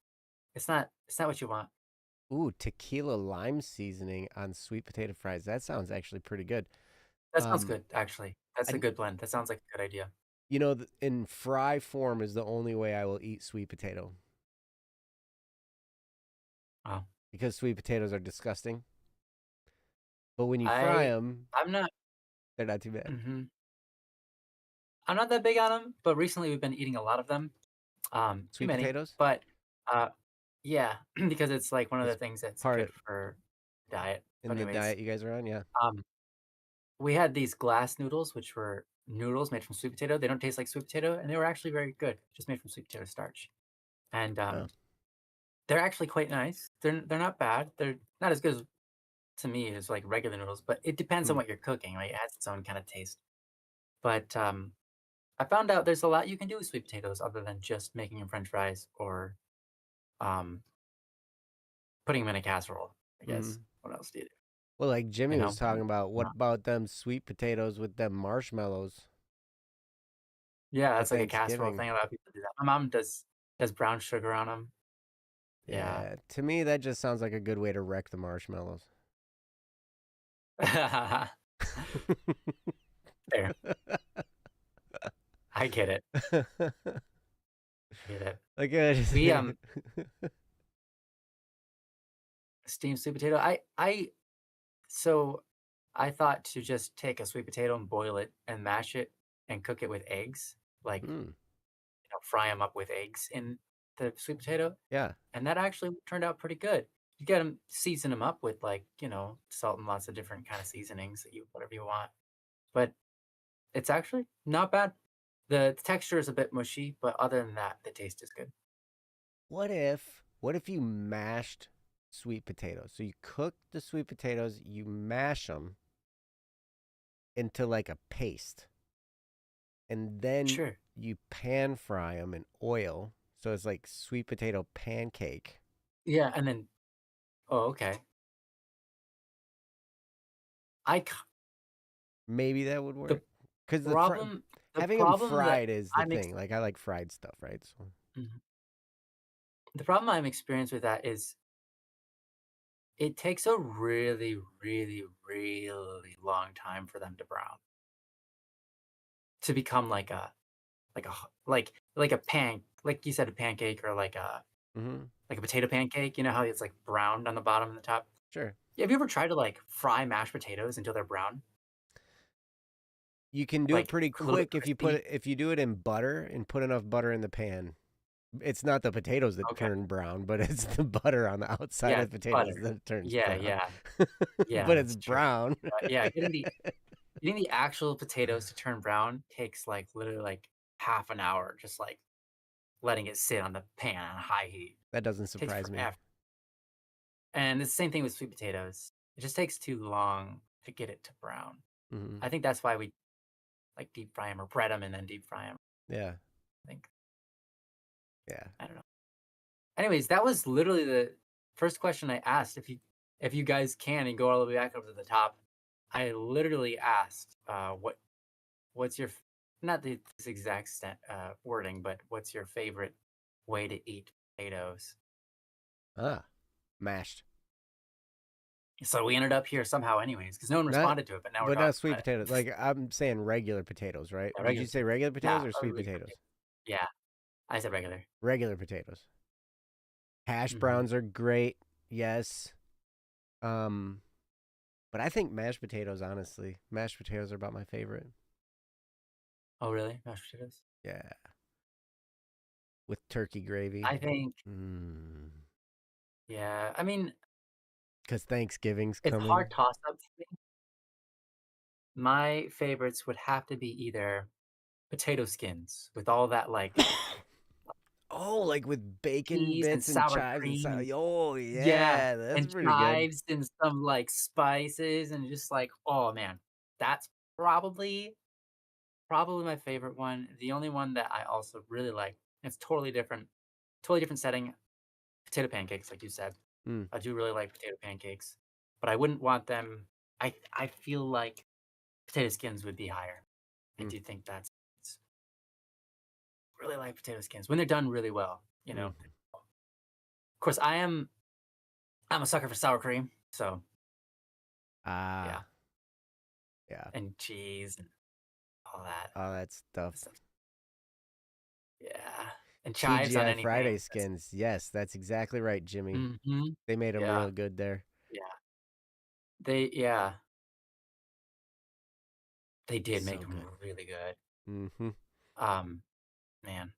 It's not what you want. Ooh, tequila lime seasoning on sweet potato fries. That sounds actually pretty good. That sounds good, actually. That's a good blend. That sounds like a good idea. In fry form is the only way I will eat sweet potato. Oh. Because sweet potatoes are disgusting. But when you fry them, they're not too bad. I'm not that big on them, but recently we've been eating a lot of them. Sweet potatoes? But yeah, because it's like one of the things that's good for diet. In the diet you guys are on, yeah. We had these glass noodles, which were noodles made from sweet potato. They don't taste like sweet potato, and they were actually very good, just made from sweet potato starch. And they're actually quite nice. They're not bad. They're not as good as to me is like regular noodles, but it depends on Mm. what you're cooking, right? It has its own kind of taste. But I found out there's a lot you can do with sweet potatoes other than just making them French fries or um, putting them in a casserole. I guess. Mm. What else do you do? Well, like You Jimmy was know, talking about, what about them sweet potatoes with them marshmallows yeah, for that's like a casserole Thanksgiving? thing. A lot of people do that. My mom does brown sugar on them. Yeah. Yeah, to me that just sounds like a good way to wreck the marshmallows. Fair. I get it. I get it. Like We steamed sweet potato. So I thought to just take a sweet potato and boil it and mash it and cook it with eggs, like mm, fry them up with eggs in the sweet potato, yeah. and that actually turned out pretty good. You get them, season them up with like salt and lots of different kind of seasonings that you whatever you want, but it's actually not bad. The texture is a bit mushy, but other than that, the taste is good. What if you mashed sweet potatoes? So you cook the sweet potatoes, you mash them into like a paste, and then Sure. you pan fry them in oil, so it's like sweet potato pancake. Yeah, and then okay. I c- Maybe that would the work. Because problem the having them problem that fried is the I'm ex- thing. Like I like fried stuff, right? So Mhm. The problem I'm experienced with that is it takes a really, really, really long time for them to brown to become like a pan like you said a pancake or hmm like a potato pancake. You know how it's like browned on the bottom and the top. sure. Have you ever tried to like fry mashed potatoes until they're brown, You can do it like pretty a little bit quick crispy? if you do it in butter and put enough butter in the pan. It's not the potatoes that Okay, turn brown, but it's the butter on the outside yeah, of the potatoes butter. that turns Yeah, brown. yeah, yeah. But it's That's true. brown. But yeah, getting the actual potatoes to turn brown takes like literally like half an hour, just like letting it sit on the pan on high heat. That doesn't Takes surprise me. forever. And it's the same thing with sweet potatoes. It just takes too long to get it to brown. hmm I think that's why we like deep fry them or bread them and then deep fry them. Yeah, I think. yeah. I don't know. Anyways, that was literally the first question I asked. If you guys can and go all the way back up to the top, I literally asked, what's your not this exact wording, but what's your favorite way to eat potatoes? Ah, mashed. So we ended up here somehow, anyways, because no one Not, responded to it. But now we're but not talking sweet about it. potatoes. Like I'm saying, regular potatoes, right? Yeah, Did you regular say potatoes. regular Yeah, potatoes or sweet regular potatoes? potatoes. Yeah, I said regular. Regular potatoes. Hash Hmm. browns are great. Yes. Um, but I think mashed potatoes. Honestly, mashed potatoes are about my favorite. Oh, really? Mashed potatoes? Yeah, with turkey gravy. I think, Mm. yeah. I mean, Because Thanksgiving's it's a coming. hard toss up for me. My favorites would have to be either potato skins with all that like Oh, like with bacon cheese and bits and sour chives and cream stuff. and Oh, yeah, yeah, that's and pretty good. chives and some like spices and just like, oh man, that's probably my favorite one. The only one that I also really like, it's totally different setting. Potato pancakes, like you said. Mm, I do really like potato pancakes, but I wouldn't want them. I feel like potato skins would be higher. I mm, do think that's it's really like potato skins when they're done really well. mm. Of course, I'm a sucker for sour cream, so yeah, Ah, yeah. and cheese and all that. All that stuff. Stuff. Yeah, and chives on TGI anything. Friday skins. Yes, that's exactly right, Jimmy. Mm-hmm. They made them Yeah, real good there. yeah. Yeah, they did make So them good. really good. hmm Um, man.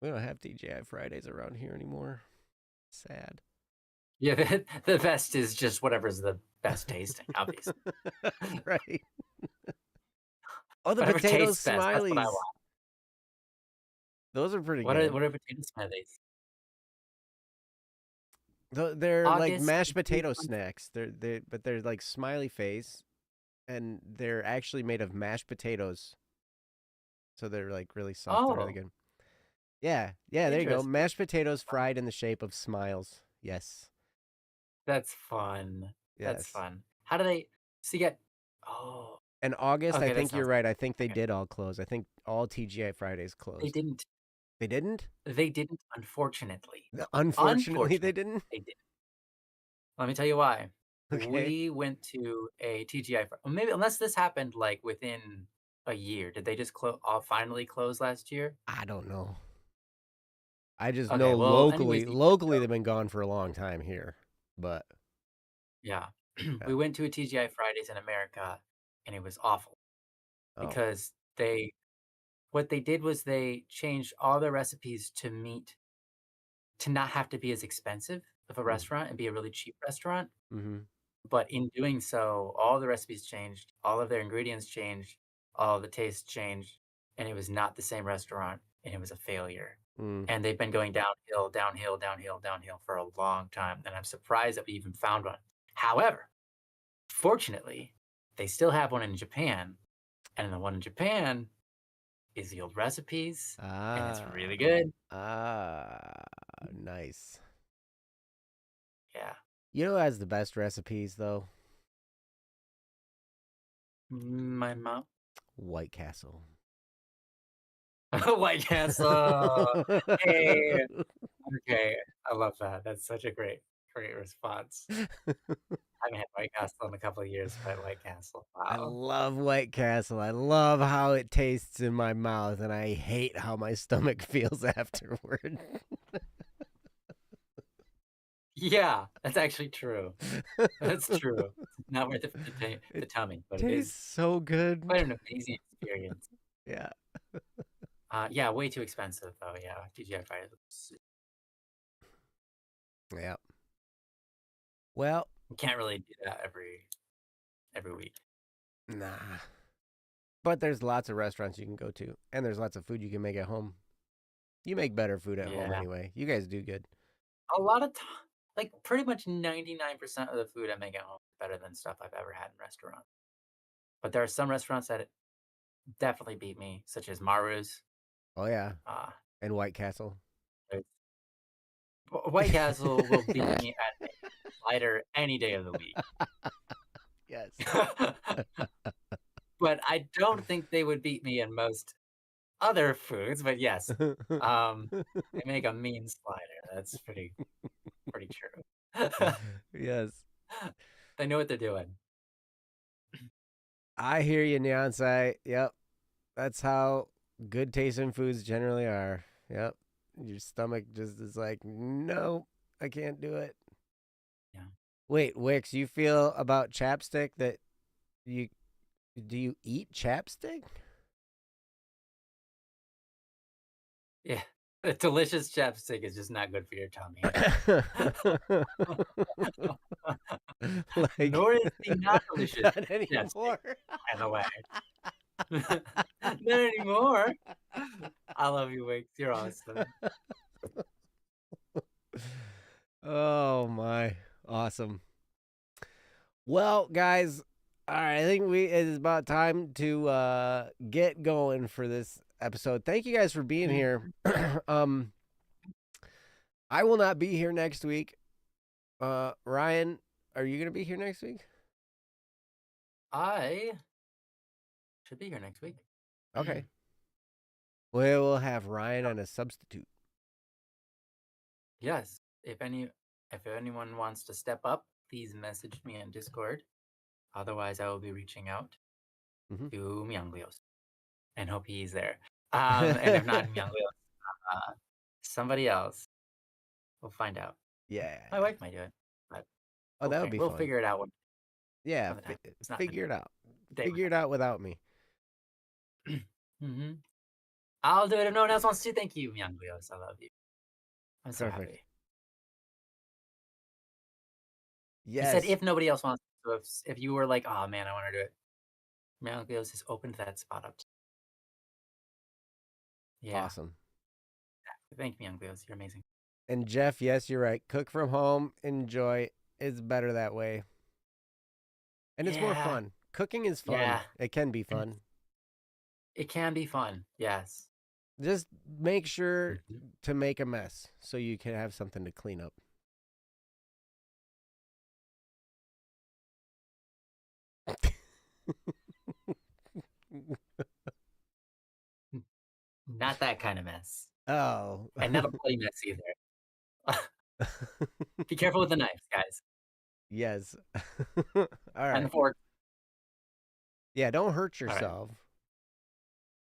We don't have TGI Fridays around here anymore. Sad. Yeah, the best is just whatever's the best tasting, obviously. Right. Oh, the Whatever potato tastes best, that's what I smileys. want. Those are pretty good. What are potato smileys? They're like August mashed is potato on- snacks. But they're like smiley face, and they're actually made of mashed potatoes. So they're like really soft and really Oh, good. Yeah, yeah, there you go. interesting. Mashed potatoes fried in the shape of smiles. Yes, That's fun. That's yes. fun. How do they? So you get. Oh, And August, I okay. That think you're sounds. right. I think they Okay. did all close. I think all TGI Fridays They closed. didn't. They didn't? They didn't. Unfortunately. Unfortunately, they Unfortunately, didn't. they didn't. Let me tell you why. Okay. We went to a TGI. Maybe unless this happened like within a year. Did they just all finally close last year? I don't know. I just know Okay. Well, anyways, locally they've been gone for a long time here. But yeah, yeah. we went to a TGI Fridays in America, and it was awful Oh. because what they did was they changed all their recipes to not have to be as expensive of a restaurant and be a really cheap restaurant. Mm-hmm. But in doing so, all the recipes changed, all of their ingredients changed, all the tastes changed, and it was not the same restaurant, and it was a failure. Mm. And they've been going downhill, downhill, downhill, downhill for a long time, and I'm surprised that we even found one. However, fortunately, they still have one in Japan, and the one in Japan is the old recipes, and it's really good. Nice. Yeah. You know who has the best recipes though? My mom. White Castle. White Castle. Hey. Okay. I love that. That's such a great response. I haven't had White Castle in a couple of years, but White Castle. I Wow. love White Castle. I love how it tastes in my mouth, and I hate how my stomach feels afterward. Yeah, that's actually true. That's true. It's not worth it for the tummy, but it Tastes is so good. quite an amazing experience. Yeah. Yeah, way too expensive though. Yeah, TGI Fridays. Yeah. Well, You can't really do that every week. nah. But there's lots of restaurants you can go to, and there's lots of food you can make at home. You make better food at home Yeah, anyway. You guys do good. a lot of time, like pretty much 99% of the food I make at home is better than stuff I've ever had in restaurants. But there are some restaurants that definitely beat me, such as Maru's. Oh yeah. Uh, And White Castle. White Castle will beat me at a lighter any day of the week. Yes. But I don't think they would beat me in most other foods. But yes, they make a mean slider. That's pretty true. Yes. They know what they're doing. I hear you, Neonsai. Yep. That's how good tasting foods generally are. Yep. Your stomach just is like, nope, I can't do it. Yeah. Wait, Wix, you feel about chapstick that do you eat chapstick? Yeah. A delicious chapstick is just not good for your tummy. Like, Nor is the not delicious not chapstick, anymore. by the way. Not anymore. I love you, Wix. You're awesome. Oh my, awesome. Well, guys, all right, I think it is about time to get going for this episode. Thank you guys for being here. I will not be here next week. Ryan, are you gonna be here next week? I should be here next week. Okay. We will have Ryan and a substitute. Yes. If anyone wants to step up, please message me on Discord. Otherwise, I will be reaching out to Myanglios and hope he's there. And if not Myanglios, somebody else. We'll find out. Yeah. My wife might do it. But That would be we'll fun. figure it out. Yeah, figure it out. Figure it out without me. Mm-hmm. I'll do it if no one else wants to. Thank you, Myanglios. I love you. I'm so Perfect. happy. Yes. You said if nobody else wants to. So if you were like, oh man, I want to do it, Myanglios has opened that spot up. Yeah. Awesome. Thank you, Myanglios. You're amazing. And Jeff, yes, you're right. Cook from home, enjoy. It's better that way. And it's more Yeah. fun. Cooking is fun. Yeah. It can be fun. It can be fun. Yes. Just make sure Mhm. to make a mess so you can have something to clean up. Not that kind of mess. Oh. And not a bloody mess either. Be careful with the knives, guys. Yes. All And the right. fork. Yeah, don't hurt All right. yourself.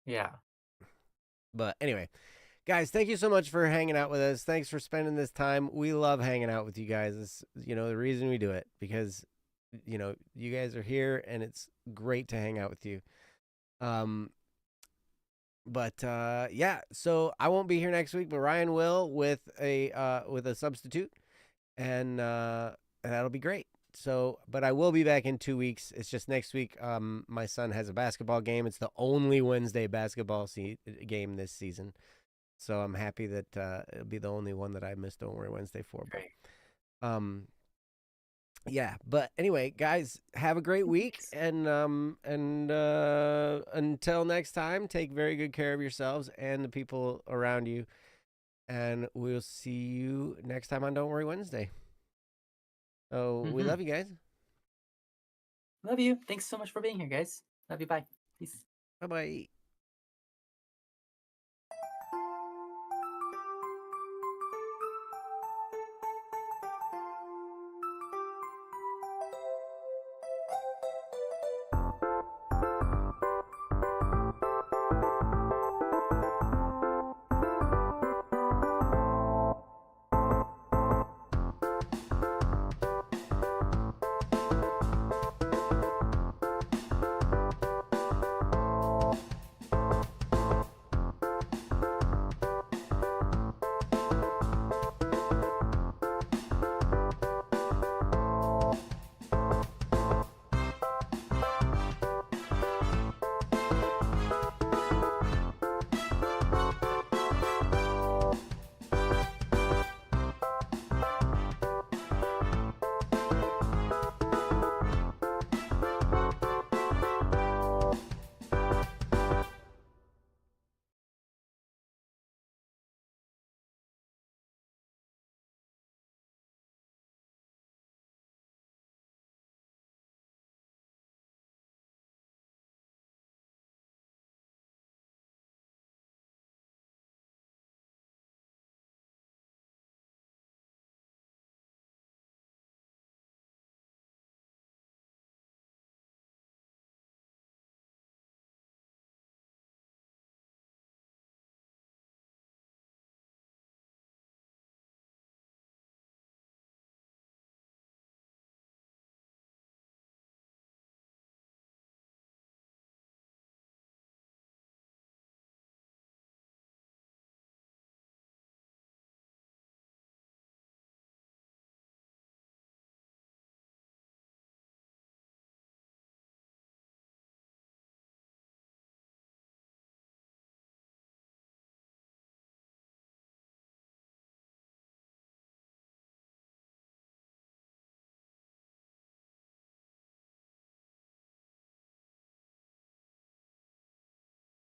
Yeah. But anyway, guys, thank you so much for hanging out with us. Thanks for spending this time. We love hanging out with you guys. It's, the reason we do it because, you guys are here and it's great to hang out with you. But yeah, so I won't be here next week, but Ryan will with a substitute, and that'll be great. So, but I will be back in 2 weeks. It's just next week. My son has a basketball game. It's the only Wednesday basketball game this season. So I'm happy that it'll be the only one that I missed Don't Worry Wednesday for. Great. But, yeah, but anyway, guys, have a great week, and until next time, take very good care of yourselves and the people around you, and we'll see you next time on Don't Worry Wednesday. So we love you guys. Love you. Thanks so much for being here, guys. Love you. Bye. Peace. Bye bye.